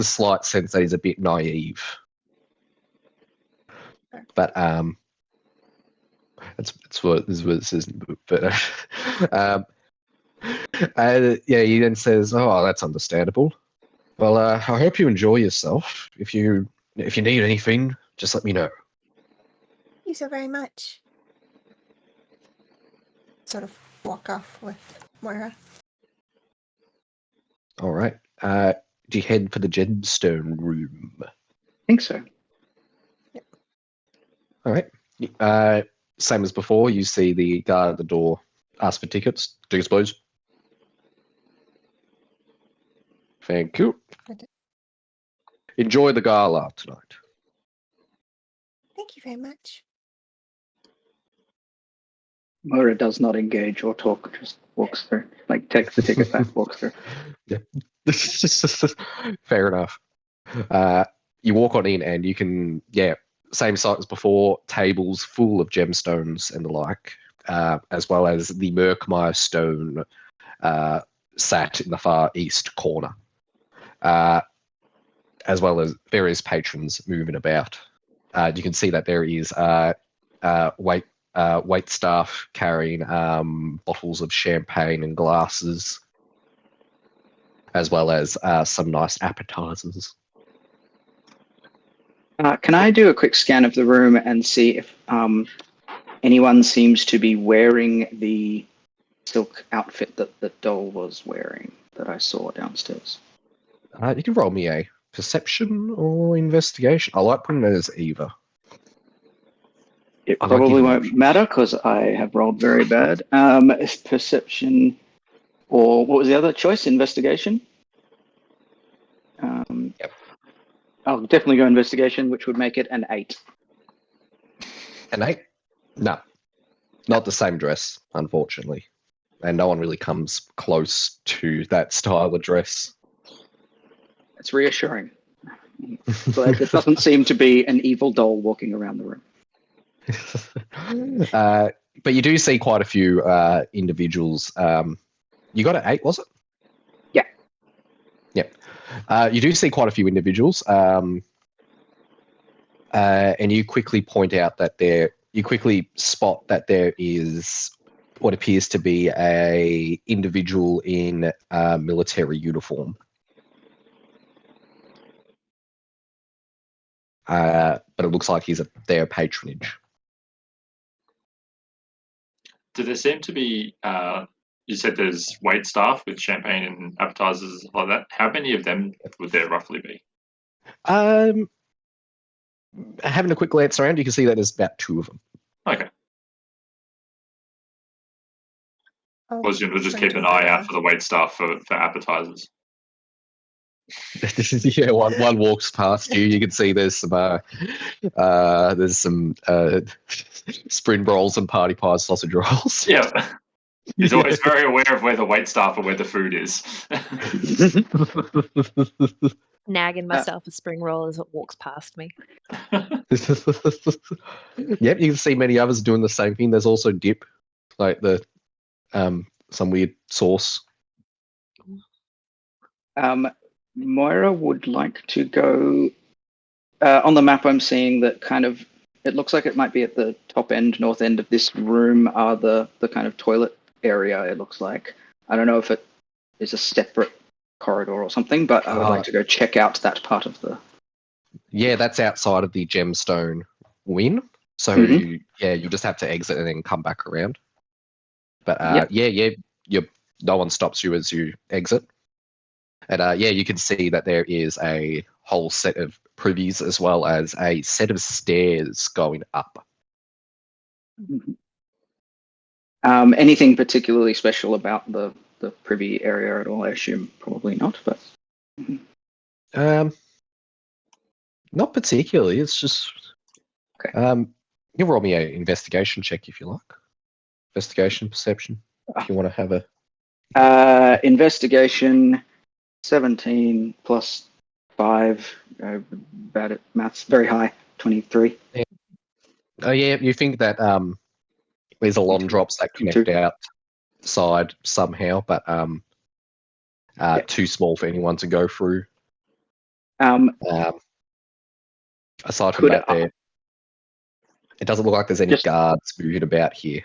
slight sense that he's a bit naive, but it's what it says in the book. But yeah, he then says, "Oh, that's understandable. Well, I hope you enjoy yourself. If you need anything, just let me know." Thank you so very much. Sort of walk off with Moira. All right. Do you head for the gemstone room? I think so. All right. Same as before, you see the guard at the door ask for tickets. Tickets, please. Thank you. Okay. Enjoy the gala tonight. Thank you very much. Moira does not engage or talk, just walks through. Like, takes the ticket back, walks through. Yeah. Fair enough. You walk on in and you can, same site as before, tables full of gemstones and the like, as well as the Murkmire stone sat in the far east corner, as well as various patrons moving about. You can see that there is wait staff carrying bottles of champagne and glasses, as well as some nice appetizers. Can I do a quick scan of the room and see if anyone seems to be wearing the silk outfit that the doll was wearing that I saw downstairs? You can roll me a perception or investigation. I like putting it as either. It I like probably either won't option. matter because I have rolled very bad. Perception, or what was the other choice? Investigation? Yep. I'll definitely go investigation, which would make it an 8. An 8? No. Not the same dress, unfortunately. And no one really comes close to that style of dress. It's reassuring. But it doesn't seem to be an evil doll walking around the room. But you do see quite a few individuals. You got an 8, was it? Yeah. Yep. You do see quite a few individuals, and you quickly point out that you quickly spot that there is what appears to be a individual in military uniform. But it looks like he's their patronage. Do there seem to be? You said there's wait staff with champagne and appetizers and stuff like that. How many of them would there roughly be? Having a quick glance around, you can see that there's about 2 of them. Okay. Oh, We'll just turn keep to an eye Moira. out for the wait staff for appetizers. Yeah, one walks past you. You can see there's some spring rolls and party pies, sausage rolls. Yeah. He's always very aware of where the wait staff or where the food is. Nagging myself a spring roll as it walks past me. Yep, you can see many others doing the same thing. There's also dip, like the some weird sauce. Moira would like to go on the map, I'm seeing that kind of. It looks like it might be at the top end, north end of this room are the kind of toilet area. It looks like. I don't know if it is a separate corridor or something, but I would like to go check out that part of the. Yeah, that's outside of the gemstone win. So Mhm. you just have to exit and then come back around. But Yep. no one stops you as you exit. And you can see that there is a whole set of privies as well as a set of stairs going up. Mhm. Anything particularly special about the privy area at all? I assume probably not, but. Not particularly. It's just Okay. you roll me an investigation check if you like. Investigation, perception. If you want to have a Investigation 17 plus 5. Bad at maths. Very high. 23. Oh yeah, you think that there's a long drops that connect 22. outside somehow, but too small for anyone to go through. Aside from Could that, it doesn't look like there's any Just- guards moving about here.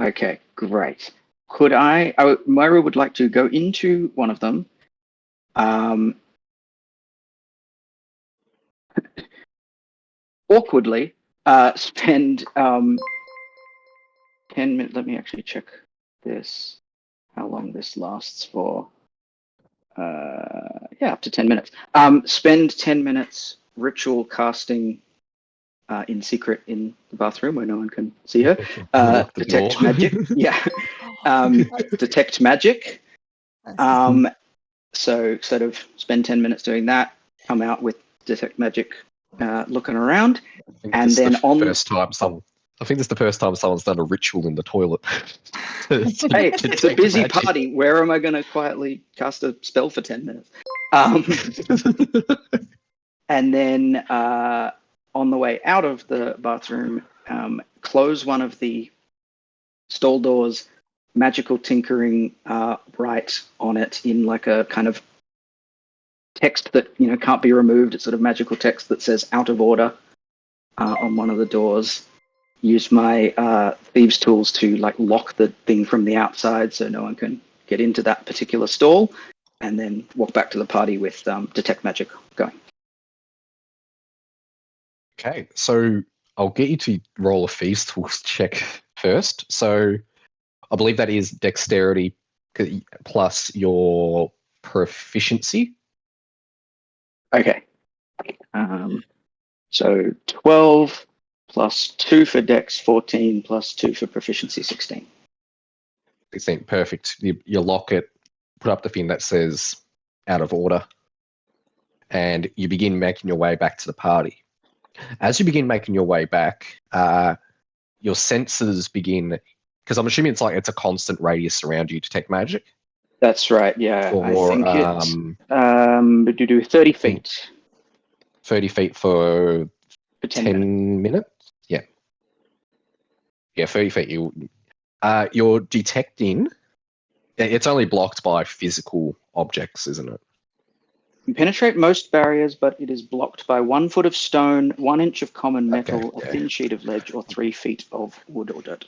Okay, great. Could Moira would like to go into one of them. Awkwardly, spend 10 minutes. Let me actually check this. How long this lasts for? Up to 10 minutes. Spend 10 minutes ritual casting in secret in the bathroom where no one can see her. Lock the Detect door. magic. Yeah. Detect magic. Nice. So sort of spend 10 minutes doing that. Come out with detect magic, looking around, and then I think this is the first time someone's done a ritual in the toilet. Hey, it's a busy party. Where am I going to quietly cast a spell for 10 minutes? And then on the way out of the bathroom, close one of the stall doors, magical tinkering write on it in like a kind of text that can't be removed. It's sort of magical text that says "out of order" on one of the doors. Use my thieves' tools to like lock the thing from the outside so no one can get into that particular stall, and then walk back to the party with detect magic going. Okay, so I'll get you to roll a thieves' tools check first. So I believe that is dexterity plus your proficiency. Okay. So 12 plus 2 for dex, 14 plus 2 for proficiency, 16. 16, perfect. You lock it, put up the thing that says out of order, and you begin making your way back to the party. As you begin making your way back, your senses begin, because I'm assuming it's a constant radius around you to detect magic. That's right, yeah. I think it's 30 feet. 30 feet for 10 minutes? Yeah. Yeah, 30 feet. You're detecting, it's only blocked by physical objects, isn't it? You penetrate most barriers, but it is blocked by 1 foot of stone, 1 inch of common metal, Okay, a thin sheet of ledge, or 3 feet of wood or dirt.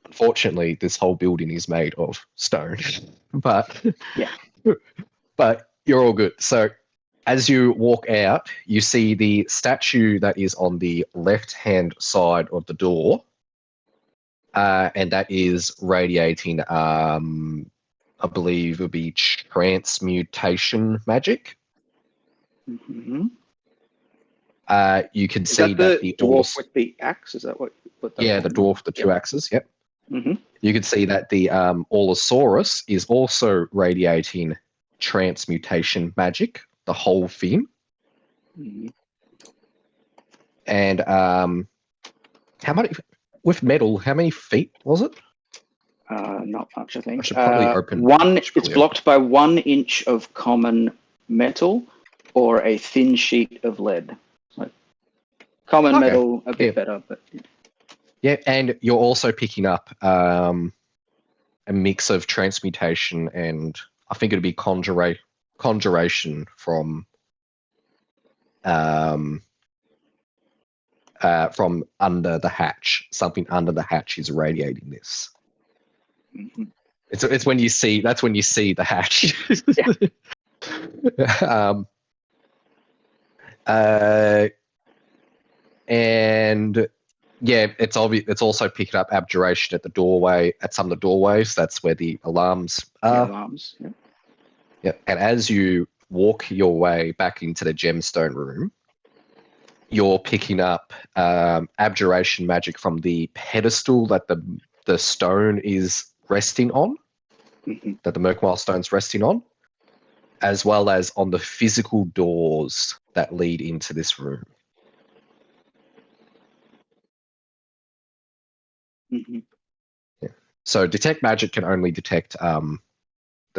Unfortunately, this whole building is made of stone, but Yeah. But you're all good. So as you walk out, you see the statue that is on the left-hand side of the door, and that is radiating, I believe it would be transmutation magic. Mm-hmm. You can Is see that the dwarf with the axe? Is that what that yeah, the dwarf with the two axes, yep. Mm-hmm. You can see that the Allosaurus is also radiating transmutation magic, the whole thing. Mm-hmm. And how many with metal? How many feet was it? Not much, I think. I should probably open. It's blocked by 1 inch of common metal or a thin sheet of lead. So common metal, a bit better, but yeah. And you're also picking up a mix of transmutation and I think it'd be conjuration from from under the hatch. Something under the hatch is radiating this. Mhm. It's when you see that's when you see the hatch. And yeah, it's obvious. It's also picking up abjuration at the doorway. At some of the doorways, that's where the alarms The are. alarms. Yeah. Yeah, and as you walk your way back into the gemstone room, you're picking up abjuration magic from the pedestal that the stone is resting on, Mhm. that the Murkmire stone's resting on, as well as on the physical doors that lead into this room. Mhm. So detect magic can only detect the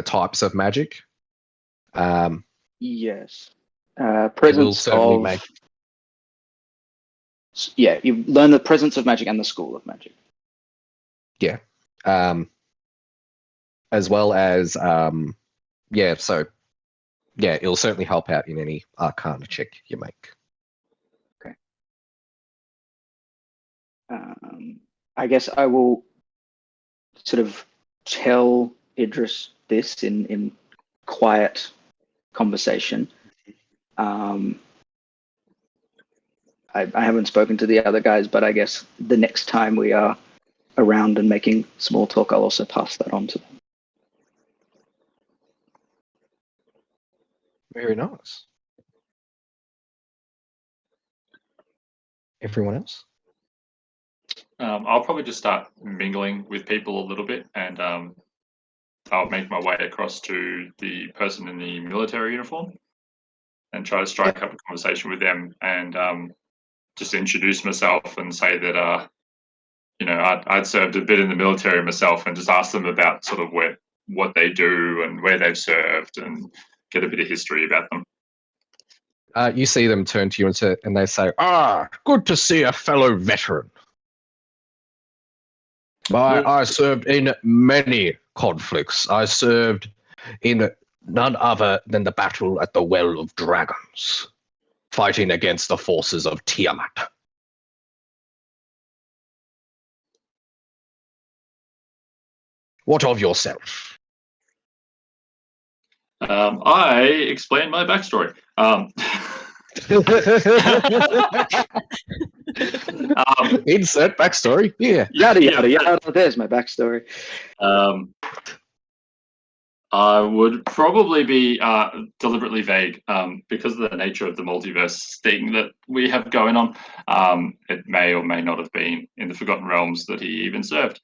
types of magic. Yes. It will Presence certainly of. make Yeah, you learn the presence of magic and the school of magic. as well as it'll certainly help out in any arcana check you make. I guess I will sort of tell Idris this in quiet conversation. I haven't spoken to the other guys, but I guess the next time we are around and making small talk, I'll also pass that on to them. Very nice. Everyone else? I'll probably just start mingling with people a little bit, and I'll make my way across to the person in the military uniform and try to strike up a conversation with them, and just introduce myself and say that I'd served a bit in the military myself, and just ask them about sort of what they do and where they've served, and get a bit of history about them. You see them turn to you and they say, good to see a fellow veteran. I served in many conflicts. I served in none other than the battle at the Well of Dragons, fighting against the forces of Tiamat. What of yourself? I explain my backstory. Insert backstory. Yeah. Yada yada yada. There's my backstory. I would probably be deliberately vague because of the nature of the multiverse thing that we have going on. It may or may not have been in the Forgotten Realms that he even served.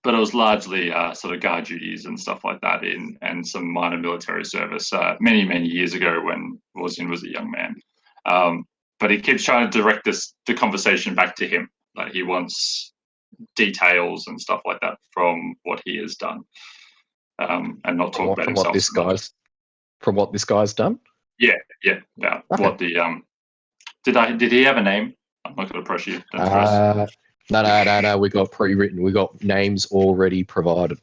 But it was largely sort of guard duties and stuff like that, and some minor military service many, many years ago when Vorzin was a young man. But he keeps trying to direct the conversation back to him. Like he wants details and stuff like that from what he has done, and not talk about himself. From what this guy's done? Yeah. About what the did he have a name? I'm not going to press you. Don't stress. No. We got pre-written. We got names already provided.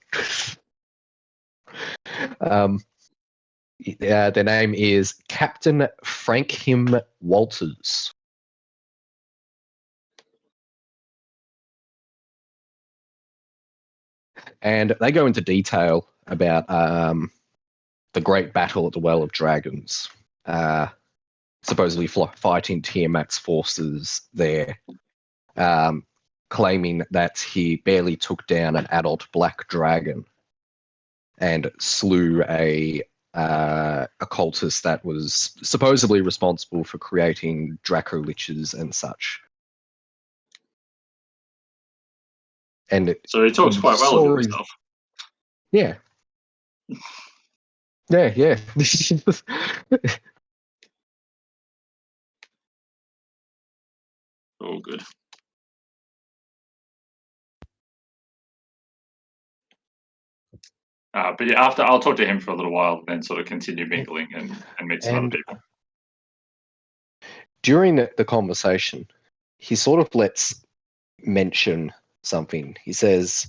Their name is Captain Frankhim Walters. And they go into detail about the great battle at the Well of Dragons, supposedly fighting Tiamat's forces there, claiming that he barely took down an adult black dragon and slew a cultist that was supposedly responsible for creating Draco liches and such. And So he talks quite well of himself. Yeah. All good. But yeah, after I'll talk to him for a little while, then sort of continue mingling and meet some other people. During the conversation, he sort of lets mention something. He says,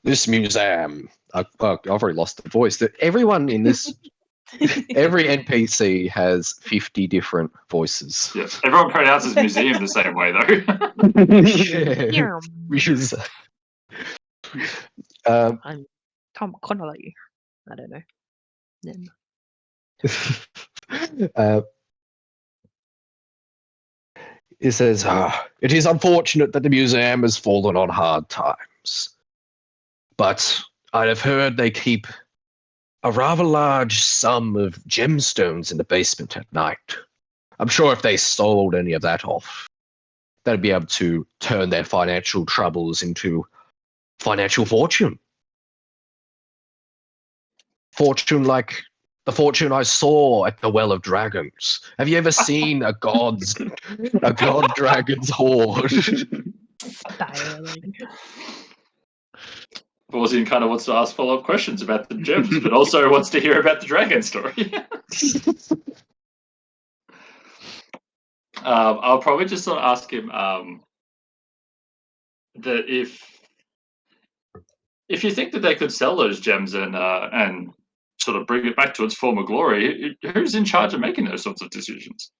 "This museum." I've already lost the voice. That everyone in this Every NPC has 50 different voices. Yeah, everyone pronounces museum the same way though. Yeah, which is I'm Tom Connolly. I don't know. Then it says, it is unfortunate that the museum has fallen on hard times. But I have heard they keep a rather large sum of gemstones in the basement at night. I'm sure if they sold any of that off, they'd be able to turn their financial troubles into financial fortune. Fortune like the fortune I saw at the Well of Dragons. Have you ever seen a god dragon's hoard? spiraling. Vorzien kind of wants to ask follow-up questions about the gems, but also wants to hear about the dragon story. I'll probably just sort of ask him that if you think that they could sell those gems and sort of bring it back to its former glory, who's in charge of making those sorts of decisions?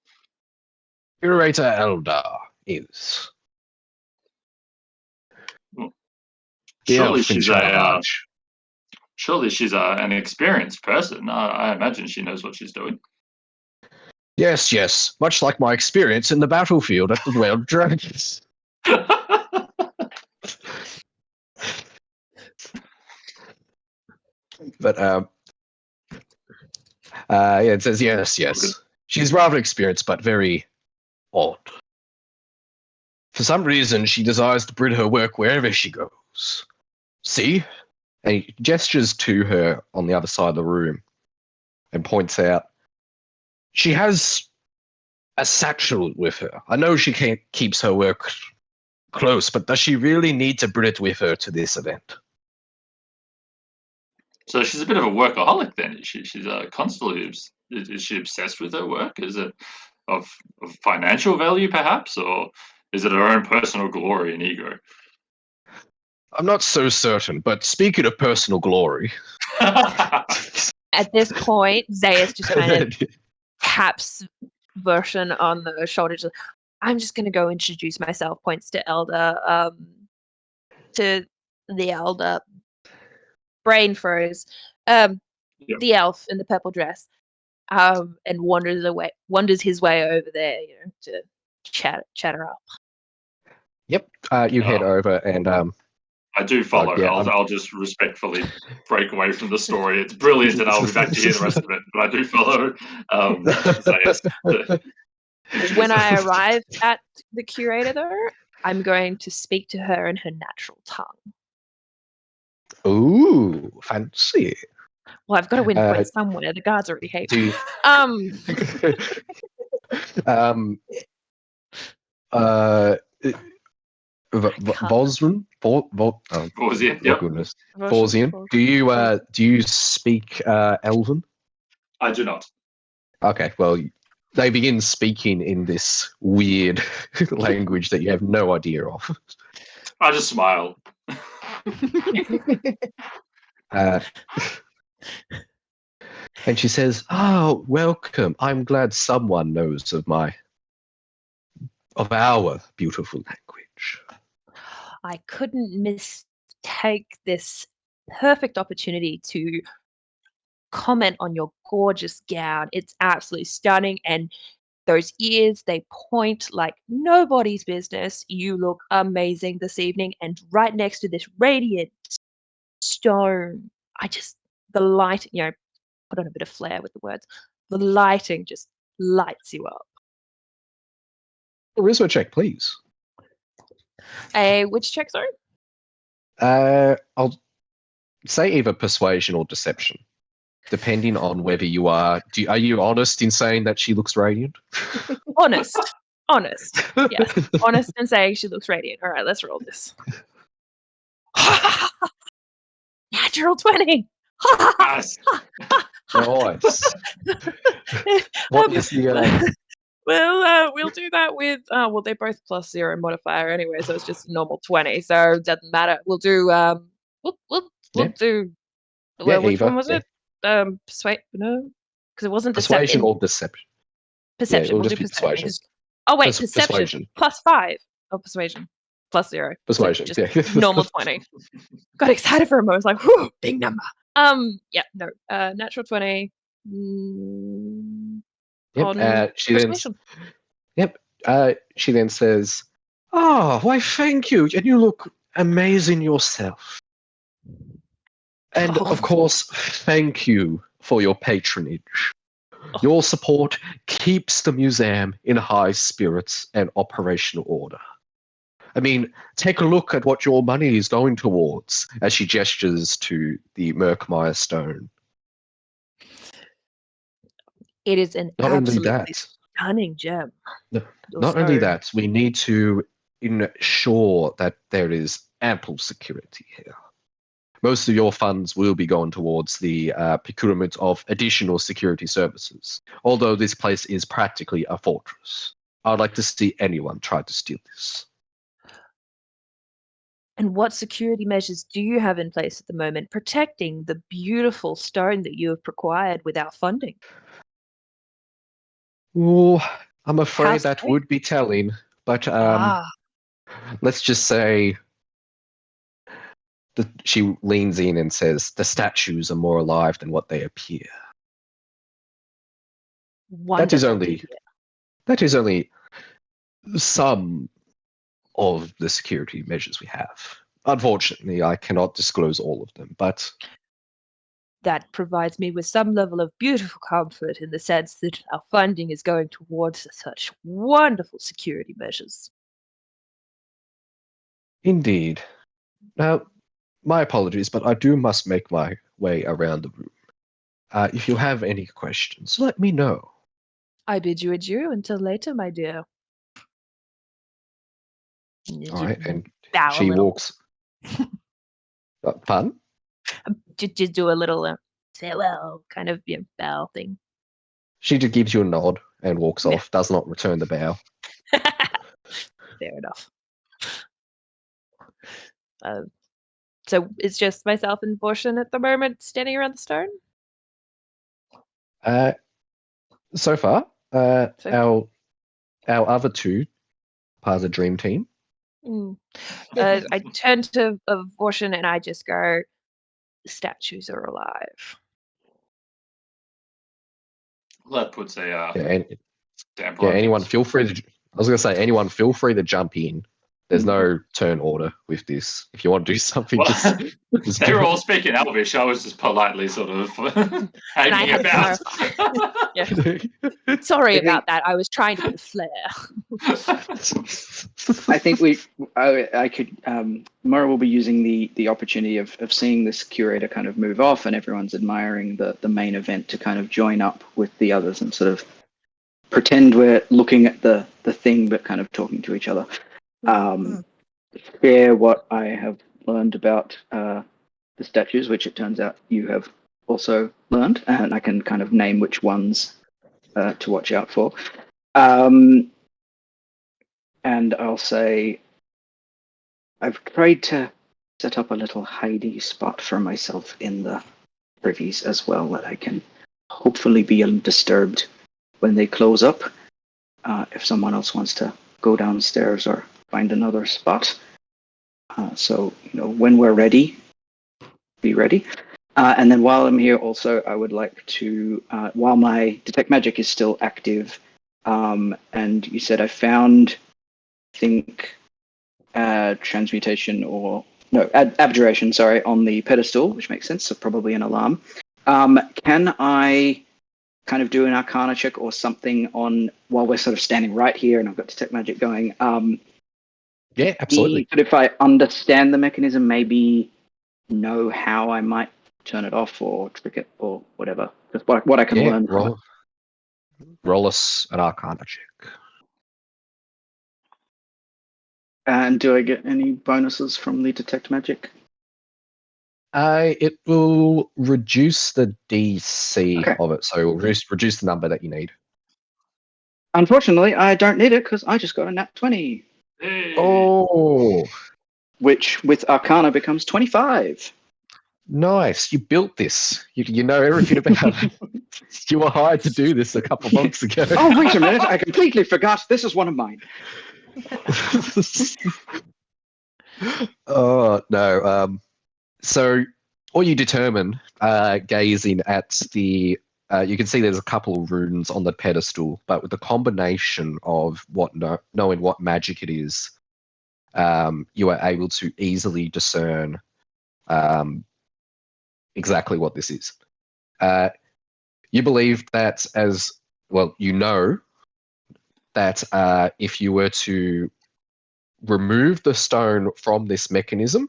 Curator Eldar is. The Surely elf in she's charge. surely she's an experienced person. I imagine she knows what she's doing. Yes. Much like my experience in the battlefield at the Well of Dragons. But it says yes. She's rather experienced, but very odd. For some reason, she desires to bring her work wherever she goes. See? And he gestures to her on the other side of the room and points out, she has a satchel with her. I know she keeps her work close, but does she really need to bring it with her to this event? So she's a bit of a workaholic then. She's constantly. Is she obsessed with her work? Is it of financial value perhaps, or is it her own personal glory and ego? I'm not so certain, but speaking of personal glory. At this point, Zayas just kind of taps Version on the shoulder. I'm just going to go introduce myself, points to Elder, to the Elder. Brain froze. Yep. The elf in the purple dress, and wanders his way over there, to chat her up. Yep, you head over and I do follow. yeah, I'll just respectfully break away from the story. It's brilliant, and I'll be back to hear the rest of it. But I do follow. When I arrive at the curator, though, I'm going to speak to her in her natural tongue. Ooh, fancy. Well, I've got to win points somewhere. The guards already hate me. Vorzien? Vorzien, yep. Goodness. Vorzien. Do you speak Elven? I do not. Okay, well, they begin speaking in this weird language that you have no idea of. I just smile. And she says, "Oh, welcome. I'm glad someone knows of our beautiful language." I couldn't mistake this perfect opportunity to comment on your gorgeous gown. It's absolutely stunning, and those ears, they point like nobody's business. You look amazing this evening, and right next to this radiant stone, the light, put on a bit of flair with the words. The lighting just lights you up. Charisma check, please. Which check, sorry? I'll say either persuasion or deception, depending on whether you are. Are you honest in saying that she looks radiant? Honest. Yes, honest in saying she looks radiant. All right, let's roll this. Natural 20. Nice. Nice. What is the? We'll do that with. Well, they're both +0 modifier anyway, so it's just normal 20. So it doesn't matter. We'll do. We'll do. Yeah, Well, which either. one was it? Persuade. No. Because it wasn't Persuasion deception. or deception? Perception. it'll We'll just do be perception. persuasion. Oh wait, perception Persuasion. +5. Oh, persuasion +0. Persuasion. So Yeah. just normal 20. Got excited for a moment. I was like, whew, big number. Yeah, no. Natural 20. Yep. On She then. persuasion. Yep. She then says, "Oh, why, thank you, and you look amazing yourself. And Oh. of course, thank you for your patronage. Your support keeps the museum in high spirits and operational order. I mean, take a look at what your money is going towards," as she gestures to the Murkmire stone. It is an Not only absolutely that, stunning gem. not only that, we need to ensure that there is ample security here. Most of your funds will be going towards the procurement of additional security services, although this place is practically a fortress. I'd like to see anyone try to steal this. And what security measures do you have in place at the moment protecting the beautiful stone that you have acquired without funding? Ooh, I'm afraid How that safe? would be telling, but Ah, let's just say she leans in and says the statues are more alive than what they appear. wonderful to hear. That is only some of the security measures we have. Unfortunately, I cannot disclose all of them, but That provides me with some level of beautiful comfort in the sense that our funding is going towards such wonderful security measures. indeed. Now, my apologies, but I must make my way around the room. If you have any questions, let me know. I bid you adieu until later, my dear. All right, and Bow a she little. walks. Fun? Just do a little farewell kind of bow thing. She just gives you a nod and walks Yeah. off. Does not return the bow. Fair enough. So it's just myself and Vorschen at the moment standing around the stone? So far, So- our other two part of the dream team. I turn to Vorschen and I just go, the statues are alive. That puts a Yeah, and damper on anyone things. feel free to. I was going to say, anyone feel free to jump in. There's no turn order with this. If you want to do something, Well, just they do were it. all speaking Elvish. I was just politely sort of hanging had about. Yeah. Sorry I about think- that. I was trying to put flair. I think I could. Mara will be using the opportunity of seeing this curator kind of move off, and everyone's admiring the main event to kind of join up with the others and sort of pretend we're looking at the thing, but kind of talking to each other. Share what I have learned about the statues, which it turns out you have also learned, and I can kind of name which ones to watch out for. And I'll say, I've tried to set up a little hidey spot for myself in the privies as well, that I can hopefully be undisturbed when they close up. If someone else wants to go downstairs or find another spot. So, when we're ready, be ready. And then while I'm here also, I would like to, while my Detect Magic is still active, and you said I found, I think, transmutation or, no, abjuration, sorry, on the pedestal, which makes sense, so probably an alarm. Can I kind of do an Arcana check or something on, while we're sort of standing right here and I've got Detect Magic going, Yeah, absolutely. but if I understand the mechanism, maybe know how I might turn it off or trick it or whatever. Just what I can learn from it. Roll us an Arcana check. And do I get any bonuses from the Detect Magic? It will reduce the DC Okay. of it, so it will reduce the number that you need. Unfortunately, I don't need it because I just got a nat 20, Hey. Oh, which with Arcana becomes 25. Nice. You built this. You know everything about it. You were hired to do this a couple of months ago. Oh, wait a minute. I completely forgot. This is one of mine. Oh, no. So, what you determine, gazing at the, you can see there's a couple of runes on the pedestal, but with the combination of knowing what magic it is, you are able to easily discern exactly what this is. You believe that you know that if you were to remove the stone from this mechanism,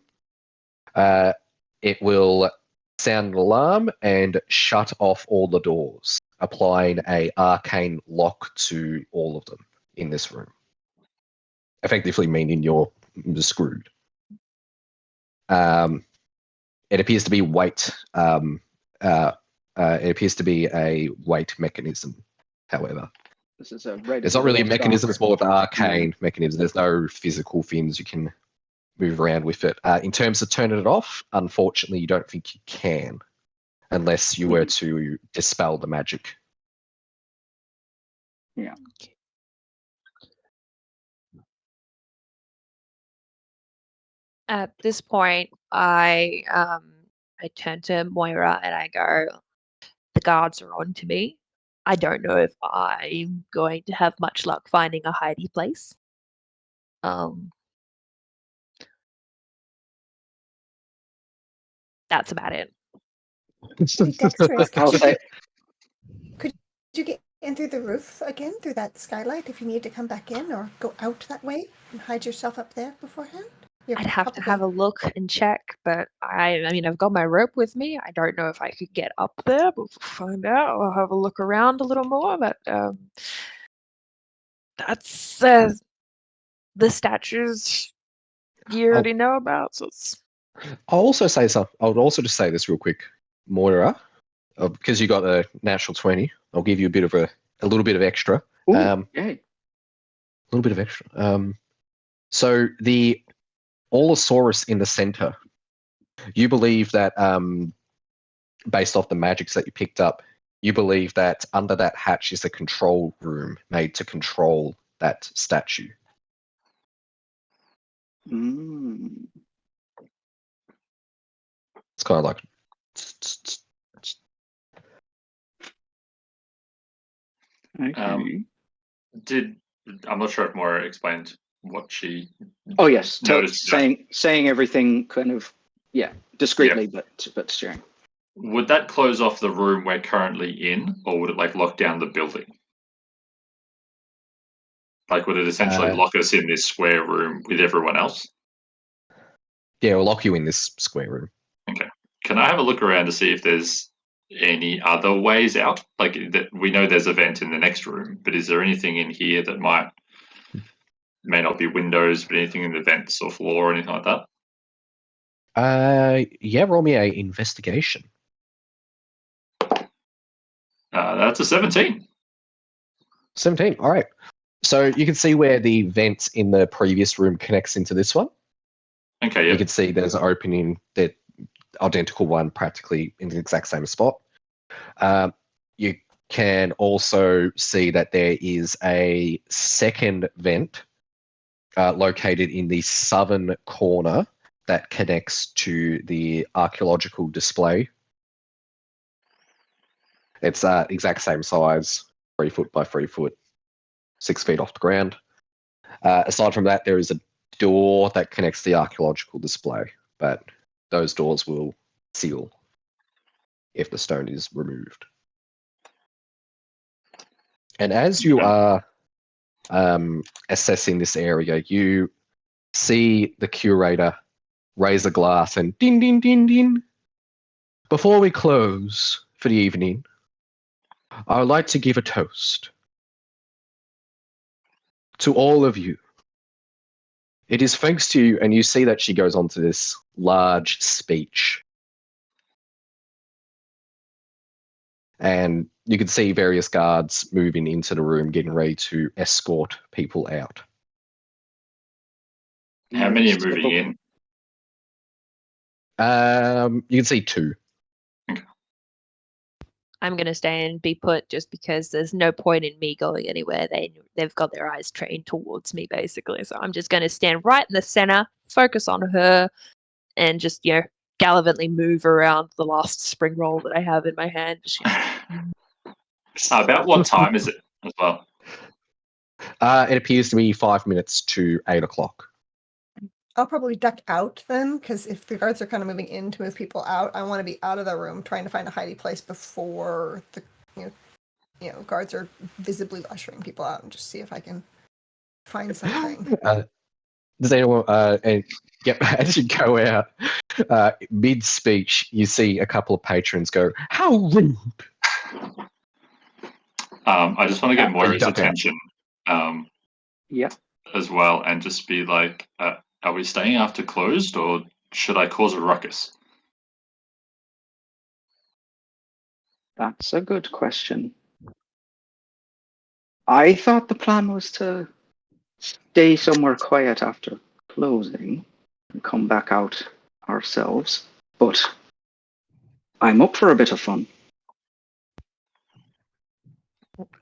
it will sound an alarm and shut off all the doors, applying an arcane lock to all of them in this room. Effectively meaning you're screwed. It appears to be weight. It appears to be a weight mechanism, however. This is a red. It's not really a mechanism, it's more of an arcane Yeah. mechanism. There's no physical things you can move around with it. In terms of turning it off, unfortunately, you don't think you can, unless you were to dispel the magic. Yeah. At this point, I turn to Moira and I go, "The guards are on to me. I don't know if I'm going to have much luck finding a hidey place. That's about it." Hey, Dexterous, I'll say. could you get in through the roof again, through that skylight, if you need to come back in, or go out that way and hide yourself up there beforehand? You're I'd have to probably- have a look and check, but I mean, I've got my rope with me. I don't know if I could get up there, but we'll find out. I'll have a look around a little more, but that's the statues you already know about, so it's... I'll also say something. I would also just say this real quick, Moira, because you got a natural 20. I'll give you a little bit of extra. Ooh, A yay. little bit of extra. So the Allosaurus in the center, you believe that, based off the magics that you picked up, you believe that under that hatch is a control room made to control that statue. Mm. It's kind of like Okay. I'm not sure if Moira explained what she. Oh yes, noticed. saying everything kind of discreetly, but steering. Would that close off the room we're currently in, or would it like lock down the building? Like, would it essentially lock us in this square room with everyone else? Yeah, it'll lock you in this square room. Okay. Can I have a look around to see if there's any other ways out? Like, that we know there's a vent in the next room, but is there anything in here that may not be windows, but anything in the vents or floor or anything like that? Yeah, roll me a investigation. That's a 17. 17. All right. So you can see where the vent in the previous room connects into this one. Okay, yeah. You can see there's an opening, that identical one, practically in the exact same spot. You can also see that there is a second vent located in the southern corner that connects to the archaeological display. It's exact same size, 3 foot by 3 foot, 6 feet off the ground. Aside from that, there is a door that connects to the archaeological display, but those doors will seal if the stone is removed. And as you are assessing this area, you see the curator raise a glass and din, din, din, din. Before we close for the evening, I would like to give a toast to all of you. It is thanks to you, and you see that she goes on to this large speech. And you can see various guards moving into the room, getting ready to escort people out. How many are moving in? You can see 2. I'm gonna stay and be put just because there's no point in me going anywhere. They've got their eyes trained towards me basically. So I'm just gonna stand right in the center, focus on her, and just gallantly move around the last spring roll that I have in my hand. Just, About what time is it as well? It appears to be 5 minutes to 8 o'clock. I'll probably duck out then, because if the guards are kind of moving in to move people out, I want to be out of the room trying to find a hiding place before the guards are visibly ushering people out, and just see if I can find something. Does anyone? Yep. As you go out, mid-speech, you see a couple of patrons go, "How rude!" I just want to get Moira's duck out. attention Yeah. as well, and just be like, "Are we staying after closed, or should I cause a ruckus?" That's a good question. I thought the plan was to stay somewhere quiet after closing and come back out ourselves, but I'm up for a bit of fun.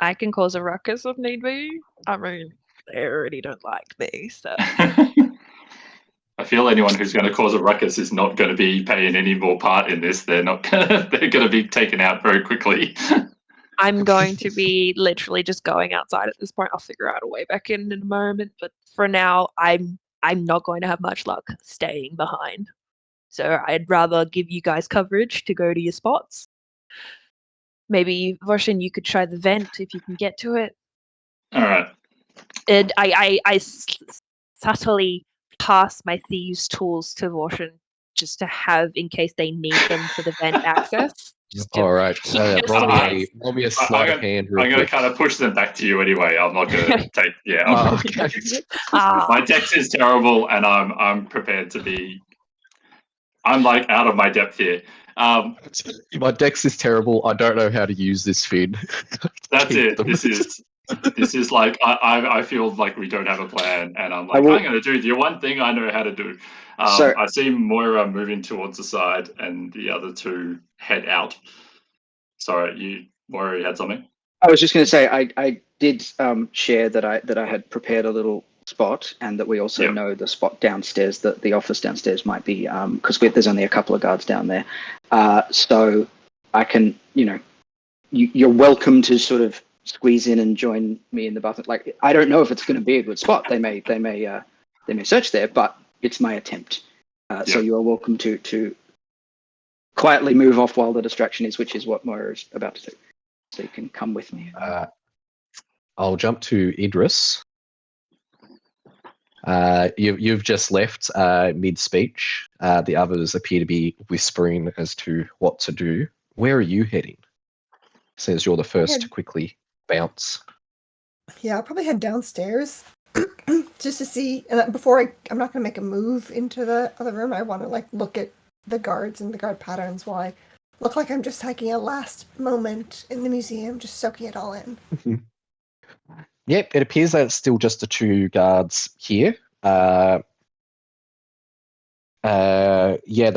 I can cause a ruckus if need be. I mean, they already don't like me, so I feel anyone who's going to cause a ruckus is not going to be paying any more part in this. They're not. They're going to be taken out very quickly. I'm going to be literally just going outside at this point. I'll figure out a way back in a moment, but for now, I'm not going to have much luck staying behind. So I'd rather give you guys coverage to go to your spots. Maybe Voshin, you could try the vent if you can get to it. All right. And I subtly pass my thieves' tools to Voshin just to have in case they need them for the vent access. All right. Roll me a sleight of hand. I'm going to kind of push them back to you anyway. I'm not going to take. Yeah. Okay. My dex is terrible, and I'm prepared to be. I'm like out of my depth here. My dex is terrible. I don't know how to use this fin. That's Keep it. them. This is like I feel like we don't have a plan, and I'm like, I'm going to do the one thing I know how to do. So- I see Moira moving towards the side, and the other two head out. Sorry, Moira, you had something? I was just going to say I did share that I had prepared a little spot, and that we also know the spot downstairs, that the office downstairs might be, because there's only a couple of guards down there, so I can, you're welcome to sort of squeeze in and join me in the bathroom. Like, I don't know if it's going to be a good spot. They may search there, but it's my attempt. So you are welcome to quietly move off while the distraction is, which is what Moira is about to do. So you can come with me. I'll jump to Idris. You've just left mid-speech. The others appear to be whispering as to what to do. Where are you heading? Since you're the first to quickly bounce. Yeah, I'll probably head downstairs just to see. And before I'm not going to make a move into the other room. I want to look at the guards and the guard patterns while I look like I'm just taking a last moment in the museum, just soaking it all in. Yep, it appears that it's still just the 2 guards here. They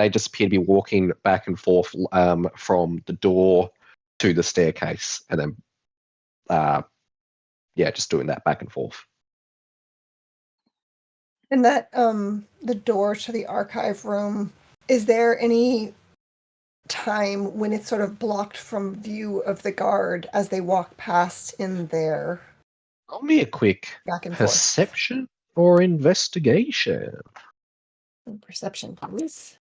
just appear to be walking back and forth from the door to the staircase, and then just doing that back and forth. And that the door to the archive room, is there any time when it's sort of blocked from view of the guard as they walk past in there? Roll me a quick back and forth. perception or investigation. Perception, please.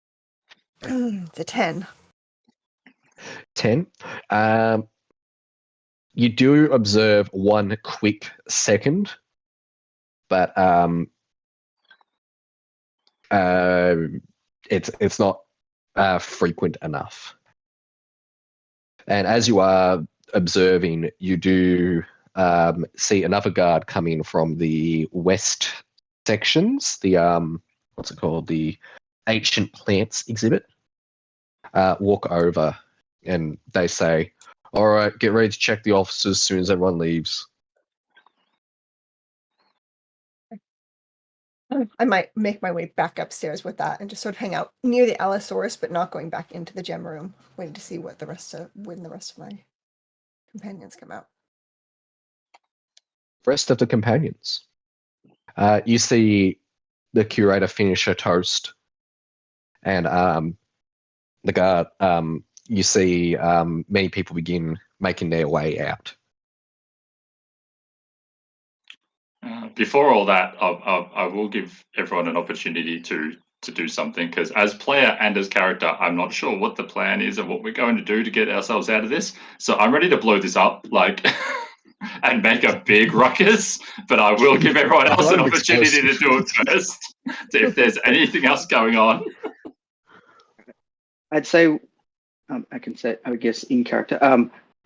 It's a 10. 10. You do observe 1 quick second, but it's not frequent enough. And as you are observing, you do see another guard coming from the west sections, the what's it called, the ancient plants exhibit. Walk over, and they say, "All right, get ready to check the offices as soon as everyone leaves." I might make my way back upstairs with that and just sort of hang out near the Allosaurus, but not going back into the gem room, waiting to see when the rest of my companions come out. Rest of the companions. You see the curator finish her toast, and the guard. You see many people begin making their way out. Before all that, I will give everyone an opportunity to do something, because as player and as character, I'm not sure what the plan is and what we're going to do to get ourselves out of this. So I'm ready to blow this up, like, and make a big ruckus. But I will give everyone else an opportunity to do it first, if there's anything else going on. I'd say, I can say, I guess, in character.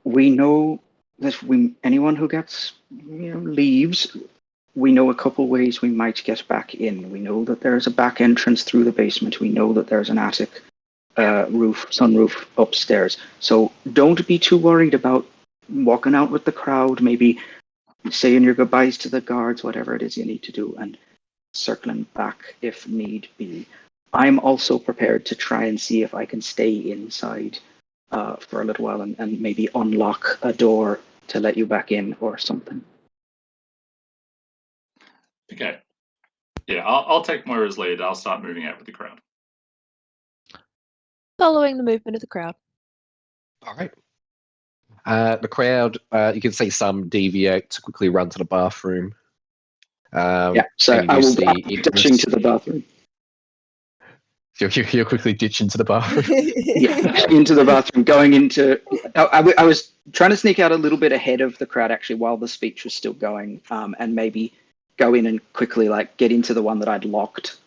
We know that anyone who gets leaves, we know a couple ways we might get back in. We know that there's a back entrance through the basement. We know that there's an attic sunroof upstairs. So don't be too worried about walking out with the crowd, maybe saying your goodbyes to the guards, whatever it is you need to do, and circling back if need be. I'm also prepared to try and see if I can stay inside for a little while and maybe unlock a door to let you back in or something. Okay. Yeah, I'll take Moira's lead. I'll start moving out with the crowd. Following the movement of the crowd. All right. The crowd, you can see some deviate to quickly run to the bathroom. So I will be ditching to the bathroom. You're quickly ditching to the bathroom. Into the bathroom, going into... I was trying to sneak out a little bit ahead of the crowd, actually, while the speech was still going, and maybe go in and quickly get into the one that I'd locked.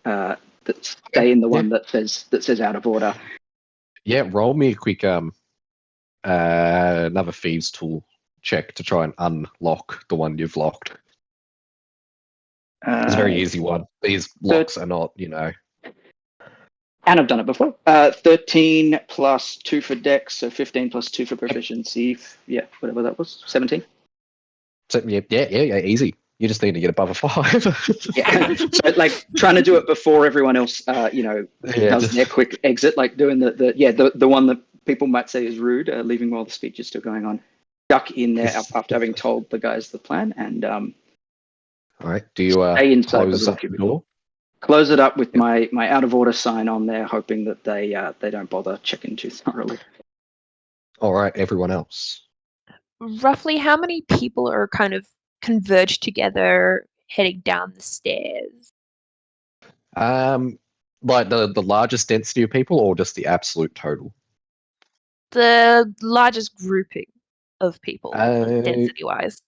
Stay in the one that says out of order. Yeah, roll me a quick another thieves tool check to try and unlock the one you've locked. It's a very easy one. These locks are not, And I've done it before. 13 plus 2 for dex, so 15 plus 2 for proficiency. Yeah, whatever that was. 17. So, yeah, easy. You just need to get above a 5. Yeah, so trying to do it before everyone else, does their quick exit, doing the one that people might say is rude, leaving while the speech is still going on. Duck in there after having told the guys the plan, and all right. Do you stay inside close up the door? Close it up with my out of order sign on there, hoping that they don't bother checking too thoroughly. All right, everyone else. Roughly how many people are kind of converged together heading down the stairs? Like the largest density of people, or just the absolute total? The largest grouping of people, density-wise.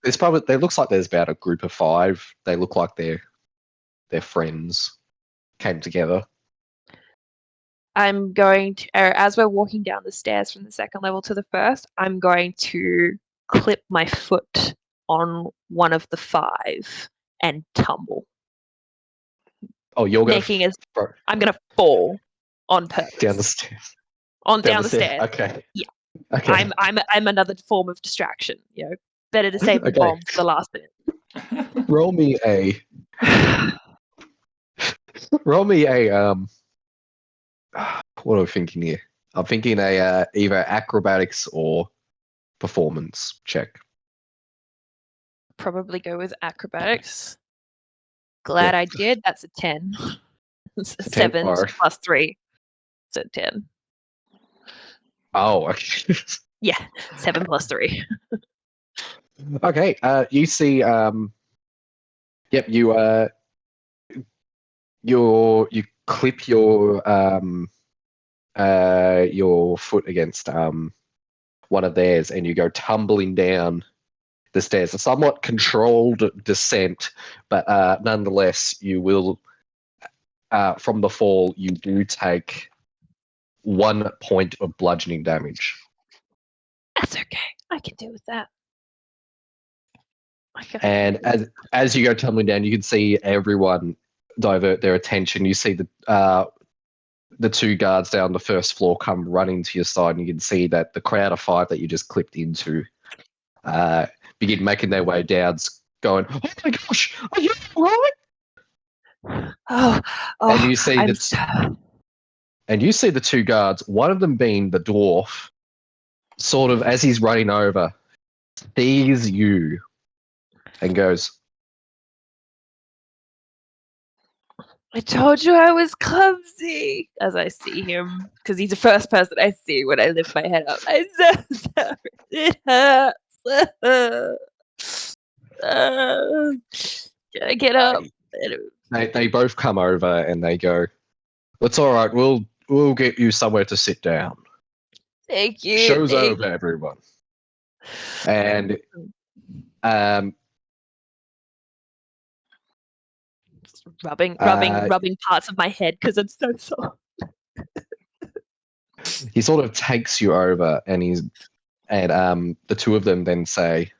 There's probably. It looks like there's about a group of 5. They look like they're friends came together. I'm going to, as we're walking down the stairs from the second level to the first, I'm going to clip my foot on one of the 5 and tumble. Oh, you're going I'm going to fall on purpose. Down the stairs. Down the stairs. Okay. Yeah. Okay. I'm another form of distraction. Better to save the bomb for the last minute. Roll me a. What am I thinking here? I'm thinking a either acrobatics or performance check. Probably go with acrobatics. Glad I did. That's a 10. 7 plus 3. So 10. Oh, okay. Yeah, 7 plus 3. Okay. You see. Yep. You clip your foot against one of theirs, and you go tumbling down the stairs. A somewhat controlled descent, but nonetheless, you will. From the fall, you do take 1 point of bludgeoning damage. That's okay. I can deal with that. And as you go tumbling down, you can see everyone divert their attention. You see the 2 guards down the first floor come running to your side, and you can see that the crowd of 5 that you just clipped into begin making their way down, going, "Oh my gosh, are you all right?" Oh, And you see I'm that, and you see the two guards. One of them being the dwarf, sort of as he's running over, sees you, and goes, I told you I was clumsy. As I see him, because he's the first person I see when I lift my head up. I'm so sorry. It hurts. Can I get up? They both come over and they go, "It's all right. We'll get you somewhere to sit down. Thank you. Show's over, everyone." And rubbing parts of my head because I'm so sore. he sort of takes you over, and the two of them then say,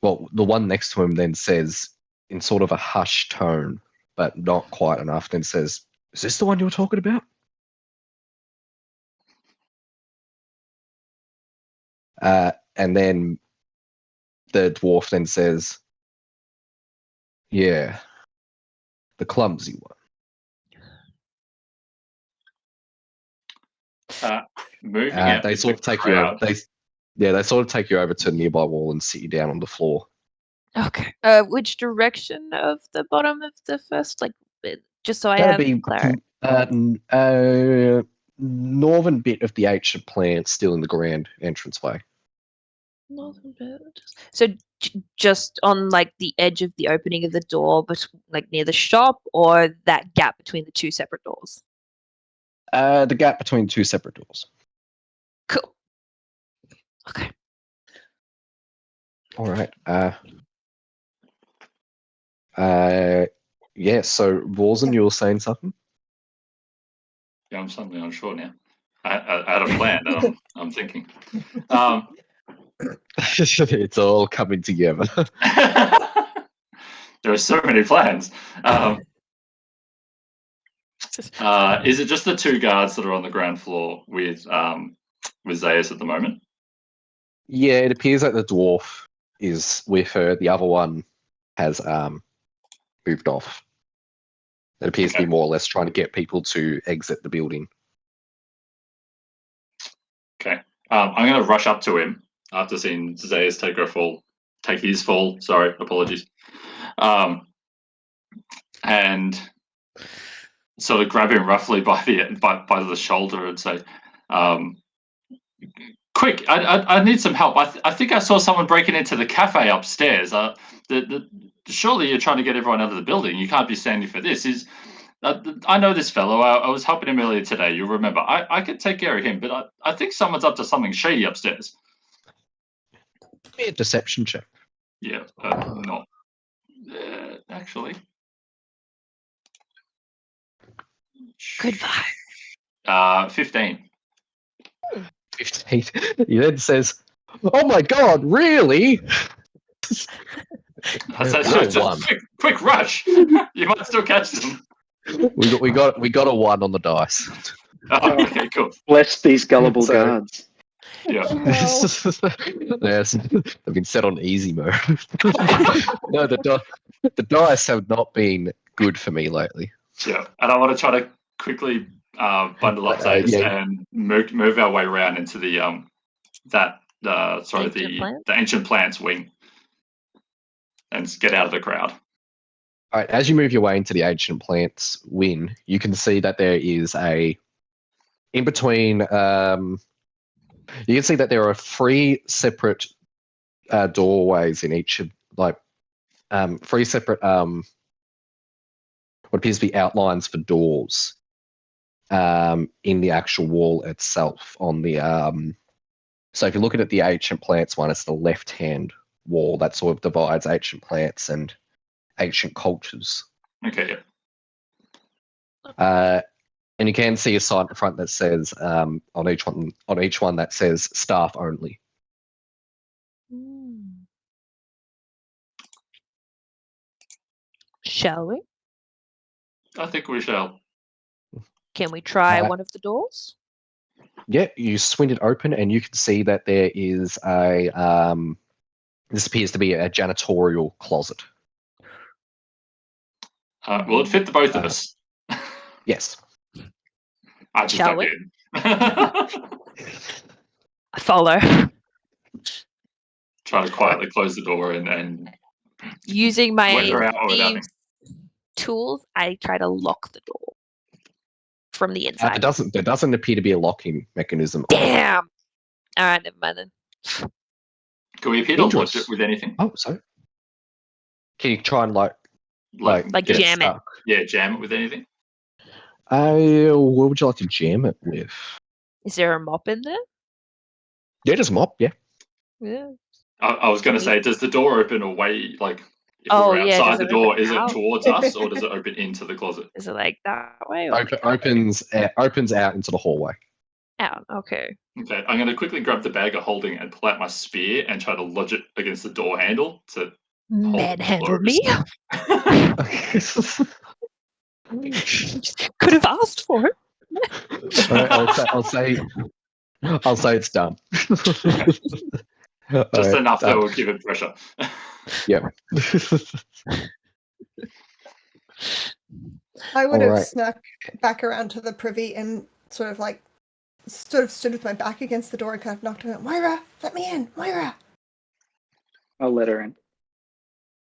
well, the one next to him then says in sort of a hushed tone, but not quite enough, then says, "Is this the one you were talking about?" And then the dwarf then says, "Yeah, the clumsy one." Moving out. They sort of take you over. They sort of take you over to a nearby wall and sit you down on the floor. Okay. Which direction of the bottom of the first, just so I That'd have be clarity? northern bit of the ancient plant, still in the grand entranceway. Northern bit. So just on the edge of the opening of the door, but near the shop, or that gap between the two separate doors. The gap between two separate doors. Cool. Okay. All right. Yeah. So, Vorzen, you were saying something? Yeah, I'm suddenly unsure now. I had a plan, and I'm thinking. It's all coming together. There are so many plans. Is it just the two guards that are on the ground floor with Zayas at the moment? Yeah, it appears that the dwarf is with her. The other one has moved off. It appears to be more or less trying to get people to exit the building. Okay. I'm going to rush up to him after seeing Zayas take his fall. Sorry, apologies. And sort of grab him roughly by the shoulder and say, "Quick! I need some help. I think I saw someone breaking into the cafe upstairs. Surely you're trying to get everyone out of the building. You can't be standing for this. I know this fellow. I was helping him earlier today. You'll remember. I can take care of him, but I think someone's up to something shady upstairs." Be a deception check. Yeah, not actually. Goodbye. 15. 15. He then says, "Oh my God, really?" I said, Got a one. quick rush. You might still catch them. We got a 1 on the dice. Oh, okay, cool. Bless these gullible So- guards. Yeah. Yes, they've been set on easy mode. No, the dice have not been good for me lately. Yeah, and I want to try to quickly bundle up Zayas and move our way around into the the ancient plants wing and get out of the crowd. All right, as you move your way into the ancient plants wing, you can see that there is in between. You can see that there are 3 separate doorways in each of 3 separate what appears to be outlines for doors in the actual wall itself. On the so if you're looking at the ancient plants one, it's the left-hand wall that sort of divides ancient plants and ancient cultures. Okay. Yeah. And you can see a sign at front that says on each one that says staff only. Shall we? I think we shall. Can we try one of the doors? Yeah, you swing it open and you can see that there is this appears to be a janitorial closet. Will it fit the both of us? Yes. I just Shall duck we? in. I follow. Try to quietly close the door and Using my Whether out or without me. thieves' tools, I try to lock the door from the There inside. doesn't appear to be a locking mechanism. Damn! Alright, never mind then. Can we appear to lodge Dangerous. it with anything? Oh, sorry. Can you try and like Like get jam it. stuck? Yeah, jam it with anything. What would you like to jam it with? Is there a mop in there? Yeah, just mop. Yeah. Yeah. I was going to Can say, does the door open away? Like, if Oh, we were yeah, outside does the it door, open is it out? towards us or does it open into the closet? Is it like that way or like Opens out into the hallway. out? Okay. Okay, I'm going to quickly grab the bag of holding and pull out my spear and try to lodge it against the door handle to hold it Manhandle closed. me? Could have asked for it. All right, I'll say it's done. Just enough that will give it pressure. Yep. I would have Alright. snuck back around to the privy and sort of stood with my back against the door and kind of knocked on it. Moira, let me in, Moira. I'll let her in.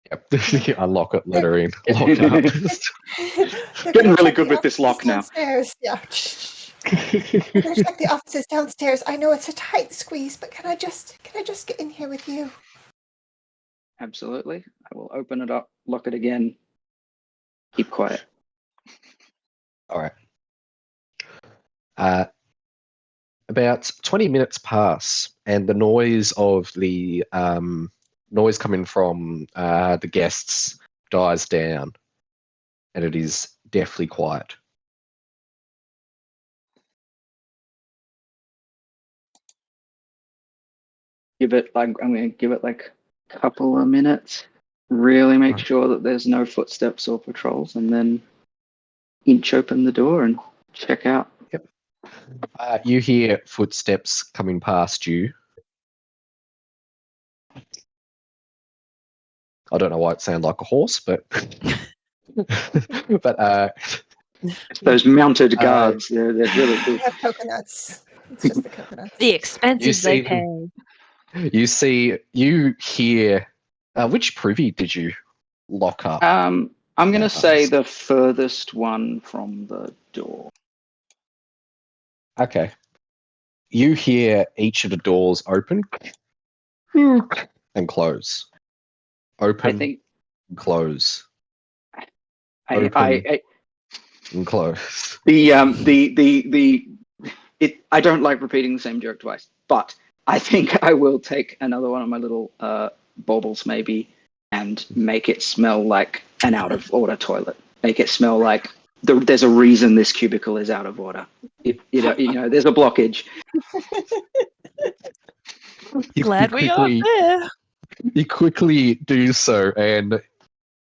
Yep. Unlock it, let her in. Lock it up. They're Getting gonna really check good the with this lock now. downstairs. Yeah. They're gonna check the offices downstairs. I know it's a tight squeeze, but can I just get in here with you? Absolutely. I will open it up, lock it again. Keep quiet. All right. About 20 minutes pass, and the noise of the noise coming from the guests dies down, and it is deathly quiet. I'm going to give it like a couple of minutes. Really make Right. sure that there's no footsteps or patrols, and then inch open the door and check out. You hear footsteps coming past you. I don't know why it sounds like a horse, but It's those mounted guards. They're really We big. have coconuts. It's just the coconuts. The expenses they see them. pay. you hear. Which privy did you lock up? I'm going to Yeah, say nice. the furthest one from the door. Okay. You hear each of the doors open and close. Open, I think and close. I And close. I don't like repeating the same joke twice, but I think I will take another one of my little baubles maybe and make it smell like an out of order toilet. Make it smell like there's a reason this cubicle is out of order. There's a blockage. Glad we are there. You quickly do so, and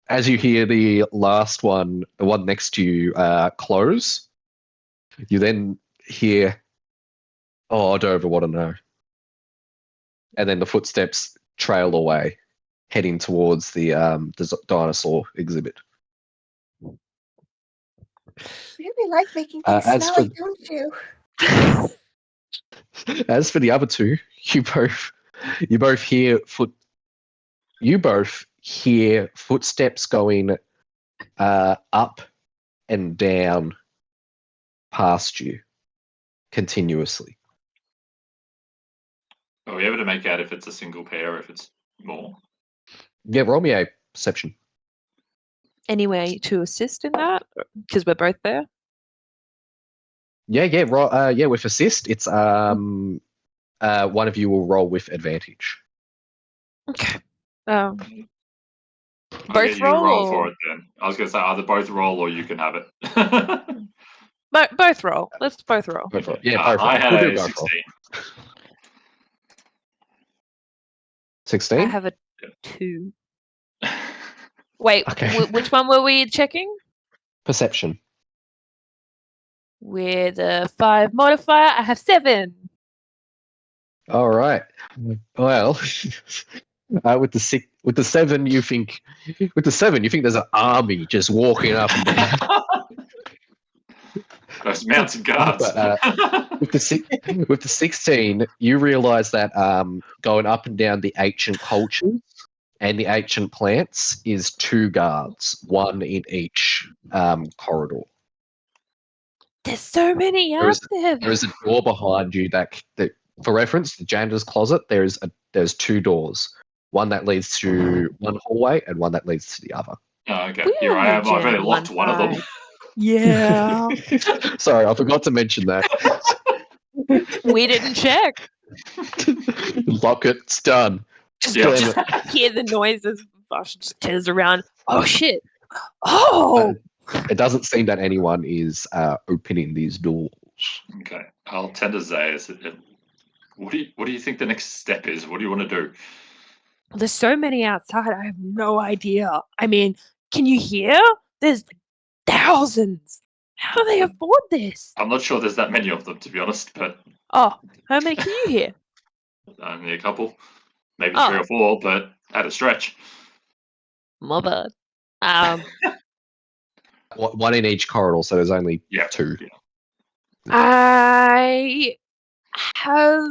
as you hear the last one, the one next to you, close, you then hear, "Oh, I don't ever want to know." And then the footsteps trail away, heading towards the dinosaur exhibit. Really like making Uh, things as smelly, for- don't you? As for the other two, you both hear footsteps going up and down past you continuously. Are we able to make out if it's a single pair or if it's more? Yeah, roll me a perception. Any way to assist in that? Because we're both there. Yeah, with assist, it's one of you will roll with advantage. Okay. I'll Both get you to roll roll for or- it then. I was going to say either both roll or you can have it. both roll. Let's both roll. Both roll. Yeah, both roll. I had We'll do a both roll. 16. 16? I have a 2. Wait, Okay. which one were we checking? Perception. With a 5 modifier, I have 7. All right. Well, with the With the 7, you think there's an army just walking up and down. Those mounted guards. But, with the 16, you realise that going up and down the ancient cultures and the ancient plants is 2 guards, 1 in each corridor. There's so many There out is there. There is a door behind you that for reference, the janitor's closet. There's 2 doors, one that leads to one hallway and one that leads to the other. Oh, okay. We Here I only am. I've only jammed locked one of them. side. Yeah. Sorry, I forgot to mention that. We didn't check. Lock it. It's done. Yeah. Damn Just it. hear the noises. Vash just turns around. Oh shit. Oh. It doesn't seem that anyone is opening these doors. Okay. I'll tend to Zayas. What do you think the next step is? What do you want to do? There's so many outside. I have no idea. I mean, can you hear? There's thousands. How do they afford this? I'm not sure there's that many of them, to be honest, but Oh, how many can you hear? only a couple, maybe Oh. 3 or 4, but at a stretch. My bad. One in each corridor, so there's only Yeah. 2. Yeah. I have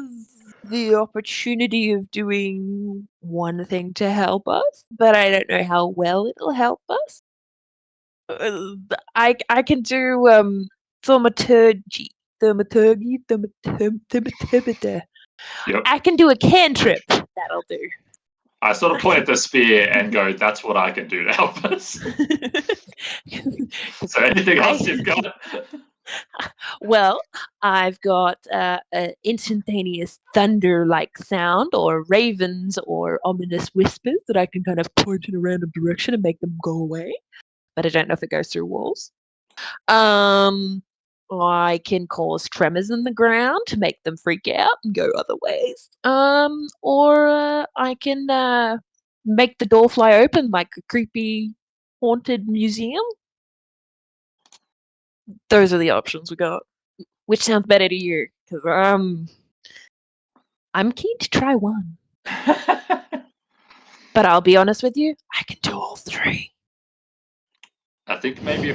the opportunity of doing one thing to help us, but I don't know how well it'll help us. I can do thaumaturgy. Yep. I can do a cantrip. That'll do. I sort of point at the spear and go, "That's what I can do to help us." So anything else you've got? Well, I've got an instantaneous thunder-like sound, or ravens, or ominous whispers that I can kind of point in a random direction and make them go away. But I don't know if it goes through walls. I can cause tremors in the ground to make them freak out and go other ways. Or I can make the door fly open like a creepy haunted museum. Those are the options we got. Which sounds better to you? Because I'm keen to try one. But I'll be honest with you, I can do all 3. I think maybe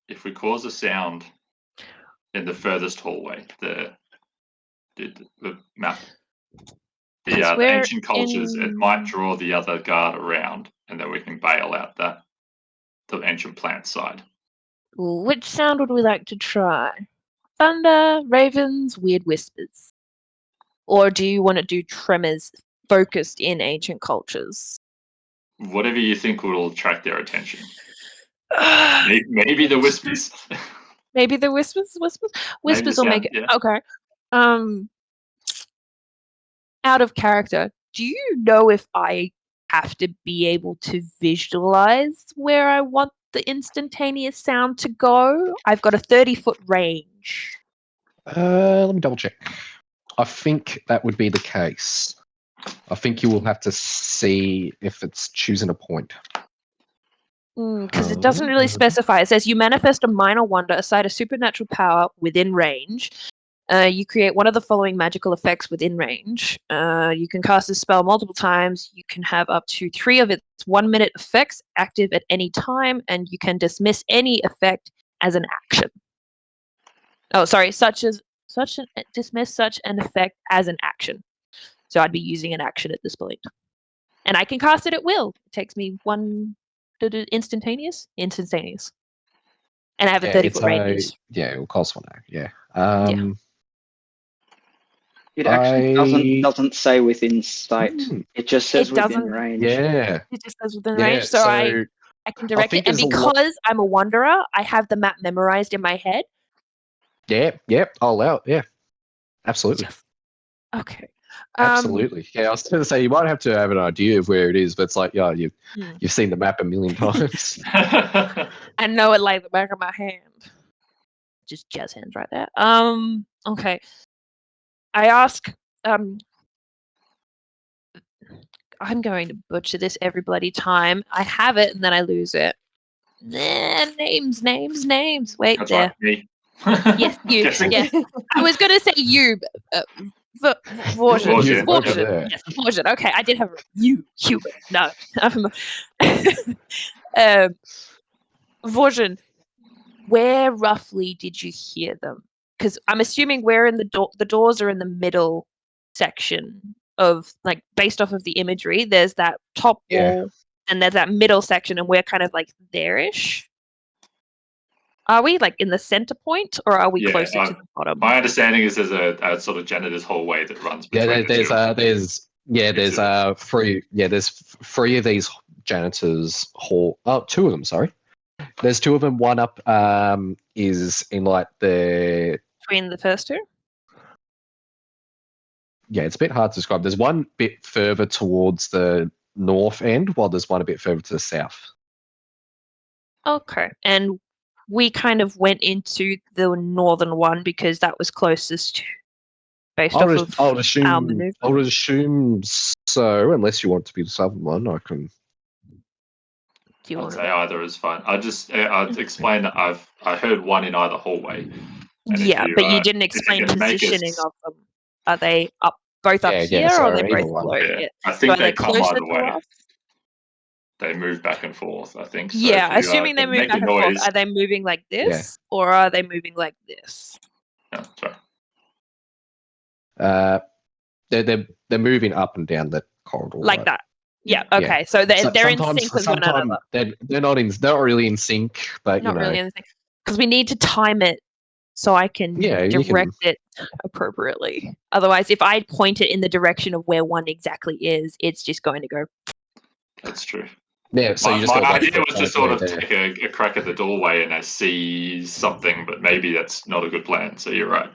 if we cause a sound in the furthest hallway, the map, the ancient cultures, it might draw the other guard around, and then we can bail out the ancient plant side. Which sound would we like to try? Thunder, ravens, weird whispers? Or do you want to do tremors focused in ancient cultures? Whatever you think will attract their attention. Maybe the whispers. Maybe the whispers? Whispers will make it. Yeah. Okay. Out of character, do you know if I have to be able to visualize where I want the instantaneous sound to go? I've got a 30-foot range. Let me double check. I think that would be the case. I think you will have to see if it's choosing a point. Because it doesn't really specify. It says you manifest a minor wonder, aside a supernatural power within range. You create one of the following magical effects within range. You can cast this spell multiple times. You can have up to 3 of its 1-minute effects active at any time, and you can dismiss any effect as an action. Oh, sorry, dismiss such an effect as an action. So I'd be using an action at this point, and I can cast it at will. It takes me 1 instantaneous, and I have a 30-foot radius. Yeah, it will cost 1 act. Yeah. It actually doesn't say within sight. It just says within range. Yeah. It just says within range. So I can direct it. And because I'm a wanderer, I have the map memorized in my head. Yeah. I'll allow it. Yeah. Absolutely. Okay. Absolutely. Yeah, I was going to say you might have to have an idea of where it is, but it's like, yeah, you've seen the map a million times. I know it like the back of my hand. Just jazz hands right there. Okay. I ask, I'm going to butcher this every bloody time. I have it and then I lose it. Names. Wait, That's there. right, me. Yes, you. Guessing. Yes. I was going to say you, Vorsion. Vorsion. Over there. Yes, Vorsion. Okay, I did have you, human. No. Vorsion, where roughly did you hear them? Because I'm assuming we're in the doors are in the middle section of, like, based off of the imagery, there's that top Yeah. wall and there's that middle section, and we're kind of like there-ish. Are we like in the center point, or are we Yeah, closer to the bottom? My understanding is there's a sort of janitor's hallway that runs between Yeah, the two. there's three of these janitors hall. Oh, two of them. Sorry, there's two of them. One up is in like the Between the first two? yeah. It's a bit hard to describe. There's one bit further towards the north end, while there's one a bit further to the south. Okay. And we kind of went into the northern one because that was closest based I off would of our maneuver. I would assume so, unless you want to be the southern one. I can. Do you I'd want say to? either is fine. I'd explain that I heard one in either hallway. And Yeah, but you didn't if you explain can make positioning us, of them. Are they both up Yeah, here, so or are they either both one. below yeah, here? I So think are they they come closer either to way. us? They move back and forth. I think. So Yeah, if you assuming they can move make a back and forth, noise. are they moving like Yeah. this, or are they moving like this? No, sorry. They're moving up and down the corridor. Like right? that. Yeah. Yeah. Okay. So they're in Sometimes- sync with one another. they're not really in sync, but Not you know, really anything, because we need to time it so I can Yeah, you can- direct it appropriately. Otherwise, if I point it in the direction of where one exactly is, it's just going to go. That's true. yeah. So you just my gotta wait idea for the was to point sort where of they're- take a crack at the doorway and I see something, but maybe that's not a good plan. So you're right.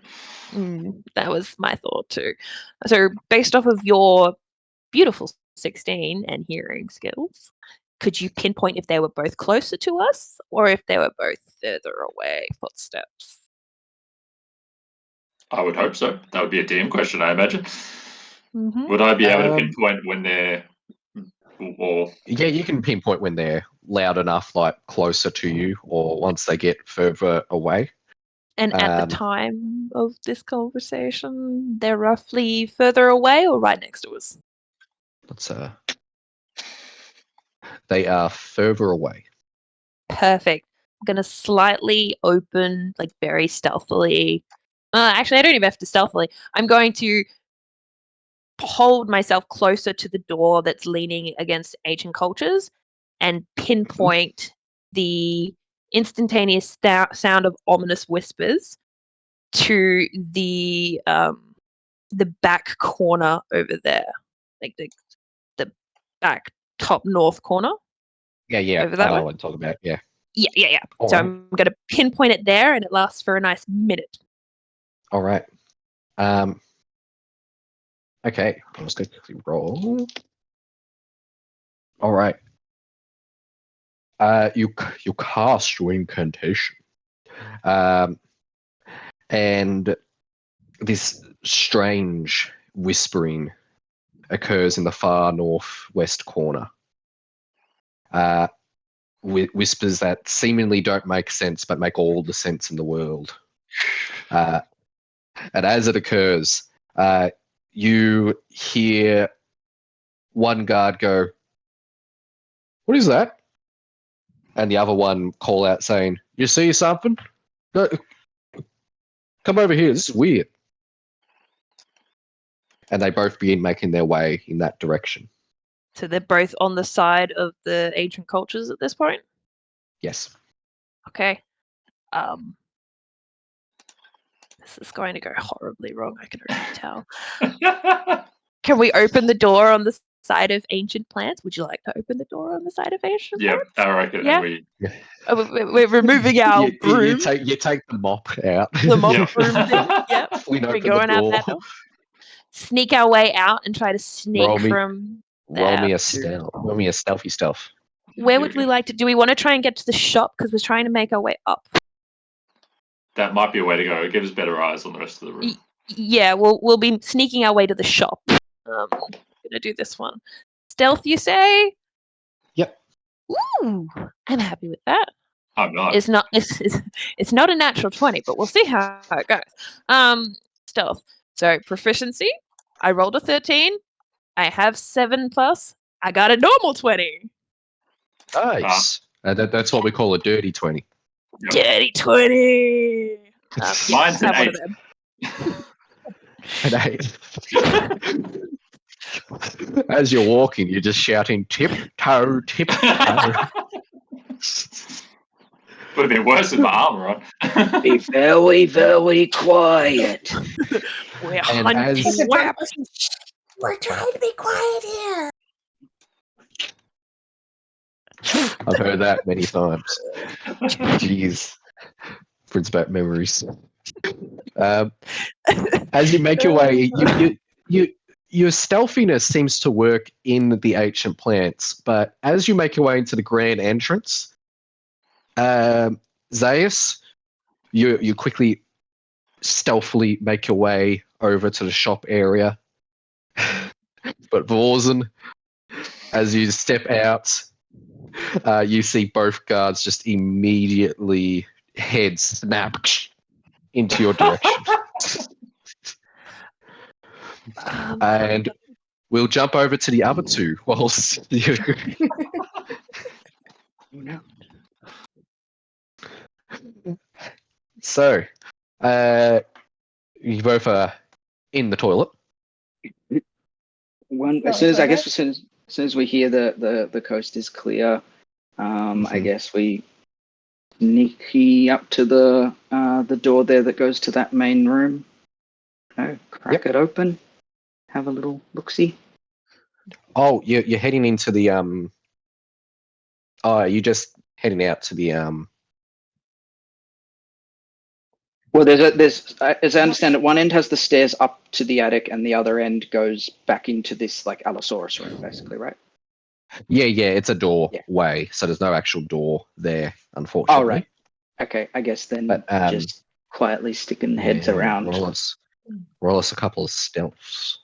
That was my thought too. So based off of your beautiful 16 and hearing skills, could you pinpoint if they were both closer to us or if they were both further away footsteps? I would hope so. That would be a DM question, I imagine. Mhm. Would I be able to pinpoint when they're, or Yeah, you can pinpoint when they're loud enough, like closer to you, or once they get further away. And at the time of this conversation, they're roughly further away or right next to us? Let's they are further away. Perfect. I'm going to slightly open, like very stealthily. Actually, I don't even have to stealthily. I'm going to hold myself closer to the door that's leaning against ancient cultures and pinpoint the instantaneous sound of ominous whispers to the back corner over there, like the back top north corner. Yeah. Over that I know way? what I'm talking about. Yeah. Yeah. All So right. I'm going to pinpoint it there, and it lasts for a nice minute. All right. Okay. I'm just going to quickly roll. All right. You cast your incantation, and this strange whispering occurs in the far northwest corner. Whispers that seemingly don't make sense, but make all the sense in the world. And as it occurs, you hear one guard go, "What is that?" And the other one call out saying, "You see something? Go, come over here. This is weird." And they both begin making their way in that direction. So they're both on the side of the ancient cultures at this point? Yes. Okay. This is going to go horribly wrong, I can already tell. Can we open the door on the side of ancient plants? Would you like to open the door on the side of ancient yeah, plants? I reckon. Yeah. We, We're removing our broom. You take the mop out. The mop Yeah. broom thing. Yep. We We're open the going out door. that door. Sneak our way out and try to sneak Roll me- from Roll there me a to- stealth. Roll me a stealthy stealth. Where would we like to? Do we want to try and get to the shop because we're trying to make our way up? that might be a way to go. It gives us better eyes on the rest of the room. Yeah, we'll be sneaking our way to the shop. I'm gonna do this one. Stealth, you say? Yep. Ooh, I'm happy with that. I'm not. It's not. It's not a natural 20, but we'll see how it goes. Stealth. So proficiency, I rolled a 13. I have 7+. I got a normal 20. Nice. That's what we call a dirty 20. Yep. Dirty 20. Mine's an have one of 8. them. An 8. As you're walking, you're just shouting tiptoe, tiptoe. Would have been worse with my armor on. Be very, very quiet. We're And hunting as- rabbits. We're trying to be quiet here. I've heard that many times. Jeez. Brings back memories. As you make your way, your stealthiness seems to work in the ancient plants, but as you make your way into the grand entrance, Zaius, you quickly, stealthily make your way over to the shop area. But Vorzen, as you step out, you see both guards just immediately head snap into your direction. And we'll jump over to the other two whilst you... So, you both are in the toilet. As soon as we hear the coast is clear, I guess we sneaky up to the door there that goes to that main room. Crack it open, have a little look-see. Oh, you're heading into the Oh, you're just heading out to the Well, there's as I understand it, one end has the stairs up to the attic, and the other end goes back into this like Allosaurus room, basically, right? Yeah, it's a doorway, so there's no actual door there, unfortunately. Oh, right. Okay, I guess then But, just quietly sticking heads around. Roll us a couple of stealths.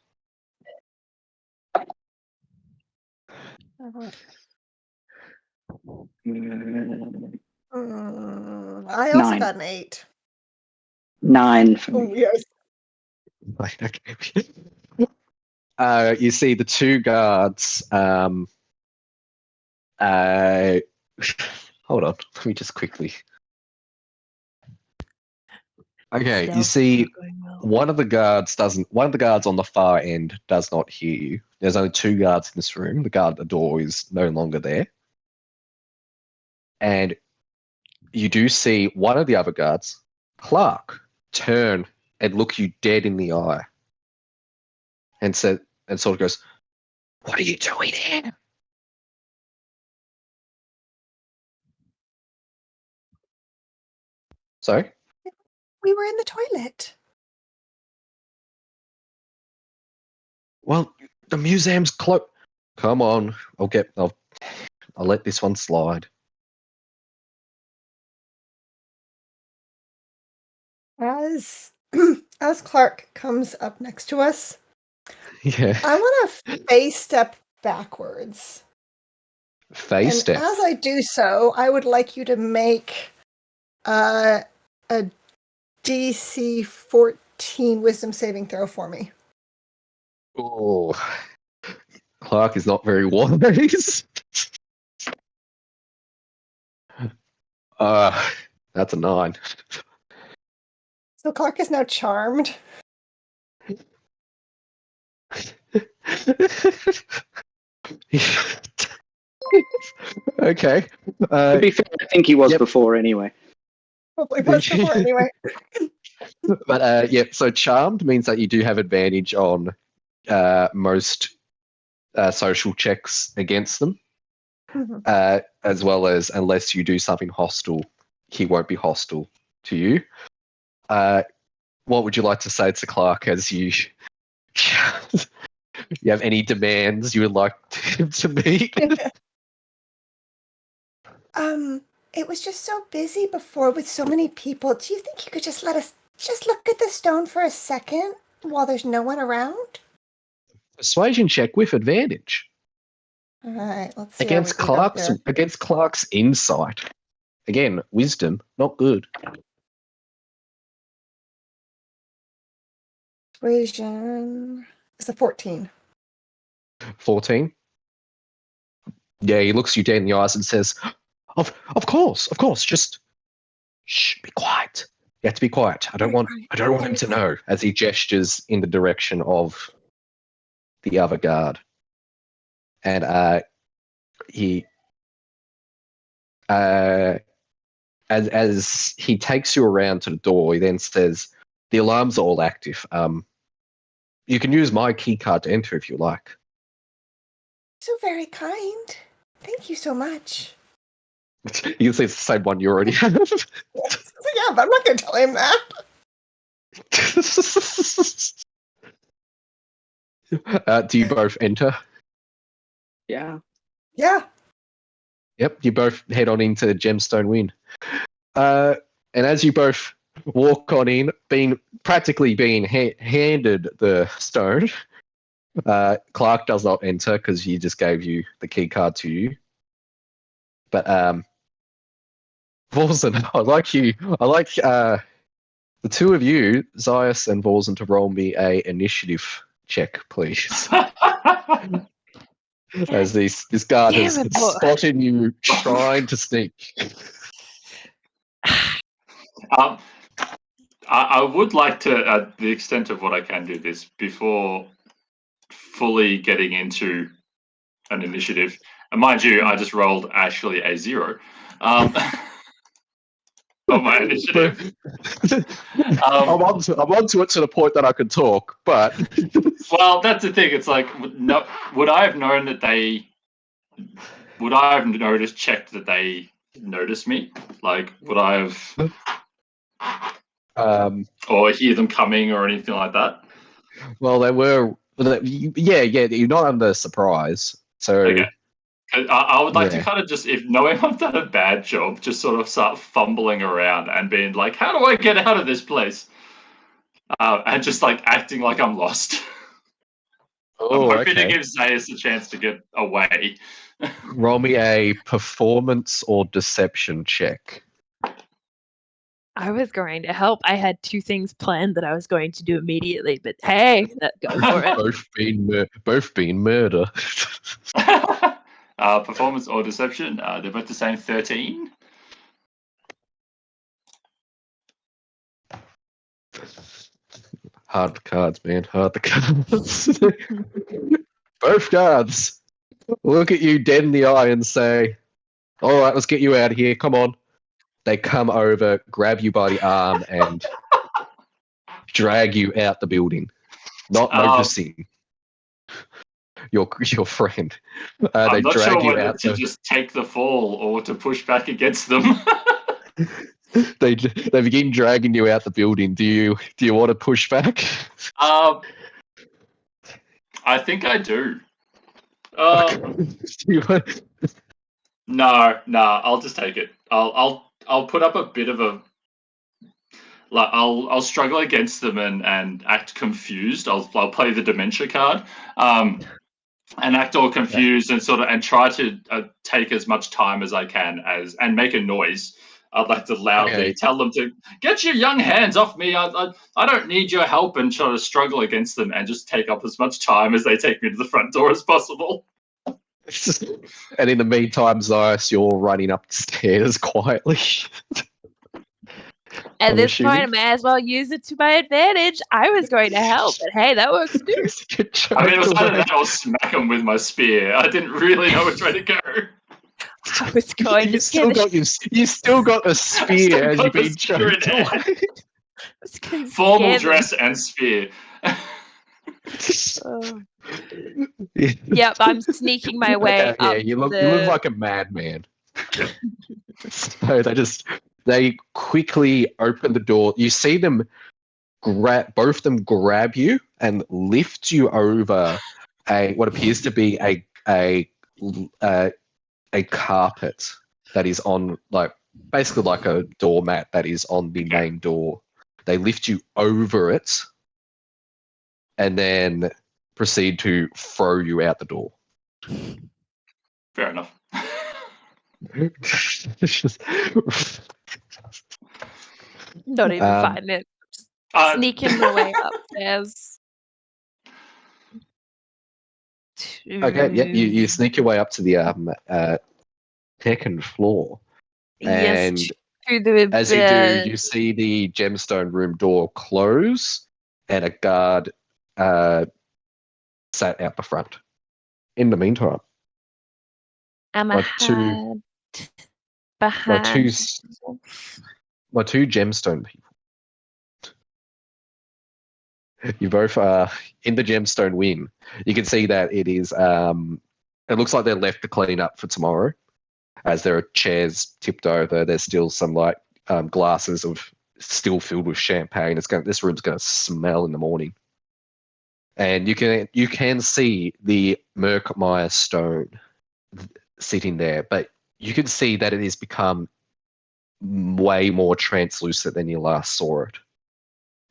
I also 9. got an 8. 9 for me. Oh, yes. Okay. You see the two guards. Hold on, let me just quickly. Okay, you see one of the guards on the far end does not hear you. There's only two guards in this room. The guard at the door is no longer there. And you do see one of the other guards, Clark, turn and look you dead in the eye. And sort of goes, "What are you doing here?" Sorry? We were in the toilet. Well, the museum's closed. Come on, I'll let this one slide. As Clark comes up next to us, Yeah. I want to face step backwards. Face step. As I do so, I would like you to make a DC 14 wisdom saving throw for me. Oh, Clark is not very wise. That's a 9. So Clark is now charmed. Okay. To be fair, I think he was before anyway. Probably was before anyway. But so charmed means that you do have advantage on most social checks against them, as well as unless you do something hostile, he won't be hostile to you. What would you like to say to Clark as you have any demands you would like him to meet? It was just so busy before with so many people. Do you think you could just let us just look at the stone for a second while there's no one around? Persuasion check with advantage. All right, let's see. Against Clark's insight. Again, wisdom, not good. Persuasion is a 14. 14. Yeah, he looks you dead in the eyes and says, Of course, just shh, be quiet. You have to be quiet. I don't want him to know," as he gestures in the direction of the other guard. And he as he takes you around to the door, he then says, "The alarms are all active. You can use my key card to enter if you like." So very kind. Thank you so much. You can say it's the same one you already have. Yeah, but I'm not going to tell him that. Do you both enter? Yeah. Yeah. Yep, you both head on into Gemstone Win. And as you both walk on in, practically being handed the stone, Clark does not enter because he just gave you the key card to you. But Vorzen, I like the two of you, Zias and Vorzen, to roll me a initiative check, please. As this guard has Damn it, boy. spotted you trying to sneak. I would like to, at the extent of what I can do this, before fully getting into an initiative. And mind you, I just rolled actually a 0 on my initiative. I'm onto it to the point that I can talk, but Well, that's the thing. It's like, no, would I have known that checked that they noticed me? Like, would I have, or hear them coming or anything like that? well, they were, yeah, you're not under surprise. So Okay. I would like to Yeah. kind of just, if knowing I've done a bad job, just sort of start fumbling around and being like, how do I get out of this place? And just like acting like I'm lost. I'm hoping to give Zayas a chance to get away. Roll me a performance or deception check. I was going to help. I had two things planned that I was going to do immediately, but hey, go for it. Both being murder. Performance or deception, they're both the same 13. Hard the cards, man. Hard the cards. Both guards look at you dead in the eye and say, "All right, let's get you out of here. Come on." They come over, grab you by the arm, and drag you out the building, not noticing your friend. I'm they not drag sure you whether out. to just take the fall or to push back against them. They begin dragging you out the building. Do you want to push back? I think I do. No, I'll just take it. I'll put up a bit of a, like, I'll struggle against them and act confused. I'll play the dementia card, and act all confused and sort of and try to take as much time as I can and make a noise. I'd like to loudly tell them to get your young hands off me. I don't need your help, and try to struggle against them and just take up as much time as they take me to the front door as possible. And in the meantime, Zias, you're running up the stairs quietly. At this point, I may as well use it to my advantage. I was going to help, but hey, that works too. I mean, it was either that or smack them with my spear. I didn't really know which way to go. I was going to still got you still got a spear as you've been choked away. Formal dress and spear. Yep, I'm sneaking my way up. You look like a madman. So they quickly open the door. You see them both of them grab you and lift you over what appears to be a carpet that is on, like, basically like a doormat that is on the main door. They lift you over it and then proceed to throw you out the door. Fair enough. Not even 5 minutes. Sneaking my way upstairs. Okay, yep. You To- sneak your way up to the second floor, Yes, and to the as you do, you see the gemstone room door close, and a guard sat out the front. In the meantime, am my two behind. my two gemstone people. You both are in the gemstone wing. You can see that it is. It looks like they're left to clean up for tomorrow, as there are chairs tipped over. There's still some glasses of still filled with champagne. This room's going to smell in the morning. And you can see the Murkmire stone sitting there, but you can see that it has become way more translucent than you last saw it.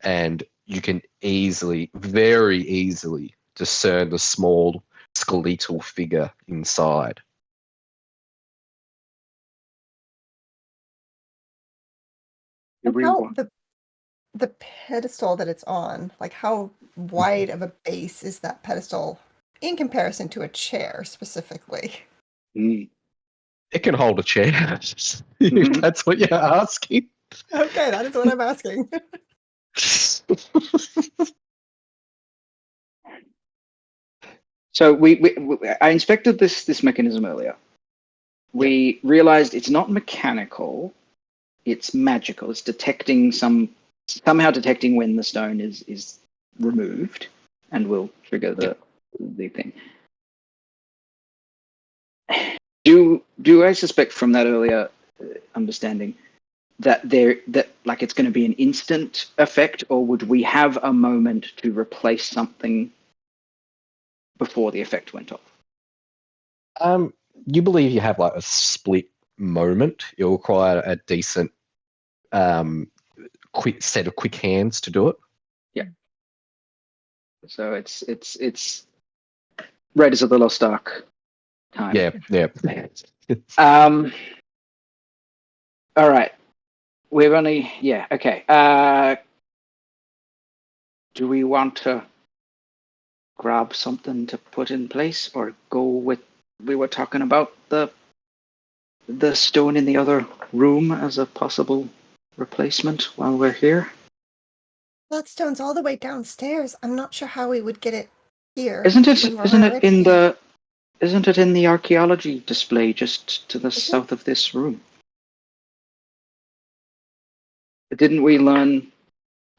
And you can very easily discern the small skeletal figure inside. And how the pedestal that it's on, like how wide of a base is that pedestal in comparison to a chair specifically? Mm. It can hold a chair, if that's what you're asking. Okay, that is what I'm asking. So I inspected this mechanism earlier. We realized it's not mechanical, it's magical. It's somehow detecting when the stone is removed and will trigger the thing. Do I suspect from that earlier understanding that it's going to be an instant effect, or would we have a moment to replace something before the effect went off? You believe you have like a split moment. It'll require a decent quick set of quick hands to do it. Yeah. So it's Raiders of the Lost Ark time. Yeah. All right. We're only okay. Do we want to grab something to put in place, or go with? We were talking about the stone in the other room as a possible replacement while we're here. That stone's all the way downstairs. I'm not sure how we would get it here. Isn't it? when we're Isn't it already in here. Isn't it in the archaeology display just to the south of this room? Didn't we learn?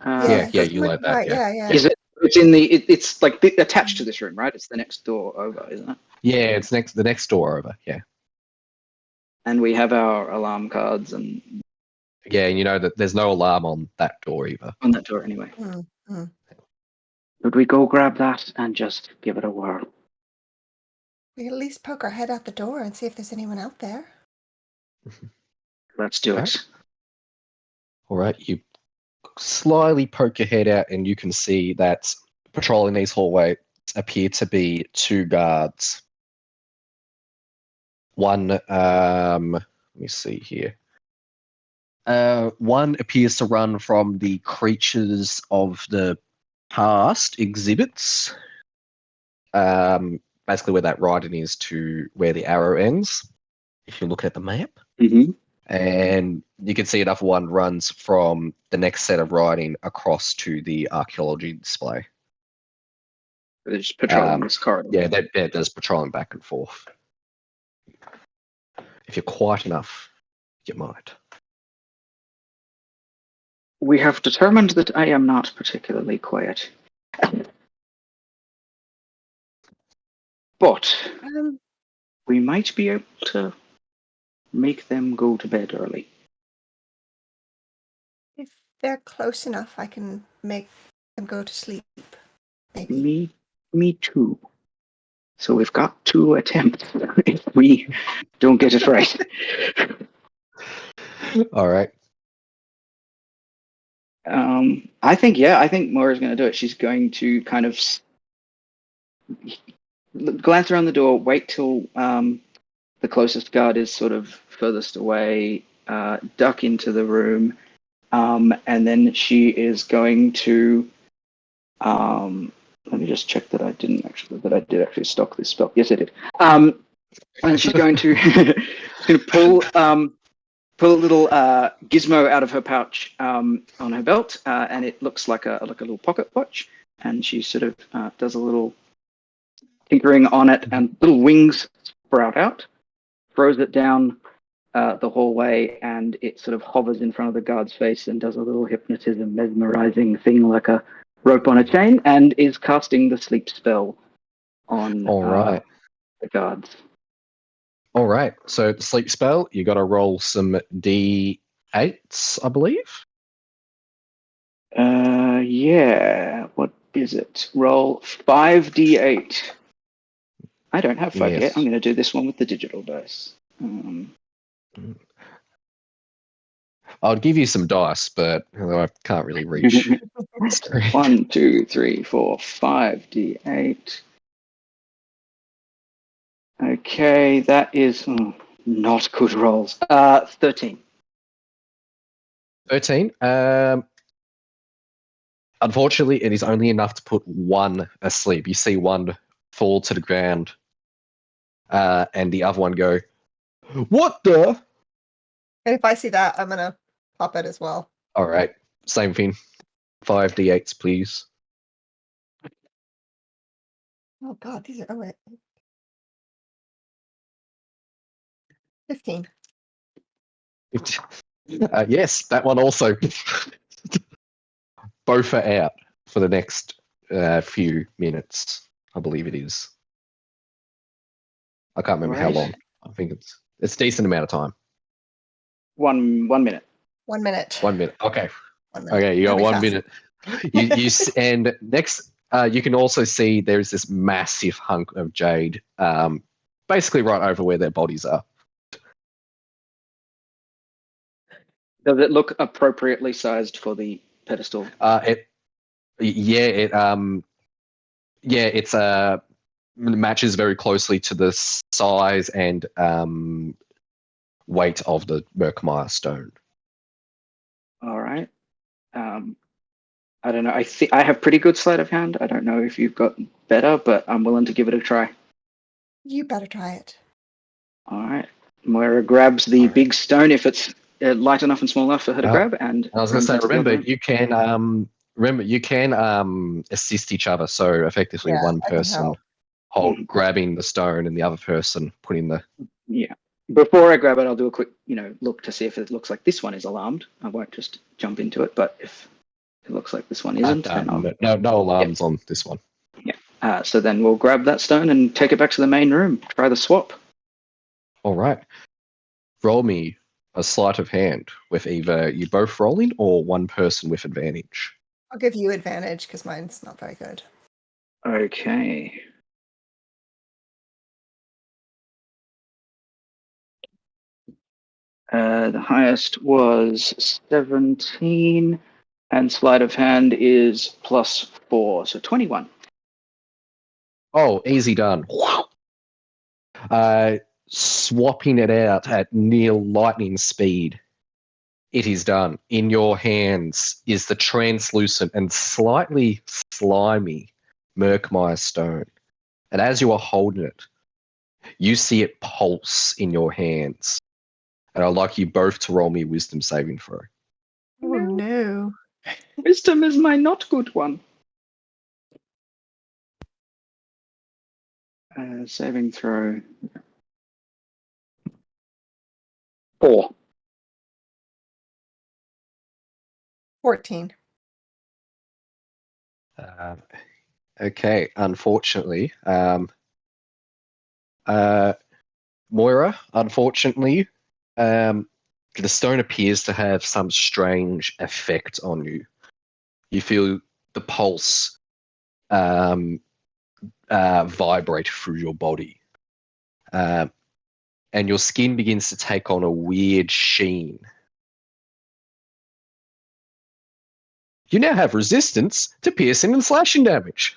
Yeah, you learned that. Right, Yeah. Is it? It's in the. It's like attached to this room, right? It's the next door over, isn't it? Yeah, it's the next door over. Yeah. And we have our alarm cards and Yeah, and you know that there's no alarm on that door either. on that door anyway. Mm. Would we go grab that and just give it a whirl? We could at least poke our head out the door and see if there's anyone out there. Let's do Right. it. All right, you slyly poke your head out, and you can see that patrolling these hallways appear to be two guards. One, let me see here. One appears to run from the Creatures of the Past exhibits. Basically where that writing is to where the arrow ends, if you look at the map. Mm-hmm. And you can see another one runs from the next set of writing across to the archaeology display. They're just patrolling this corridor. Yeah, they're just patrolling back and forth. If you're quiet enough, you might. We have determined that I am not particularly quiet. But we might be able to make them go to bed early. If they're close enough, I can make them go to sleep. Maybe. Me too. So we've got 2 attempts if we don't get it right. All right. I think Moira's going to do it. She's going to kind of glance around the door, wait till the closest guard is sort of furthest away, duck into the room, And then she is going to. Let me just check that I did actually stock this spell. Yes, I did. And she's going to pull a little gizmo out of her pouch on her belt, and it looks like a little pocket watch. And she sort of does a little tinkering on it, and little wings sprout out, throws it down the hallway, and it sort of hovers in front of the guard's face and does a little hypnotism, mesmerizing thing like a rope on a chain, and is casting the sleep spell on All right. the guards. All right. So the sleep spell, you got to roll some D8s, I believe. Yeah. What is it? Roll 5d8. I don't have 5d8. Yes. I'm going to do this one with the digital dice. I'll give you some dice, but I can't really reach. 1, 2, 3, 4, 5d8. Okay, that is not good rolls. 13. 13. Unfortunately, it is only enough to put one asleep. You see one fall to the ground, and the other one go, "What the?" And if I see that, I'm gonna pop it as well. All right, same thing. 5d8s, please. Oh god, these are wait. 15. Yes, that one also. Both are out for the next few minutes, I believe it is. I can't remember how Right. long. I think it's a decent amount of time. 1 minute. 1 minute. 1 minute. Okay. 1 minute. Okay, you got That'll be 1 fast. minute. And next, you can also see there's this massive hunk of jade, basically right over where their bodies are. Does it look appropriately sized for the pedestal? It's matches very closely to the size and weight of the Murkmire stone. All right. I don't know. I have pretty good sleight of hand. I don't know if you've got better, but I'm willing to give it a try. You better try it. All right. Moira grabs the big stone if it's light enough and small enough for her to grab, and I was going to say, runs into the other remember you can assist each other. So effectively, Yeah, one I can person help. grabbing the stone and the other person putting the. Yeah. Before I grab it, I'll do a quick, look to see if it looks like this one is alarmed. I won't just jump into it, but if it looks like this one isn't, then I'll... No alarms on this one. Yeah. So then we'll grab that stone and take it back to the main room. Try the swap. All right. Roll me a sleight of hand with either you both rolling or one person with advantage. I'll give you advantage because mine's not very good. Okay. The highest was 17, and sleight of hand is +4, so 21. Oh, easy done. Swapping it out at near lightning speed. It is done. In your hands is the translucent and slightly slimy Murkmire stone. And as you are holding it, you see it pulse in your hands. And I'd like you both to roll me a wisdom saving throw. Oh no. Wisdom is my not good one. Saving throw. 4. 14. Okay, unfortunately, Moira, unfortunately, the stone appears to have some strange effect on you. You feel the pulse vibrate through your body. And your skin begins to take on a weird sheen. You now have resistance to piercing and slashing damage.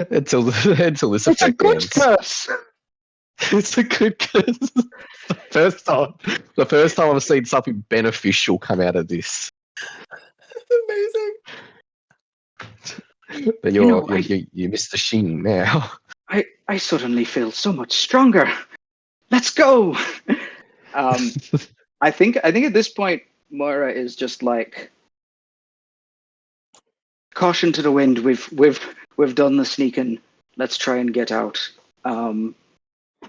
until this It's a effect good ends. curse. It's a good. The first time I've seen something beneficial come out of this. Amazing. But You know, you're Mr. Sheen now. I suddenly feel so much stronger. Let's go. I think at this point Moira is just like, caution to the wind. We've done the sneaking. Let's try and get out.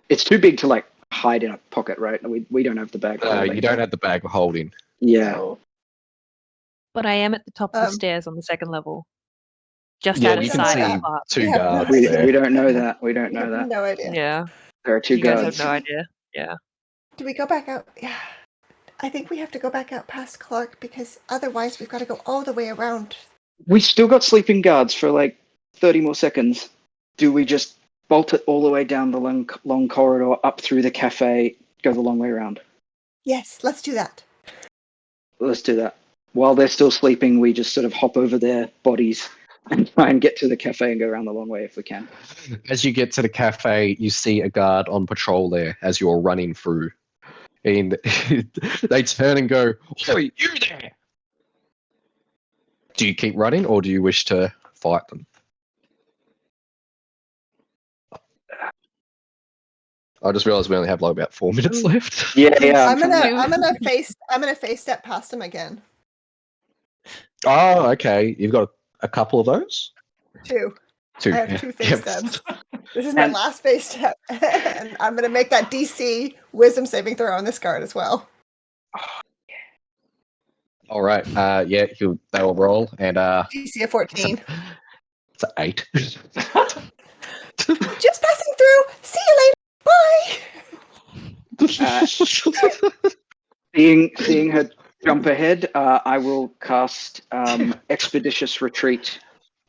It's too big to like hide in a pocket, right? We don't have the bag. You don't have the bag of holding. Yeah. No. But I am at the top of the Um, stairs on the second level. Just Yeah, out of you can sight. see of Bart. two We have no guards We, there. we don't know that. We don't We know have that. no idea. Yeah. There are two You guys guards. have no idea. Yeah. Do we go back out? Yeah. I think we have to go back out past Clark because otherwise we've got to go all the way around. We still got sleeping guards for like 30 more seconds. Do we just bolt it all the way down the long corridor, up through the cafe, go the long way around? Yes, let's do that. Let's do that. While they're still sleeping, we just sort of hop over their bodies and try and get to the cafe and go around the long way if we can. As you get to the cafe, you see a guard on patrol there as you're running through. And they turn and go, "Oi, you there!" Do you keep running or do you wish to fight them? I just realized we only have like about 4 minutes left. Yeah. I'm gonna face step past him again. Oh, okay. You've got a couple of those? Two. Two. I have two face steps. This is my last face step, and I'm gonna make that DC Wisdom saving throw on this guard as well. All right. Yeah, they'll roll, and DC of 14. it's an 8. Just passing through. See you later. Bye. Seeing her jump ahead, I will cast Expeditious Retreat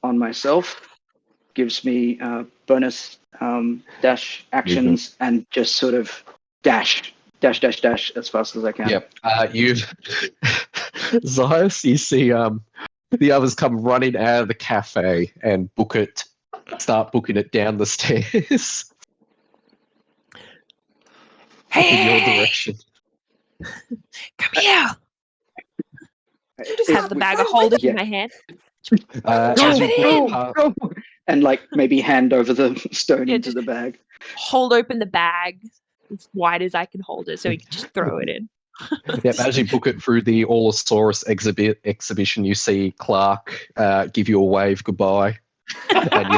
on myself. Gives me bonus dash actions and just sort of dash as fast as I can. Yep. Zias, you see the others come running out of the cafe and start booking it down the stairs in your direction. Come here. You just Have the bag of holders in my hand. As you book it Go! And like maybe hand over the stone Yeah, into just- the bag. Hold open the bag as wide as I can hold it so you can just throw it in. Yep, as you book it through the Allosaurus exhibition, you see Clark give you a wave goodbye, and you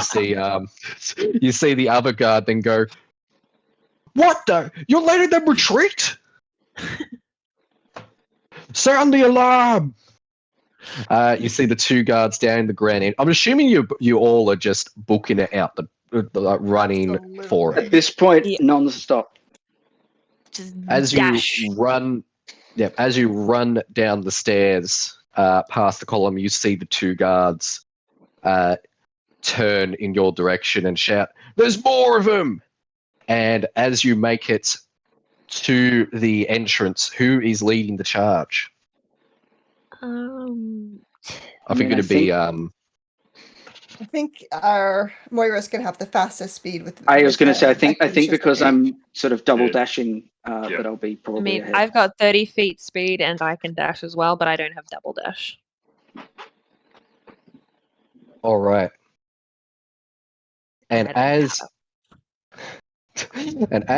see the other guard then go, "What the? You're letting them retreat? Sound the alarm!" You see the two guards down in the ground end. I'm assuming you all are just booking it out, running Absolutely. for it. At this point, Yeah. non-stop. Just As dash. you run down the stairs past the column, you see the two guards turn in your direction and shout, "There's more of them!" And as you make it to the entrance, who is leading the charge? I think it'd be I think our Moira's gonna have the fastest speed with. I was with going to the say, I think expeditious because retreat. I'm sort of double Yeah. dashing, Yeah. that I'll be I probably mean, ahead. I've got 30 feet speed and I can dash as well, but I don't have double dash. all right. And I don't have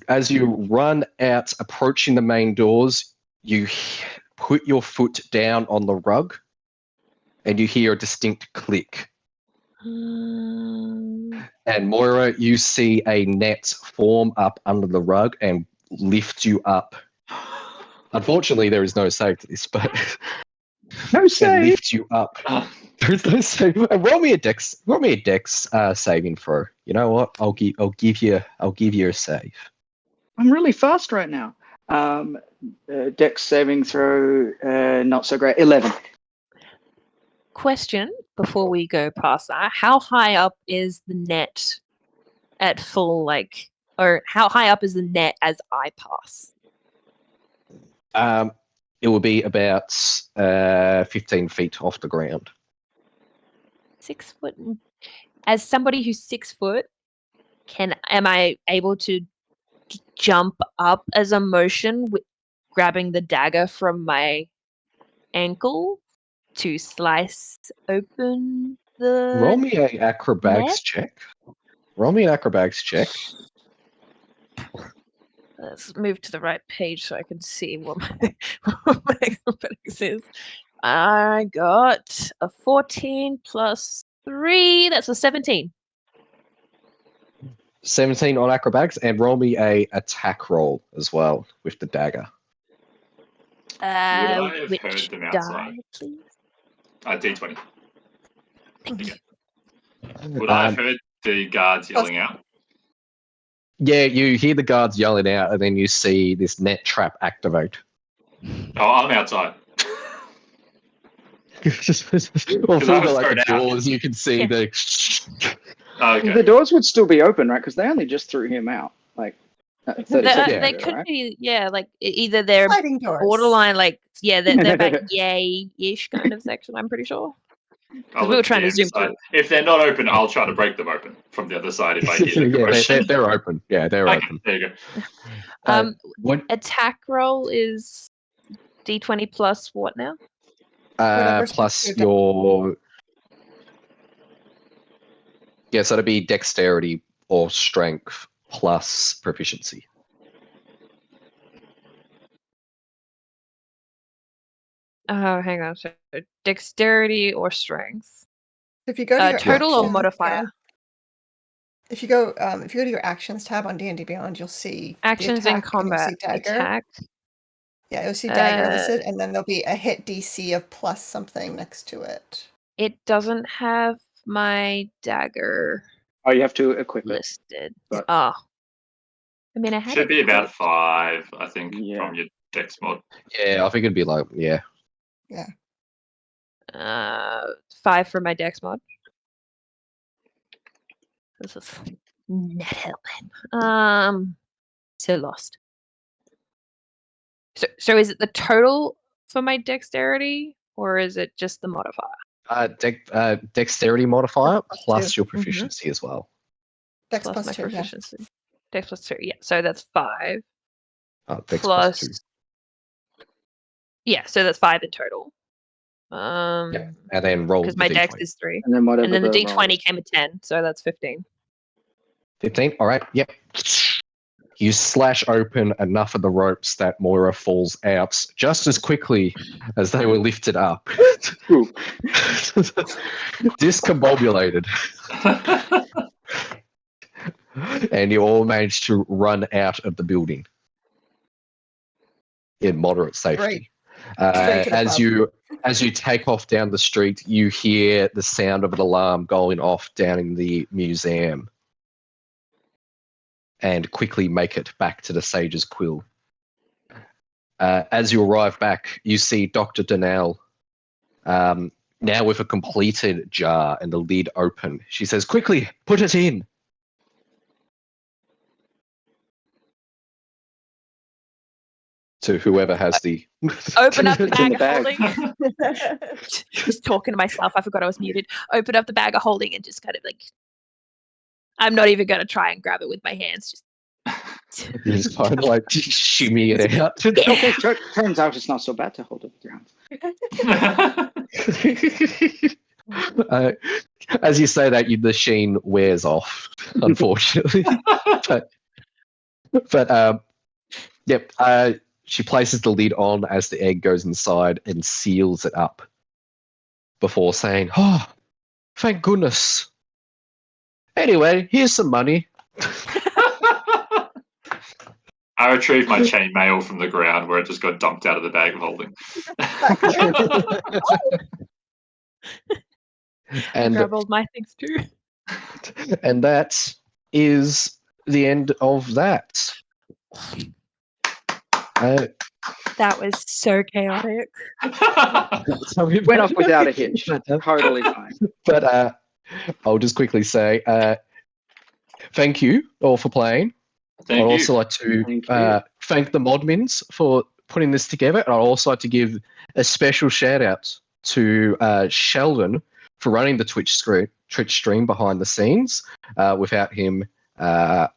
as you run out, approaching the main doors, you put your foot down on the rug, and you hear a distinct click. And Moira, you see a net form up under the rug and lift you up. Unfortunately, there is no save to this, but No and save. lift you up. There's no save. Roll me a dex saving throw. You know what? I'll give you a save. I'm really fast right now. Dex saving throw, not so great. 11. Question before we go past that. How high up is the net at full, or how high up is the net as I pass? It will be about 15 feet off the ground. 6 foot. as somebody who's 6 foot, am I able to jump up as a motion with grabbing the dagger from my ankle to slice open Roll the me a acrobatics net? check. Roll me an acrobatics check. Let's move to the right page so I can see what my acrobatics is. I got a 14 plus 3. That's a 17. 17 on acrobatics, and roll me a attack roll as well with the dagger. Would I have Which heard them die, outside? please? D20. Thank you. Would I have heard the guards yelling out? Yeah, you hear the guards yelling out, and then you see this net trap activate. Oh, I'm outside. Well, through I the, was like, thrown the out. doors, you can see Yeah. the. Okay. The doors would still be open, right? Because they only just threw him out like 30 They, seconds Yeah. they ago, could right? be, like either they're Sliding doors. borderline, like they're back yay-ish kind of section. I'm pretty sure. I'll we were let trying to DM zoom decide. through. If they're not open, I'll try to break them open from the other side if I hear the Yeah, commotion. they're open. Yeah, they're Okay, open. there you go. What? Attack roll is D20 plus what now? Whatever's Plus next to your your. Yeah, so it'd be dexterity or strength plus proficiency. Oh, hang on. So dexterity or strength? If you go to your Total or actions modifier? tab, if you go to your actions tab on D&D Beyond, you'll see the Actions in attack, and you'll combat. see dagger. Attack. Yeah, you'll see dagger Uh, listed, and then there'll be a hit DC of plus something next to it. It doesn't have my dagger Oh, you have to equip it. listed. but- Oh. I mean, I had Should it be about equipped. 5, I think, Yeah. from your dex mod. Yeah, I think it'd be like, yeah. 5 for my dex mod. This is net hell. So lost. So is it the total for my dexterity, or is it just the modifier? Dexterity modifier Plus plus 2. your proficiency as well. Dex Plus plus my 2, yeah. proficiency. Dex plus 2, yeah. So that's 5. Dex plus plus 2. Yeah, so that's 5 in total. Yeah, and then roll Because the my d20. dex is 3. And then whatever And then the the d20 roll- came a 10, so that's 15. 15. All right. Yep. You slash open enough of the ropes that Moira falls out just as quickly as they were lifted up. Ooh. Discombobulated. And you all manage to run out of the building in moderate safety. Straight to the pub. As you take off down the street, you hear the sound of an alarm going off down in the museum, and quickly make it back to the Sage's Quill. As you arrive back, you see Dr. Donnell, now with a completed jar and the lid open. She says, "Quickly, put it in." To whoever has the Open up the It's in bag the of bag. holding. Just talking to myself. I forgot I was muted. Open up the bag of holding and just kind of like. I'm not even going to try and grab it with my hands. Just. You just kind of like shimmy it out. Okay, turns out it's not so bad to hold it with your hands. As you say that, the sheen wears off, unfortunately. but yep. She places the lid on as the egg goes inside and seals it up before saying, "Oh, thank goodness. Anyway, here's some money." I retrieved my chainmail from the ground where it just got dumped out of the bag of holding. And Grab all my things too. and that is the end of that. That was so chaotic. Went off without a hitch. Totally fine. But I'll just quickly say thank you all for playing. I'd also like to thank the Modmins for putting this together. And I'd also like to give a special shout out to Sheldon for running the Twitch Twitch stream behind the scenes. Without him, I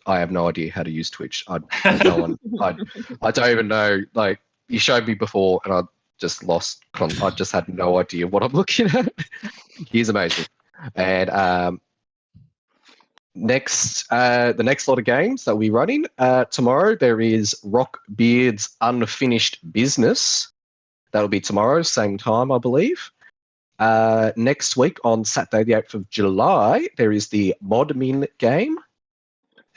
have no idea how to use Twitch. I don't even know. Like, you showed me before, and I just lost. I just had no idea what I'm looking at. He's amazing. And the next lot of games that we're running tomorrow, there is Rockbeard's Unfinished Business. That'll be tomorrow, same time, I believe. Next week on Saturday, the 8th of July, there is the Modmin game.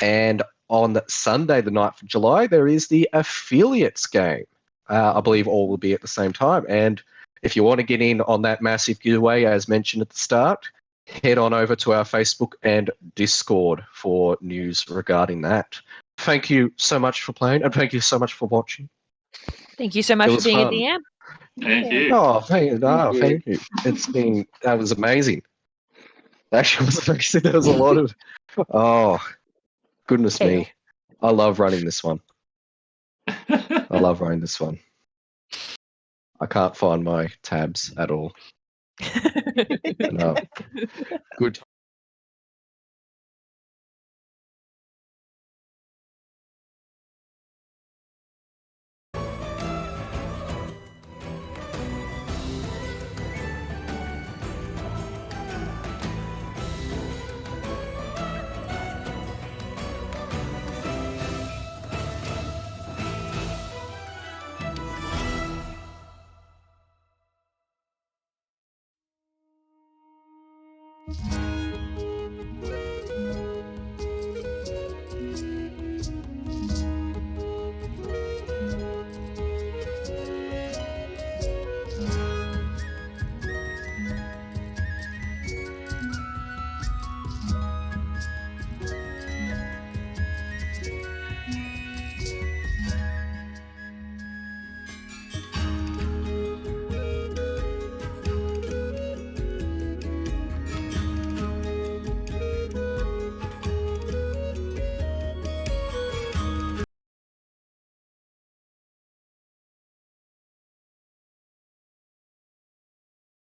And on Sunday, the 9th of July, there is the Affiliates game. I believe all will be at the same time. And if you want to get in on that massive giveaway, as mentioned at the start, head on over to our Facebook and Discord for news regarding that. Thank you so much for playing, and thank you so much for watching. Thank you so much It for was being fun. a DM. Thank you. Oh, thank you. Thank Thank you. That was amazing. That actually was amazing. There was a lot of, goodness Fail. me. I love running this one. I love running this one. I can't find my tabs at all. No. Good